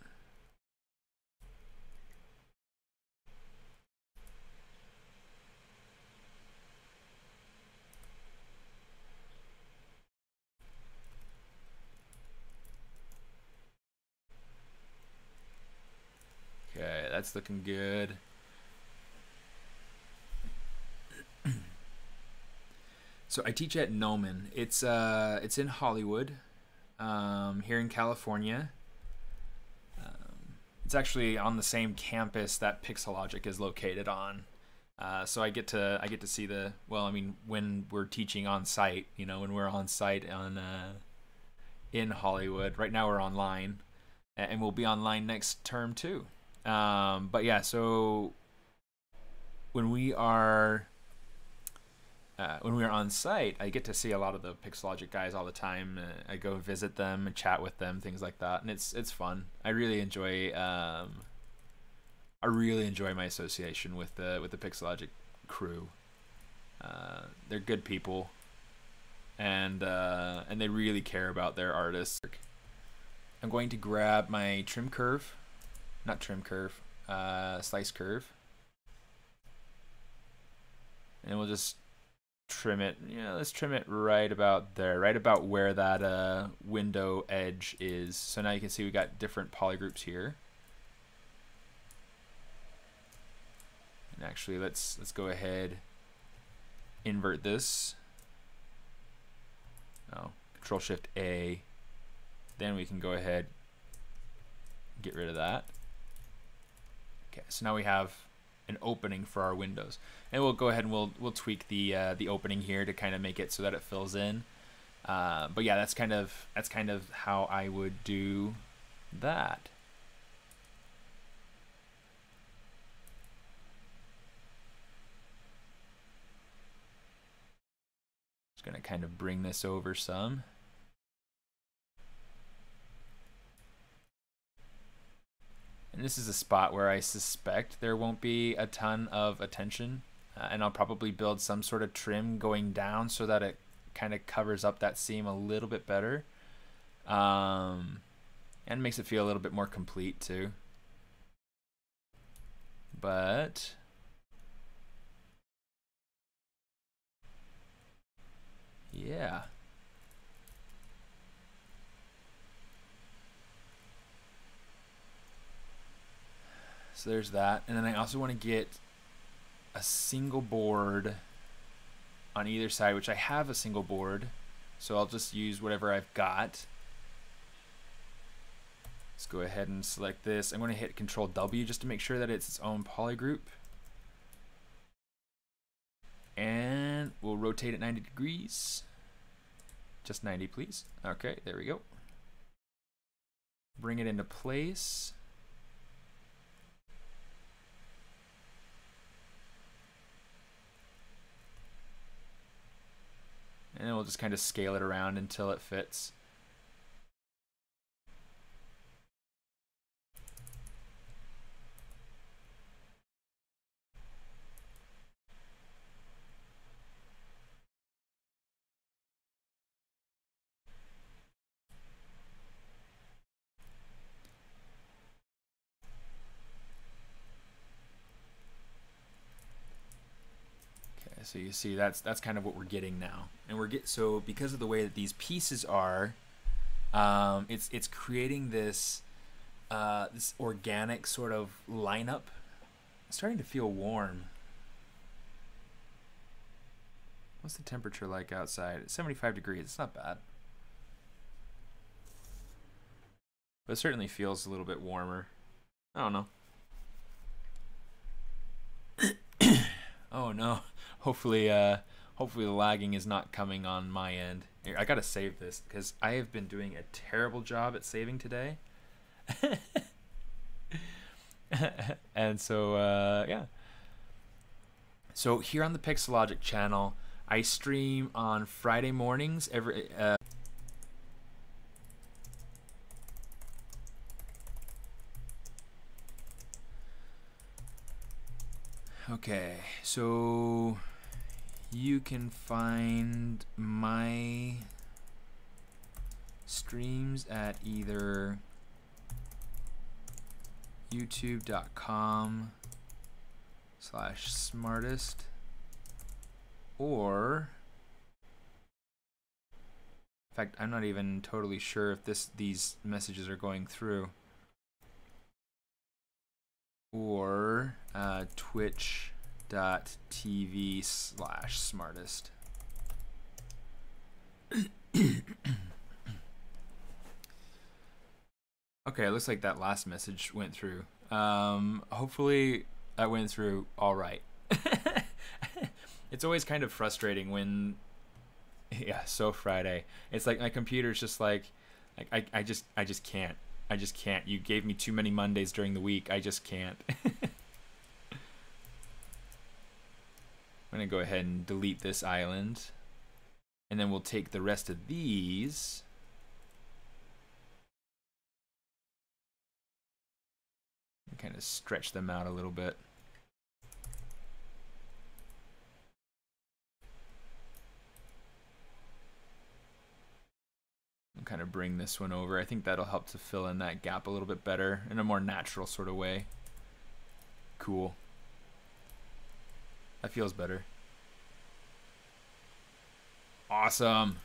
Okay, that's looking good. So I teach at Noman. It's in Hollywood, here in California. It's actually on the same campus that Pixologic is located on. So I get to see the, well, I mean, when we're teaching on site, you know, when we're on site on in Hollywood. Right now we're online, and we'll be online next term too. But yeah, so when we are on site, I get to see a lot of the Pixologic guys all the time. I go visit them and chat with them, things like that, and it's fun. I really enjoy my association with the Pixologic crew. They're good people, and they really care about their artists. I'm going to grab my slice curve, and we'll just trim it. Yeah, let's trim it right about there, right about where that window edge is. So now you can see we got different polygroups here. And actually, let's go ahead, invert this. Oh, Control Shift A. Then we can go ahead, get rid of that. Okay, so now we have an opening for our windows, and we'll go ahead and we'll tweak the opening here to kind of make it so that it fills in. But yeah, that's kind of how I would do that. Just gonna kind of bring this over some. And this is a spot where I suspect there won't be a ton of attention, and I'll probably build some sort of trim going down so that it kind of covers up that seam a little bit better, and makes it feel a little bit more complete too. But yeah. So there's that. And then I also want to get a single board on either side, which I have a single board. So I'll just use whatever I've got. Let's go ahead and select this. I'm going to hit Control W just to make sure that it's its own polygroup. And we'll rotate it 90 degrees. Just 90, please. Okay, there we go. Bring it into place. And then we'll just kind of scale it around until it fits. so you see that's kind of what we're getting now, and so because of the way that these pieces are, it's creating this this organic sort of lineup. It's starting to feel warm. What's the temperature like outside? It's 75 degrees. It's not bad. But it certainly feels a little bit warmer. I don't know. Oh no. Hopefully hopefully the lagging is not coming on my end. Here, I gotta save this because I have been doing a terrible job at saving today. And so yeah. So here on the Pixologic channel, I stream on Friday mornings every okay, so you can find my streams at either youtube.com/smartist or, in fact, I'm not even totally sure if these messages are going through, or twitch.tv/smartist. Okay, it looks like that last message went through. Hopefully that went through all right. It's always kind of frustrating when, yeah, so Friday. It's like my computer's just like I just can't. I just can't. You gave me too many Mondays during the week. I just can't. I'm gonna go ahead and delete this island, and then we'll take the rest of these. And kind of stretch them out a little bit. And kind of bring this one over. I think that'll help to fill in that gap a little bit better in a more natural sort of way. Cool. That feels better. Awesome.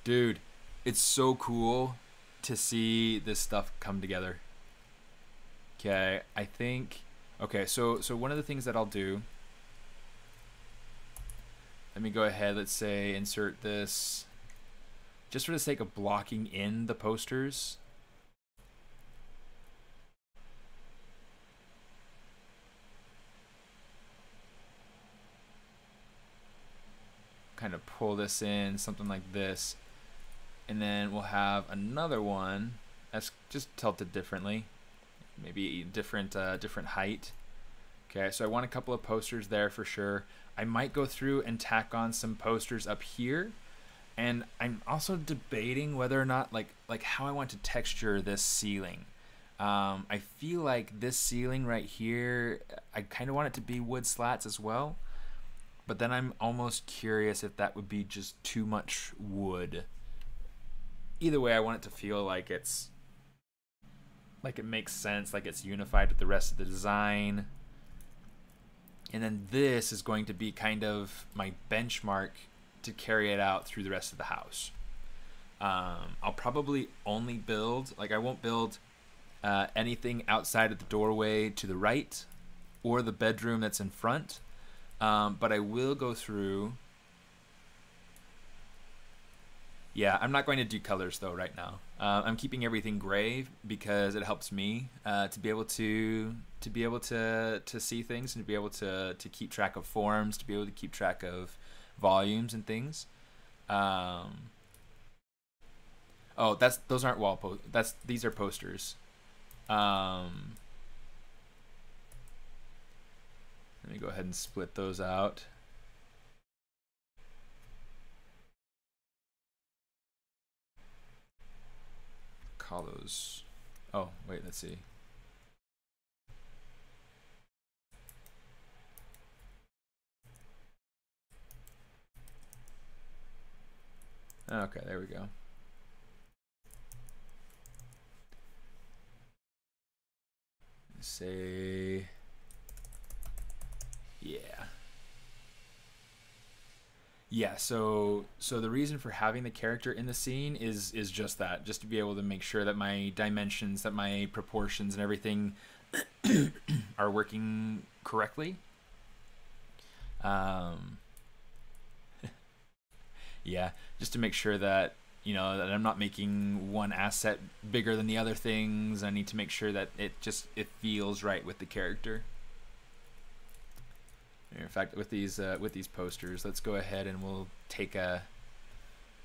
Dude, it's so cool to see this stuff come together. Okay, I think, okay, so one of the things that I'll do, let me go ahead, let's say insert this, just for the sake of blocking in the posters. Kind of pull this in, something like this, and then we'll have another one that's just tilted differently. Maybe different height. Okay, so I want a couple of posters there for sure. I might go through and tack on some posters up here, and I'm also debating whether or not like how I want to texture this ceiling. I feel like this ceiling right here, I kind of want it to be wood slats as well, but then I'm almost curious if that would be just too much wood. Either way, I want it to feel like it's like it makes sense, like it's unified with the rest of the design. And then this is going to be kind of my benchmark to carry it out through the rest of the house. I'll probably only build, like I won't build anything outside of the doorway to the right or the bedroom that's in front, but I will go through. Yeah, I'm not going to do colors though right now. I'm keeping everything gray because it helps me to be able to see things and to be able to keep track of forms, to be able to keep track of volumes and things. Oh, those aren't wall posters. These are posters. Let me go ahead and split those out. Call those. Oh, wait, let's see. Okay, there we go. Say, yeah. Yeah, so the reason for having the character in the scene is just that, just to be able to make sure that my dimensions, that my proportions and everything are working correctly. Um, yeah, just to make sure that, you know, that I'm not making one asset bigger than the other things. I need to make sure that it feels right with the character. In fact, with these posters, let's go ahead and we'll take a,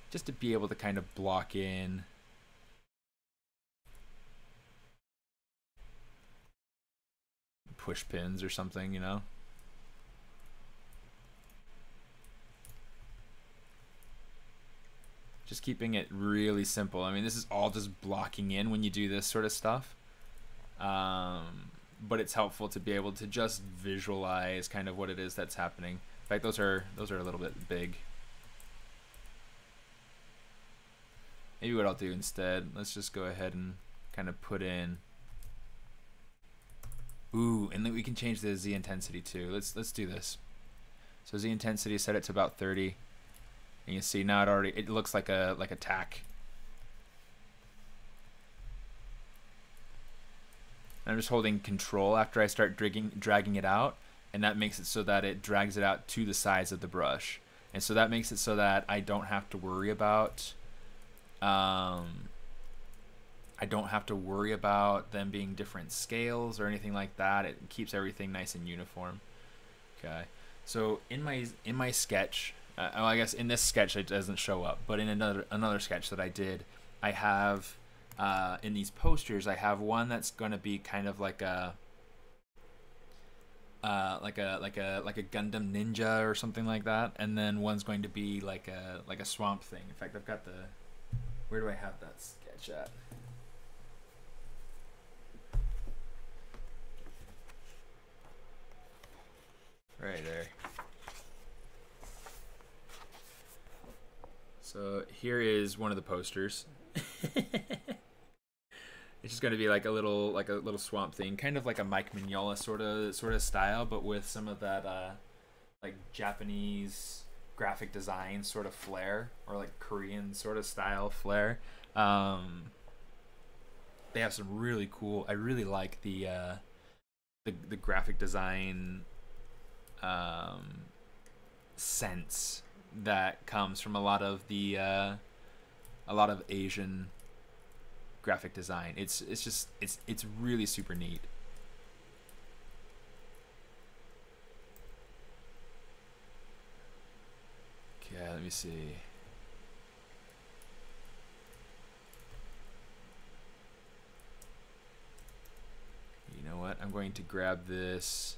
just to be able to kind of block in push pins or something, you know. Just keeping it really simple. I mean, this is all just blocking in when you do this sort of stuff. But it's helpful to be able to just visualize kind of what it is that's happening. In fact, those are a little bit big. Maybe what I'll do instead, let's just go ahead and kind of put in. Ooh, and then we can change the Z intensity too. Let's do this. So Z intensity, set it to about 30. And you see now it looks like a tack. I'm just holding control after I start dragging it out, and that makes it so that it drags it out to the size of the brush. And so that makes it so that I don't have to worry about them being different scales or anything like that. It keeps everything nice and uniform. Okay. So in my sketch, well, I guess in this sketch it doesn't show up, but in another sketch that I did, I have in these posters, I have one that's going to be kind of like a Gundam Ninja or something like that, and then one's going to be like a Swamp Thing. In fact, I've got where do I have that sketch at? Right there. So here is one of the posters. It's just going to be like a little Swamp Thing, kind of like a Mike Mignola sort of style, but with some of that like Japanese graphic design sort of flair, or like Korean sort of style flair. They have some really cool. I really like the graphic design sense that comes from a lot of Asian graphic design. It's really super neat. Okay, let me see. You know what? I'm going to grab this.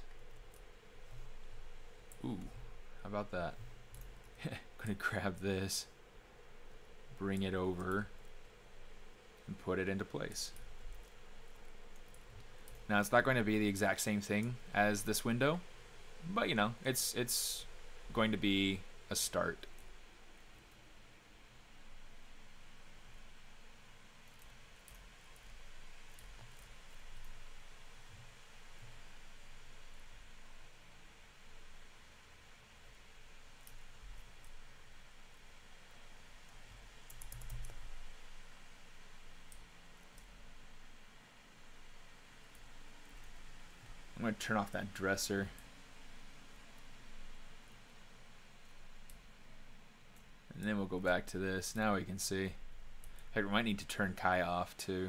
Ooh, how about that? I'm going to grab this, bring it over, and put it into place. Now, it's not going to be the exact same thing as this window, but you know, it's going to be a start. I'm going to turn off that dresser. And then we'll go back to this. Now we can see. Hey, we might need to turn Kai off too.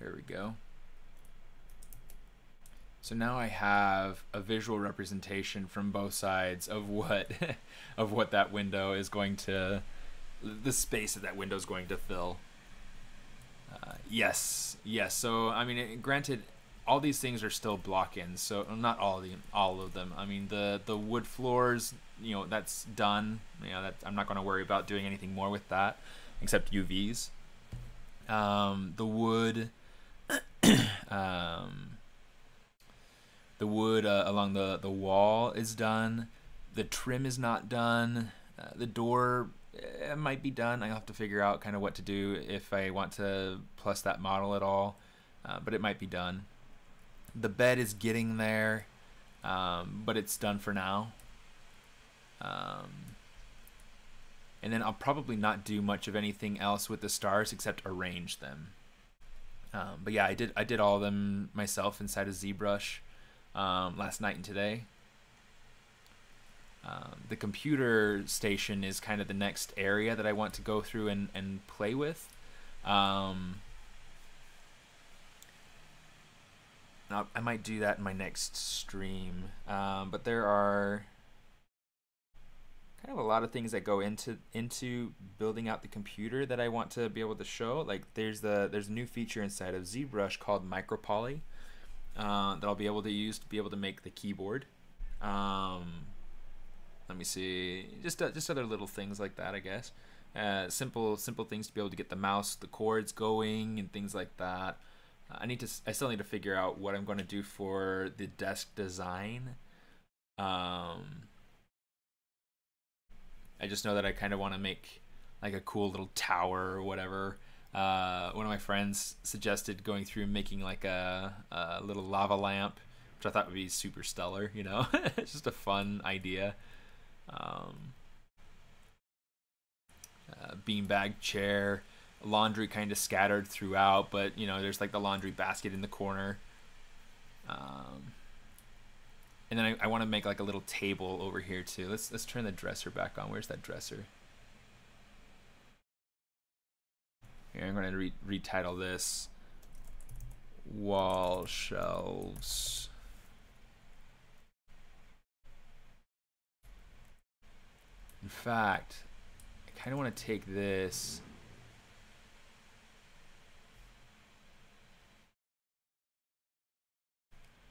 There we go. So now I have a visual representation from both sides of what of what that window is going to, the space that window is going to fill. Yes. So I mean, granted, all these things are still block-ins. So not all of them. I mean, the wood floors, you know, that's done. You know, that I'm not going to worry about doing anything more with that, except UVs. The wood. The wood along the wall is done. The trim is not done. The door might be done. I'll have to figure out kind of what to do if I want to plus that model at all, but it might be done. The bed is getting there, but it's done for now. And then I'll probably not do much of anything else with the stars except arrange them. But yeah, I did all of them myself inside of ZBrush last night and today. The computer station is kind of the next area that I want to go through and play with. I might do that in my next stream, but there are kind of a lot of things that go into building out the computer that I want to be able to show. Like there's a new feature inside of ZBrush called micropoly that I'll be able to use to be able to make the keyboard. Let me see, just other little things like that, I guess. Simple things to be able to get the mouse, the chords going, and things like that. I still need to figure out what I'm going to do for the desk design. I just know that I kind of want to make like a cool little tower or whatever. One of my friends suggested going through and making like a little lava lamp, which I thought would be super stellar, you know. It's just a fun idea. Beanbag chair, laundry kind of scattered throughout, but you know, there's like the laundry basket in the corner. And then I want to make like a little table over here too. Let's turn the dresser back on. Where's that dresser? Here, I'm going to retitle this Wall Shelves. In fact, I kind of want to take this.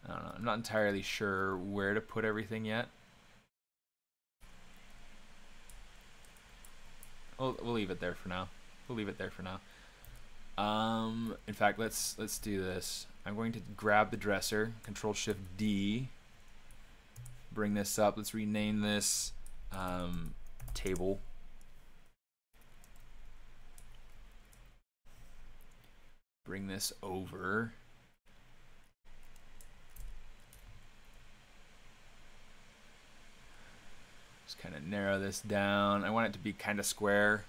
I don't know. I'm not entirely sure where to put everything yet. We'll leave it there for now. We'll leave it there for now. In fact, let's do this. I'm going to grab the dresser, Control-Shift-D. Bring this up. Let's rename this table. Bring this over. Just kind of narrow this down. I want it to be kind of square.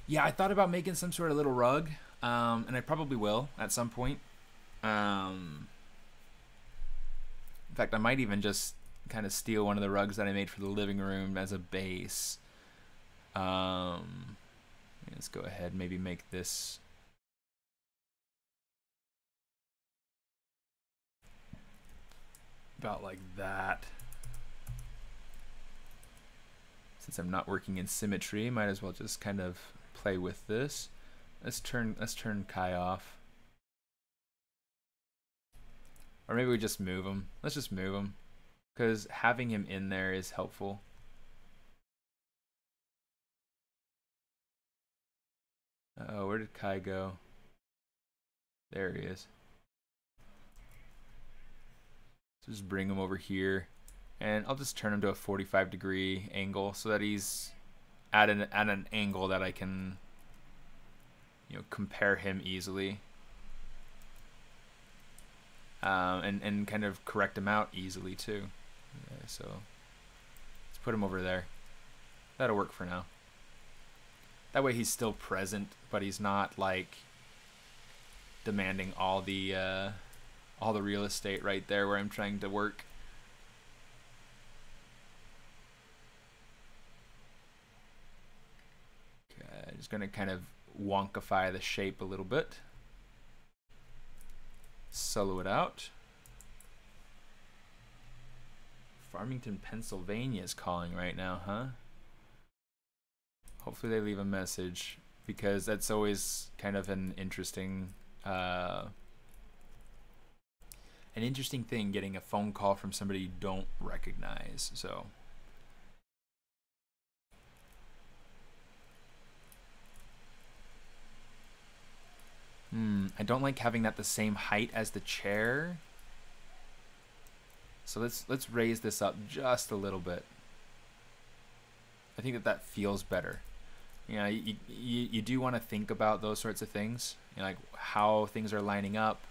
Yeah, I thought about making some sort of little rug, and I probably will at some point. In fact, I might even just kind of steal one of the rugs that I made for the living room as a base. Let's go ahead and maybe make this about like that. Since I'm not working in symmetry, might as well just kind of play with this. Let's turn Kai off. Or maybe we just move him. Let's just move him, because having him in there is helpful. Oh, where did Kai go? There he is. So just bring him over here, and I'll just turn him to a 45-degree angle so that he's at an angle that I can, you know, compare him easily. And kind of correct him out easily too. Okay, so let's put him over there. That'll work for now. That way he's still present, but he's not like demanding all the real estate right there where I'm trying to work. Okay, just gonna kind of wonkify the shape a little bit. Solo it out. Farmington, Pennsylvania is calling right now, huh? Hopefully they leave a message, because that's always kind of an interesting thing, getting a phone call from somebody you don't recognize. So I don't like having that the same height as the chair. So let's raise this up just a little bit. I think that feels better. You know, you do want to think about those sorts of things, you know, like how things are lining up.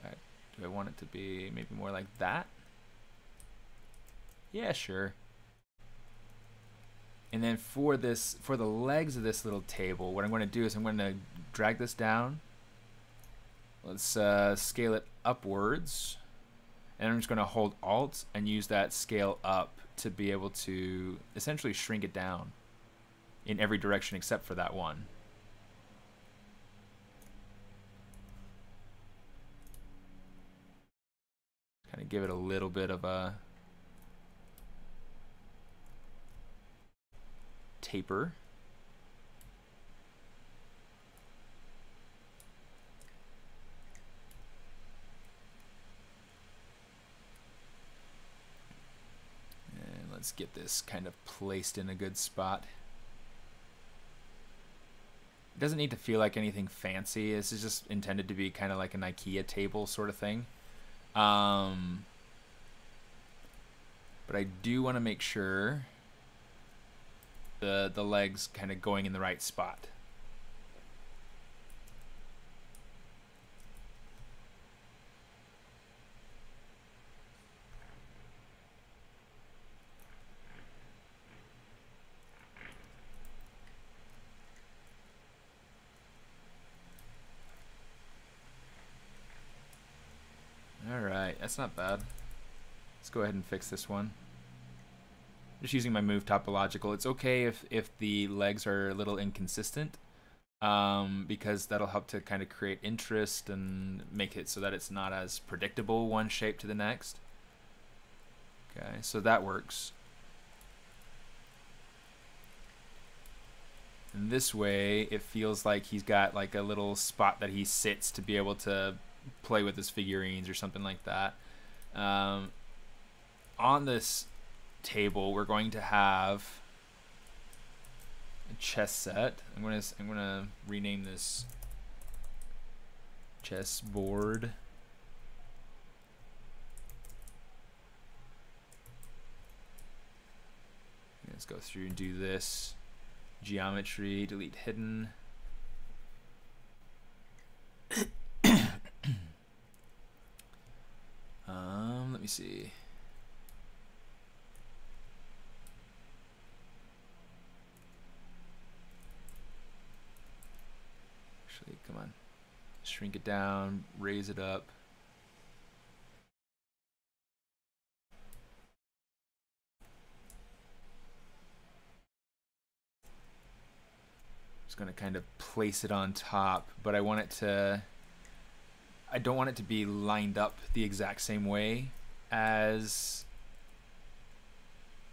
Do I want it to be maybe more like that? Yeah, sure. And then for the legs of this little table, what I'm going to do is I'm going to drag this down. Let's scale it upwards. And I'm just going to hold Alt and use that scale up to be able to essentially shrink it down in every direction except for that one. Kind of give it a little bit of a taper. And let's get this kind of placed in a good spot. It doesn't need to feel like anything fancy. This is just intended to be kind of like an IKEA table sort of thing. But I do want to make sure the legs kind of going in the right spot. Alright, that's not bad. Let's go ahead and fix this one. Just using my move topological. It's okay if the legs are a little inconsistent, because that'll help to kind of create interest and make it so that it's not as predictable one shape to the next. Okay, so that works. And this way it feels like he's got like a little spot that he sits to be able to play with his figurines or something like that. On this table we're going to have a chess set. I'm gonna rename this chess board. Let's go through and do this. Geometry, delete hidden. Let me see. Actually, come on. Shrink it down, raise it up. Just going to kind of place it on top, but I want it to, I don't want it to be lined up the exact same way as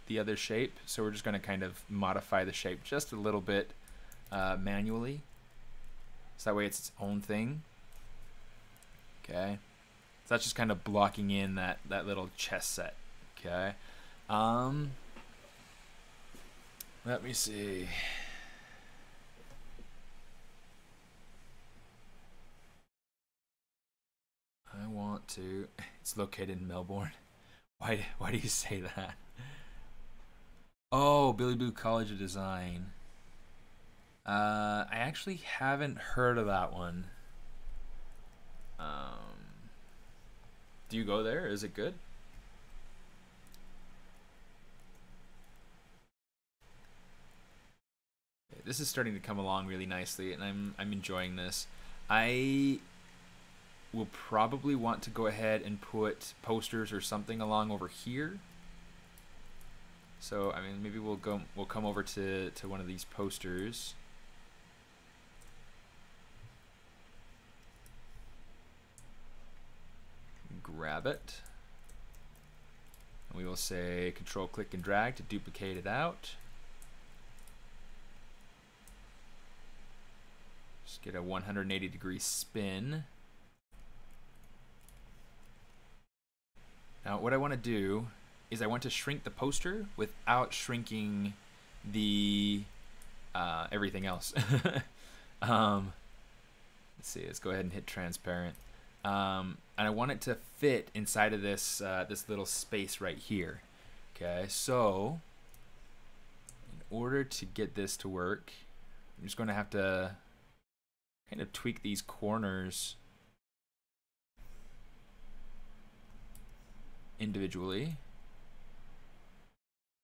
the other shape, so we're just going to kind of modify the shape just a little bit manually, so that way it's its own thing. Okay, so that's just kind of blocking in that little chess set. Okay, let me see. I want to. It's located in Melbourne. Why do you say that? Oh, Billy Blue College of Design. I actually haven't heard of that one. Do you go there? Is it good? Okay, this is starting to come along really nicely, and I'm enjoying this. I will probably want to go ahead and put posters or something along over here. So I mean, maybe we'll come over to one of these posters. Grab it. And we will say Control click and drag to duplicate it out. Just get a 180-degree spin. Now what I want to do is I want to shrink the poster without shrinking the everything else. Let's see, let's go ahead and hit transparent. And I want it to fit inside of this this little space right here. Okay, so in order to get this to work, I'm just going to have to kind of tweak these corners individually.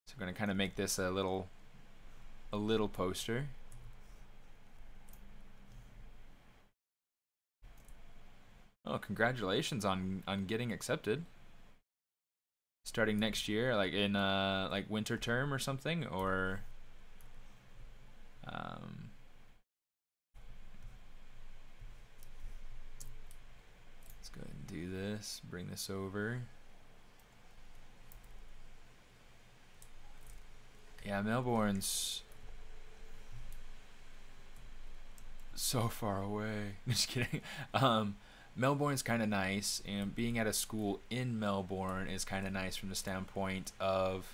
So we're going to kind of make this a little poster. Oh, congratulations on getting accepted. Starting next year, like in like winter term or something, or let's go ahead and do this. Bring this over. Yeah, Melbourne's so far away. Just kidding. Melbourne's kind of nice, and being at a school in Melbourne is kind of nice from the standpoint of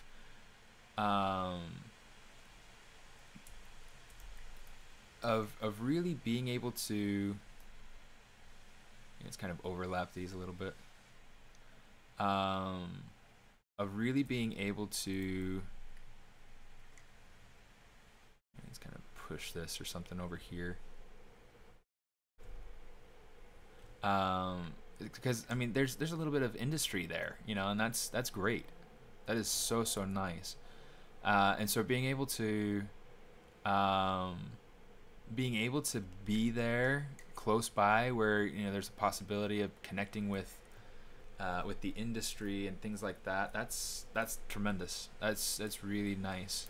really being able to, let's kind of overlap these a little bit, of really being able to, let's kind of push this or something over here. Because I mean, there's a little bit of industry there, you know, and that's great. That is so nice. And so being able to be there close by, where, you know, there's a possibility of connecting with the industry and things like that. That's tremendous. That's really nice.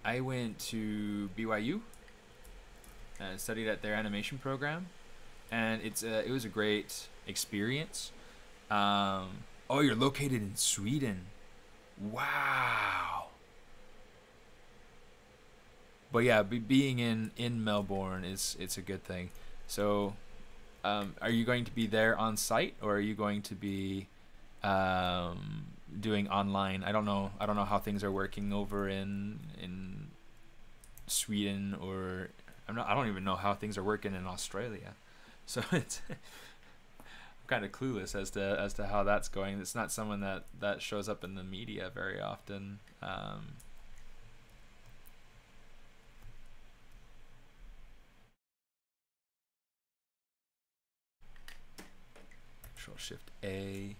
I went to BYU and studied at their animation program, and it was a great experience. Oh, you're located in Sweden. Wow. But yeah, being in Melbourne it's a good thing. So, are you going to be there on site, or are you going to be doing online? I don't know how things are working over in Sweden, or I don't even know how things are working in Australia. So it's I'm kind of clueless as to how that's going. It's not someone that shows up in the media very often. Control Shift A.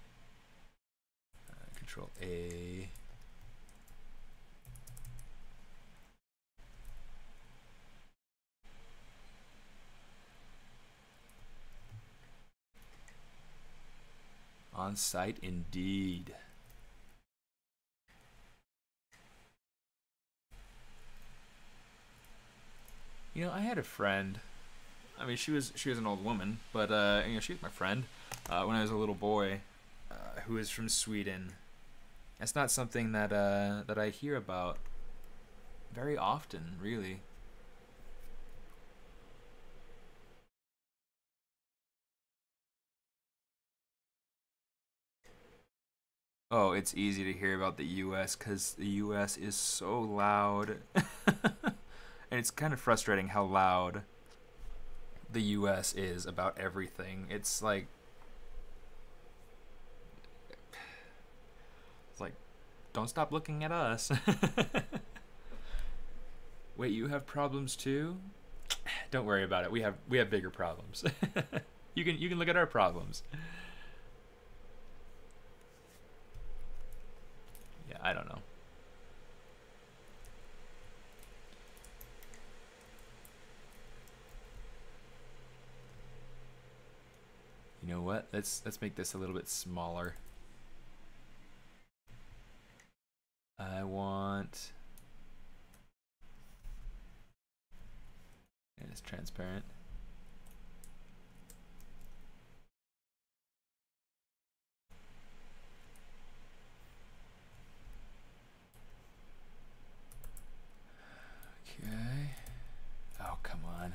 Control A. On site indeed. You know, I had a friend. I mean, she was an old woman, but you know, she was my friend when I was a little boy, who is from Sweden. That's not something that that I hear about very often, really. Oh, it's easy to hear about the US because the US is so loud. And it's kind of frustrating how loud the US is about everything. It's like don't stop looking at us. Wait, you have problems too? Don't worry about it. We have bigger problems. You can look at our problems. Yeah, I don't know. You know what? Let's make this a little bit smaller. I want, and it's transparent. Okay. Oh, come on.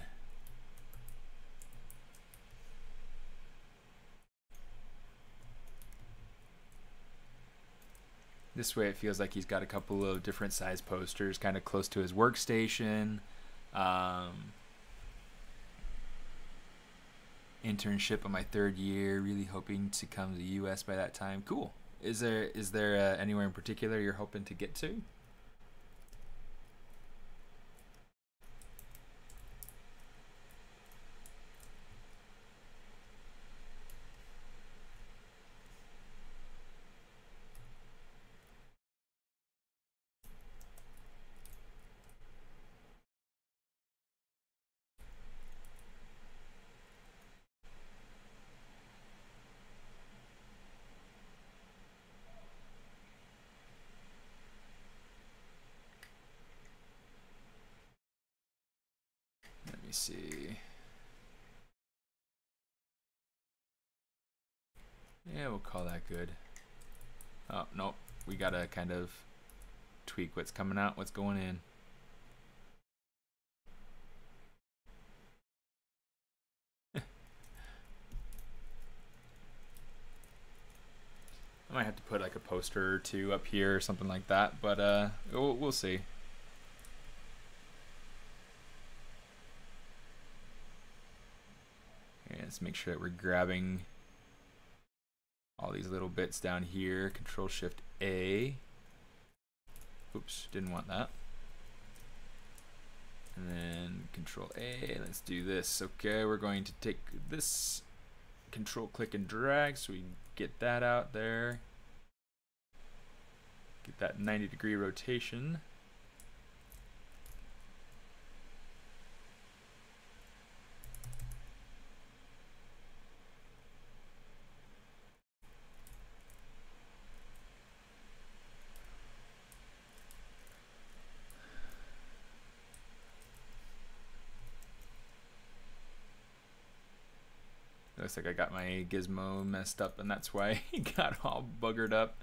This way it feels like he's got a couple of different size posters kind of close to his workstation. Internship on my 3rd year, really hoping to come to the US by that time. Cool. Is there anywhere in particular you're hoping to get to? Let me see. Yeah, we'll call that good. Oh, nope. We gotta kind of tweak what's coming out, what's going in. I might have to put like a poster or two up here or something like that, but we'll see. Okay, let's make sure that we're grabbing all these little bits down here. Control Shift A. Oops, didn't want that. And then Control A. Let's do this. Okay, we're going to take this, Control click and drag so we get that out there. Get that 90-degree rotation. Looks like I got my gizmo messed up and that's why it got all buggered up.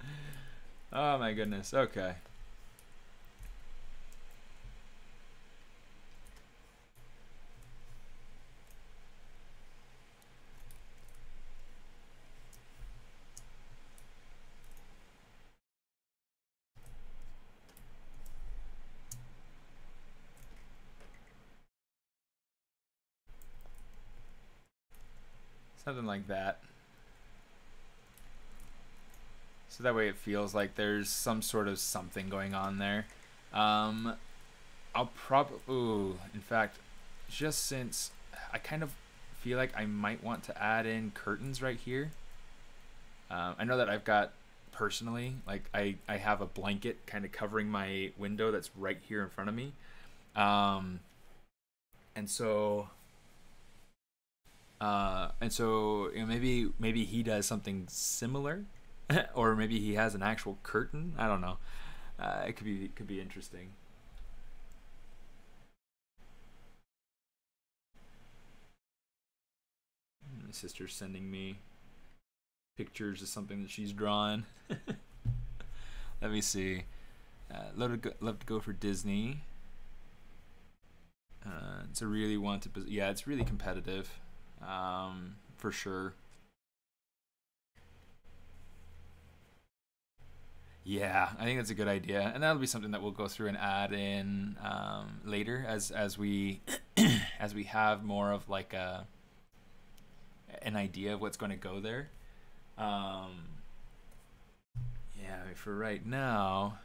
Oh my goodness, okay. Something like that. So that way it feels like there's some sort of something going on there. I'll probably, in fact, just since I kind of feel like I might want to add in curtains right here. I know that I've got, personally, like I have a blanket kind of covering my window that's right here in front of me. And so you know, maybe he does something similar, or maybe he has an actual curtain. I don't know. It could be interesting. My sister's sending me pictures of something that she's drawn. Let me see. Love to go for Disney. It's a really wanted. Yeah, it's really competitive. For sure. Yeah, I think that's a good idea, and that'll be something that we'll go through and add in later as we as we have more of like an idea of what's going to go there. Yeah, for right now,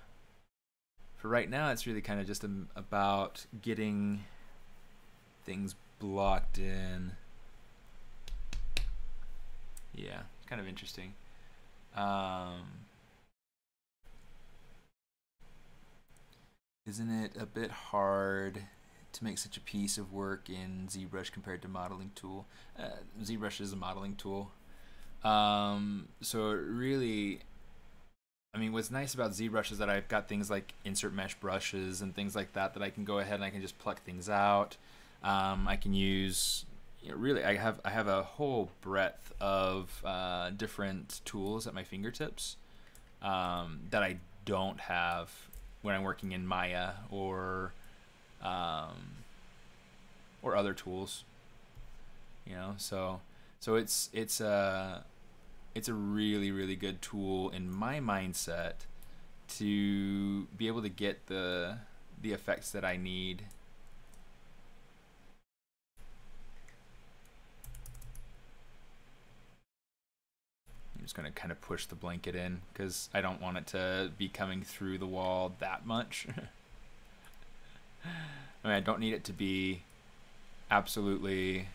it's really kind of just about getting things blocked in. Yeah, it's kind of interesting. Isn't it a bit hard to make such a piece of work in ZBrush compared to modeling tool? ZBrush is a modeling tool. So really, I mean, what's nice about ZBrush is that I've got things like insert mesh brushes and things like that I can go ahead and I can just pluck things out. I can use, you know, really, I have a whole breadth of different tools at my fingertips that I don't have when I'm working in Maya or other tools. You know, so it's a really good tool in my mindset to be able to get the effects that I need just going to kind of push the blanket in because I don't want it to be coming through the wall that much. I mean, I don't need it to be absolutely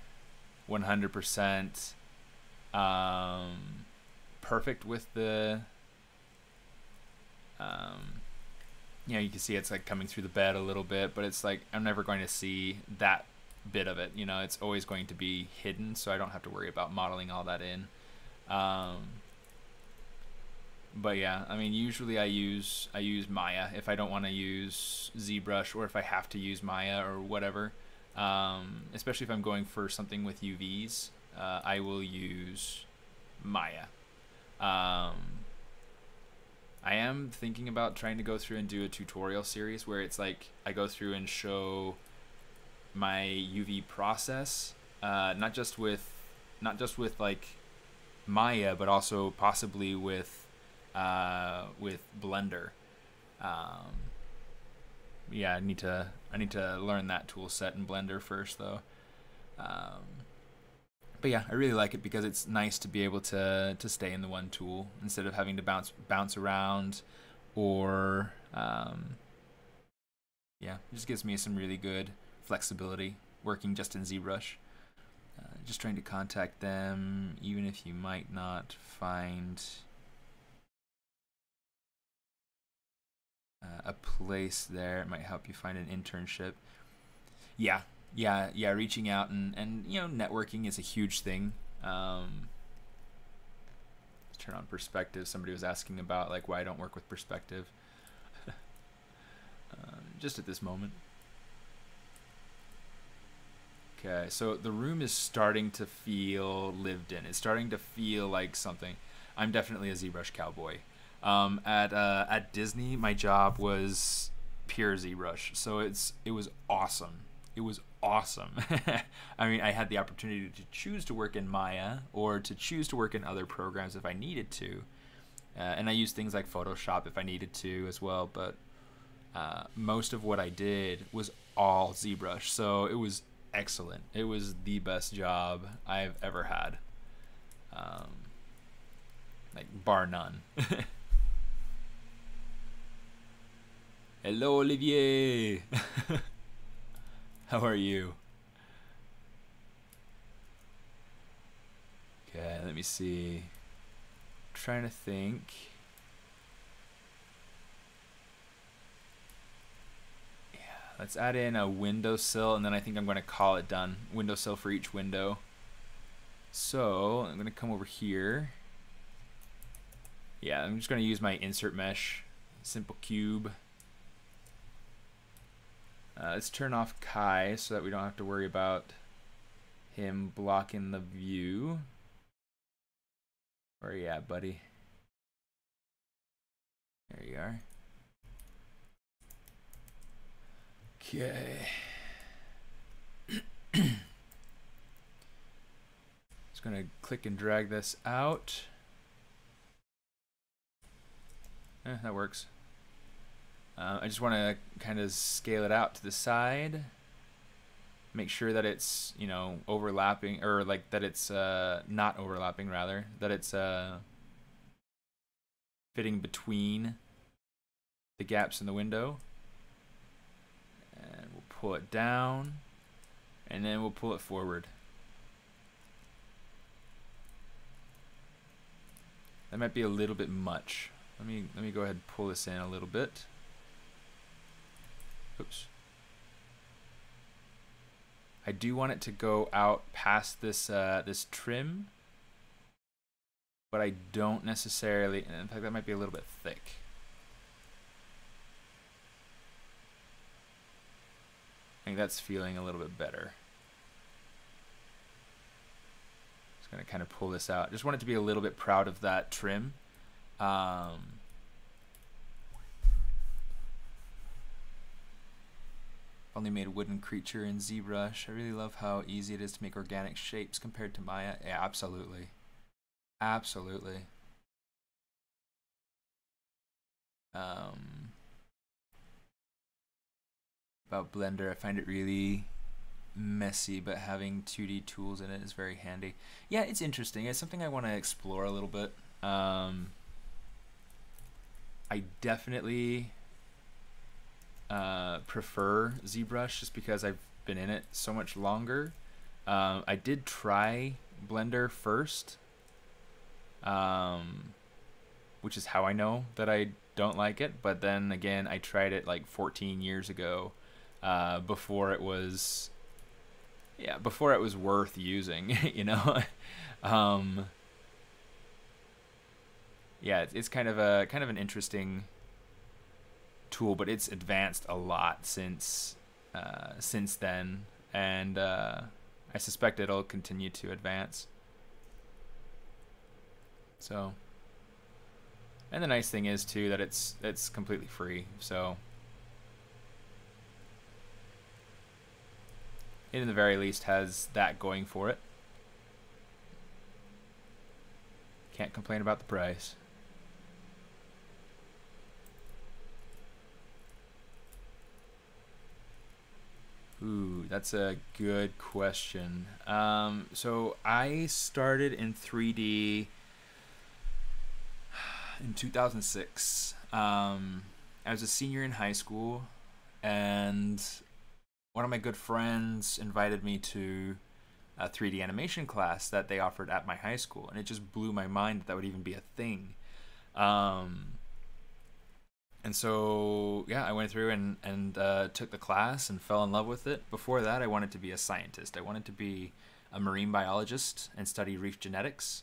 100% perfect with the, you know, you can see it's like coming through the bed a little bit, but it's like I'm never going to see that bit of it, you know. It's always going to be hidden, so I don't have to worry about modeling all that in. But yeah, I mean, usually I use Maya if I don't want to use ZBrush, or if I have to use Maya or whatever. Especially if I'm going for something with UVs, I will use Maya. I am thinking about trying to go through and do a tutorial series where it's like I go through and show my UV process, not just with like Maya, but also possibly with Blender. Yeah, I need to learn that tool set in Blender first though. But yeah, I really like it because it's nice to be able to stay in the one tool instead of having to bounce around, or yeah, it just gives me some really good flexibility working just in ZBrush. Just trying to contact them, even if you might not find a place there. It might help you find an internship. Yeah, reaching out and you know, networking is a huge thing. Let's turn on perspective. Somebody was asking about like why I don't work with perspective. Just at this moment. Okay, so the room is starting to feel lived in. It's starting to feel like something. I'm definitely a ZBrush cowboy. At Disney, my job was pure ZBrush, so it was awesome. It was awesome. I mean, I had the opportunity to choose to work in Maya or to choose to work in other programs if I needed to. And I used things like Photoshop if I needed to as well, but most of what I did was all ZBrush, so it was excellent. It was the best job I've ever had. Like, bar none. Hello, Olivier! How are you? Okay, let me see. I'm trying to think. Yeah, let's add in a windowsill, and then I think I'm going to call it done. Windowsill for each window. So I'm going to come over here. Yeah, I'm just going to use my insert mesh, simple cube. Let's turn off Kai so that we don't have to worry about him blocking the view. Where are you at, buddy? There you are. Okay. Just gonna click and drag this out. That works. I just want to kind of scale it out to the side. Make sure that it's, you know, overlapping, or like that it's not overlapping, rather. That it's fitting between the gaps in the window. And we'll pull it down, and then we'll pull it forward. That might be a little bit much. Let me go ahead and pull this in a little bit. Oops. I do want it to go out past this this trim, but I don't necessarily. In fact, that might be a little bit thick. I think that's feeling a little bit better. Just gonna kind of pull this out. Just want it to be a little bit proud of that trim. Only made a wooden creature in ZBrush. I really love how easy it is to make organic shapes compared to Maya. Yeah, absolutely. Absolutely. About Blender, I find it really messy, but having 2D tools in it is very handy. Yeah, it's interesting. It's something I want to explore a little bit. I definitely prefer ZBrush just because I've been in it so much longer. I did try Blender first, which is how I know that I don't like it. But then again, I tried it like 14 years ago, before it was worth using, you know. Yeah, it's kind of an interesting tool, but it's advanced a lot since then, and I suspect it'll continue to advance. So, and the nice thing is too that it's completely free, so it in the very least has that going for it. Can't complain about the price. Ooh, that's a good question. So I started in 3D in 2006. I was a senior in high school, and one of my good friends invited me to a 3D animation class that they offered at my high school, and it just blew my mind that would even be a thing. And so, yeah, I went through and took the class and fell in love with it. Before that, I wanted to be a scientist. I wanted to be a marine biologist and study reef genetics.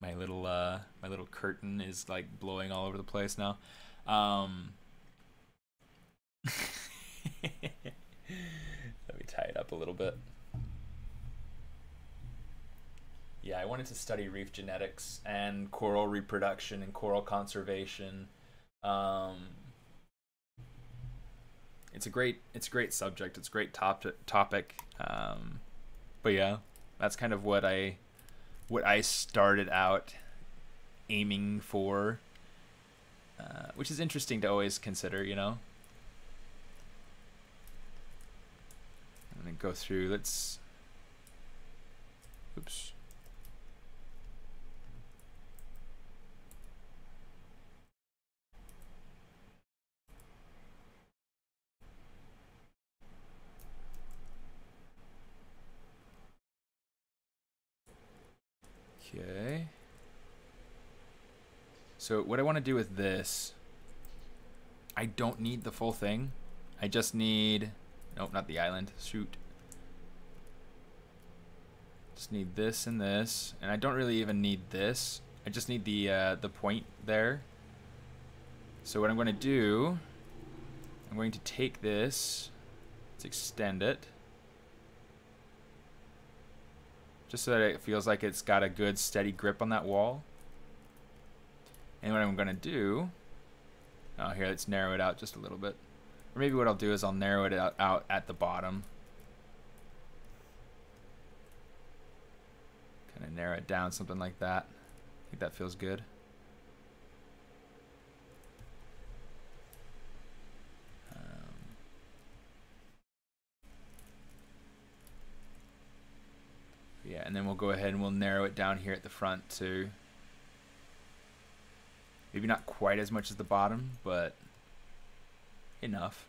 My little curtain is like blowing all over the place now. Let me tie it up a little bit. Yeah, I wanted to study reef genetics and coral reproduction and coral conservation. It's a great subject. It's a great topic. But yeah, that's kind of what I started out aiming for, which is interesting to always consider, you know. I'm gonna go through. Let's. Oops. Okay. So what I want to do with this, I don't need the full thing. I just need, nope, not the island. Shoot. Just need this and this, and I don't really even need this. I just need the point there. So what I'm going to do, I'm going to take this. Let's extend it. Just so that it feels like it's got a good steady grip on that wall. And what I'm going to do, oh, here, let's narrow it out just a little bit. Or maybe what I'll do is I'll narrow it out at the bottom. Kind of narrow it down, something like that. I think that feels good. Yeah, and then we'll go ahead and we'll narrow it down here at the front too. Maybe not quite as much as the bottom, but enough.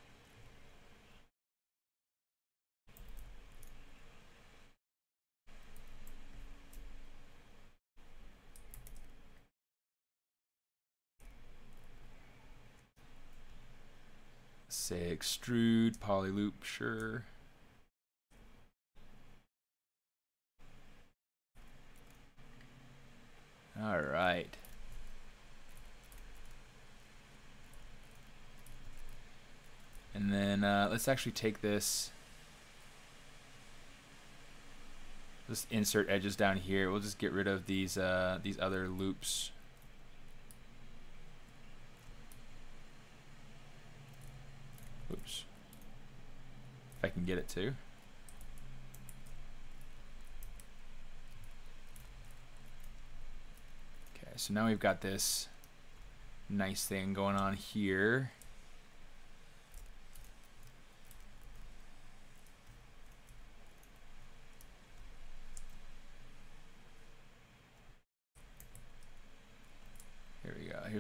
Say extrude, polyloop, sure. All right. And then let's actually take this. Just insert edges down here. We'll just get rid of these other loops. Oops. If I can get it to. Okay, so now we've got this nice thing going on here.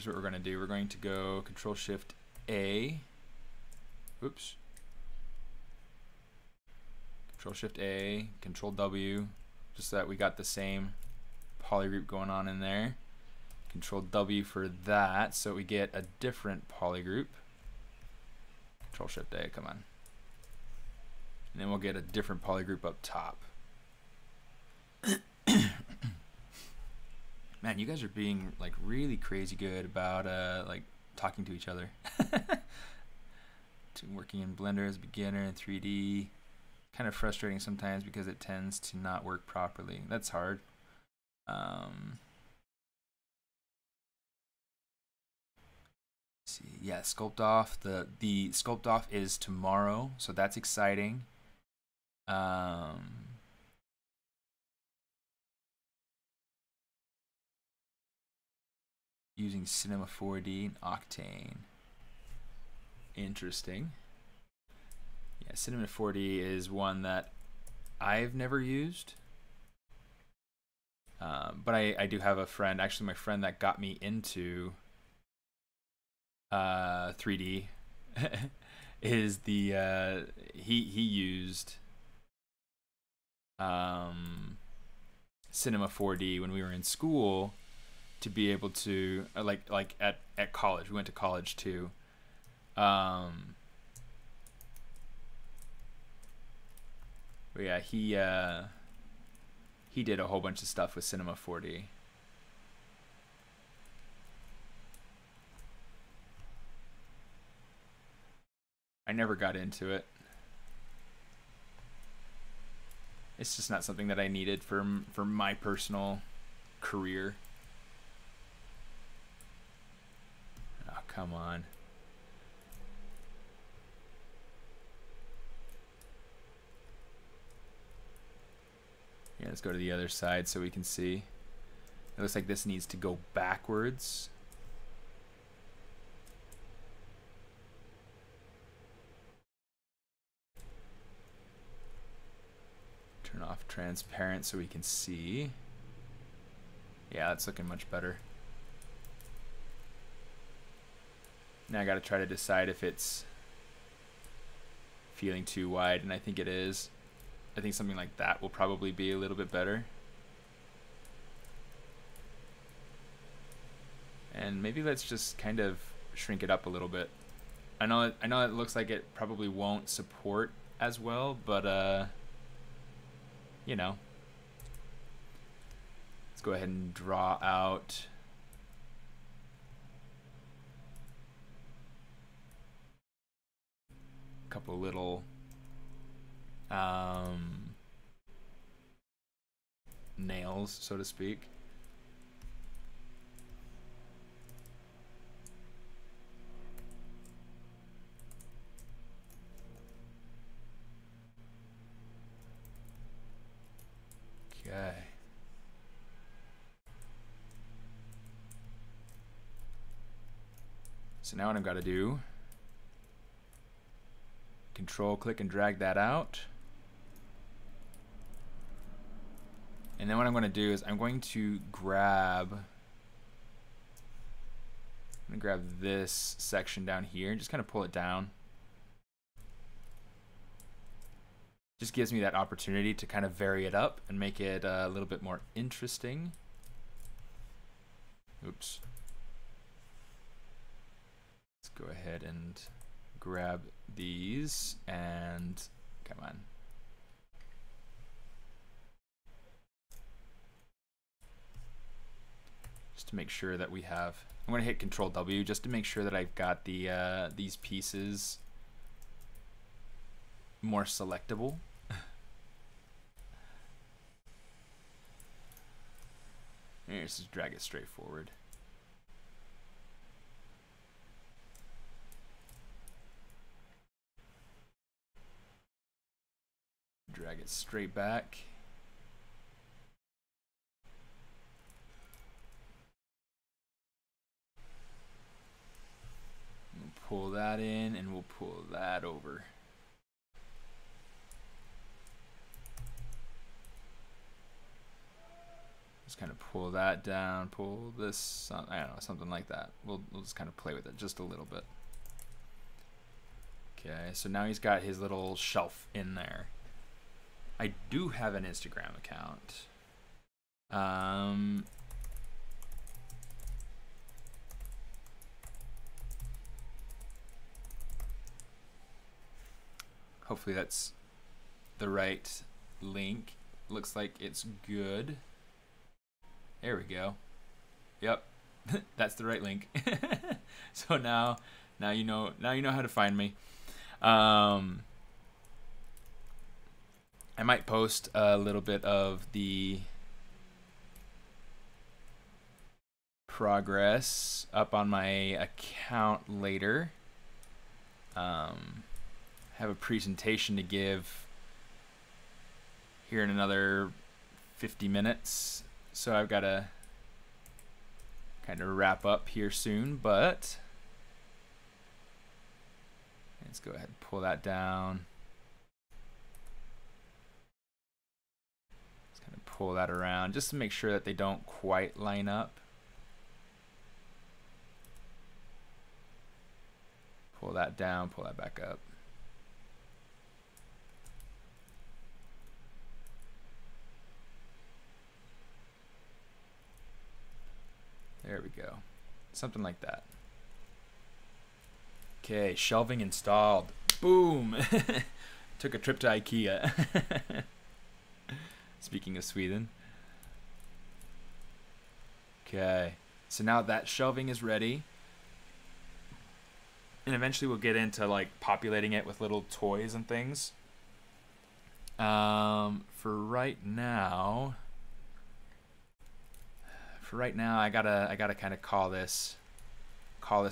here's what we're going to do. We're going to go Control Shift A. Oops. Control Shift A, Control W, just so that we got the same polygroup going on in there. Control W for that, so we get a different polygroup. Control Shift A, come on. And then we'll get a different polygroup up top. Man, you guys are being like really crazy good about like talking to each other. Working in Blender as a beginner in 3D. Kind of frustrating sometimes because it tends to not work properly. That's hard. See, yeah, sculpt off. The sculpt off is tomorrow, so that's exciting. Using Cinema 4D and Octane. Interesting. Yeah, Cinema 4D is one that I've never used. But I do have a friend, actually my friend that got me into 3D is the he used Cinema 4D when we were in school to be able to like at college. We went to college too. But yeah, he did a whole bunch of stuff with Cinema 4D. I never got into it. It's just not something that I needed for my personal career. Oh, come on. Yeah, let's go to the other side so we can see. It looks like this needs to go backwards. Turn off transparent so we can see. Yeah, that's looking much better. Now I gotta try to decide if it's feeling too wide, and I think it is. I think something like that will probably be a little bit better. And maybe let's just kind of shrink it up a little bit. I know it looks like it probably won't support as well, but you know. Let's go ahead and draw out a couple little nails, so to speak. Okay. So now what I've got to do, control click and drag that out. And then what I'm going to do is I'm going to grab this section down here and just kind of pull it down. Just gives me that opportunity to kind of vary it up and make it a little bit more interesting. Oops. Let's go ahead and grab these and come on. Just to make sure that we have, I'm going to hit Control W just to make sure that I've got the these pieces more selectable. Here, let's just drag it straight forward. Drag it straight back. We'll pull that in and we'll pull that over. Just kind of pull that down, pull this, I don't know, something like that. We'll just kind of play with it just a little bit. Okay, so now he's got his little shelf in there. I do have an Instagram account. Hopefully that's the right link. Looks like it's good. There we go. Yep, that's the right link. So now you know how to find me. I might post a little bit of the progress up on my account later. Have a presentation to give here in another 50 minutes. So I've got to kind of wrap up here soon, but let's go ahead and pull that down. Let's kind of pull that around just to make sure that they don't quite line up. Pull that down, pull that back up. There we go. Something like that. Okay, shelving installed. Boom! Took a trip to IKEA. Speaking of Sweden. Okay, so now that shelving is ready. And eventually we'll get into like populating it with little toys and things. For right now, I gotta kind of call this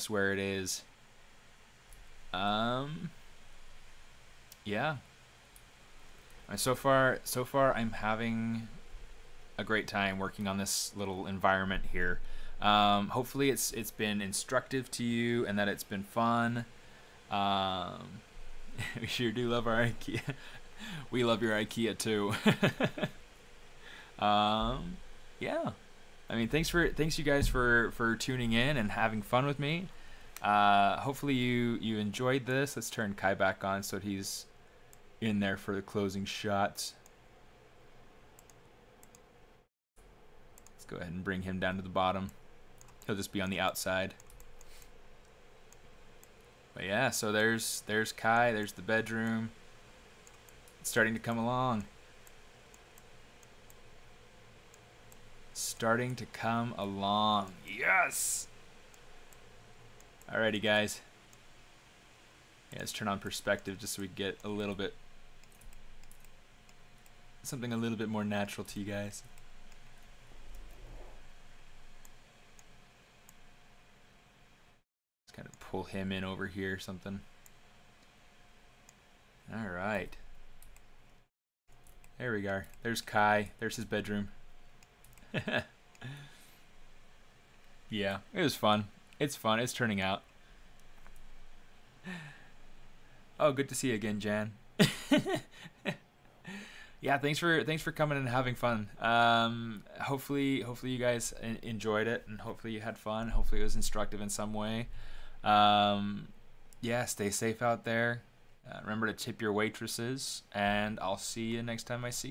where it is. Yeah. And so far I'm having a great time working on this little environment here. Hopefully it's been instructive to you and that it's been fun. We sure do love our IKEA. We love your IKEA too. Yeah. I mean, thanks you guys for tuning in and having fun with me. Hopefully you enjoyed this. Let's turn Kai back on so he's in there for the closing shots. Let's go ahead and bring him down to the bottom. He'll just be on the outside. But yeah, so there's Kai, there's the bedroom. It's starting to come along. Starting to come along. Yes! Alrighty, guys. Yeah, let's turn on perspective just so we get a little bit, something a little bit more natural to you guys. Let's kind of pull him in over here or something. Alright. There we go. There's Kai. There's his bedroom. Yeah, it was fun. It's fun. It's turning out. Oh, good to see you again, Jan. Yeah, thanks for coming and having fun. Hopefully you guys enjoyed it, and hopefully you had fun. Hopefully it was instructive in some way. Yeah, stay safe out there. Remember to tip your waitresses, and I'll see you next time I see you.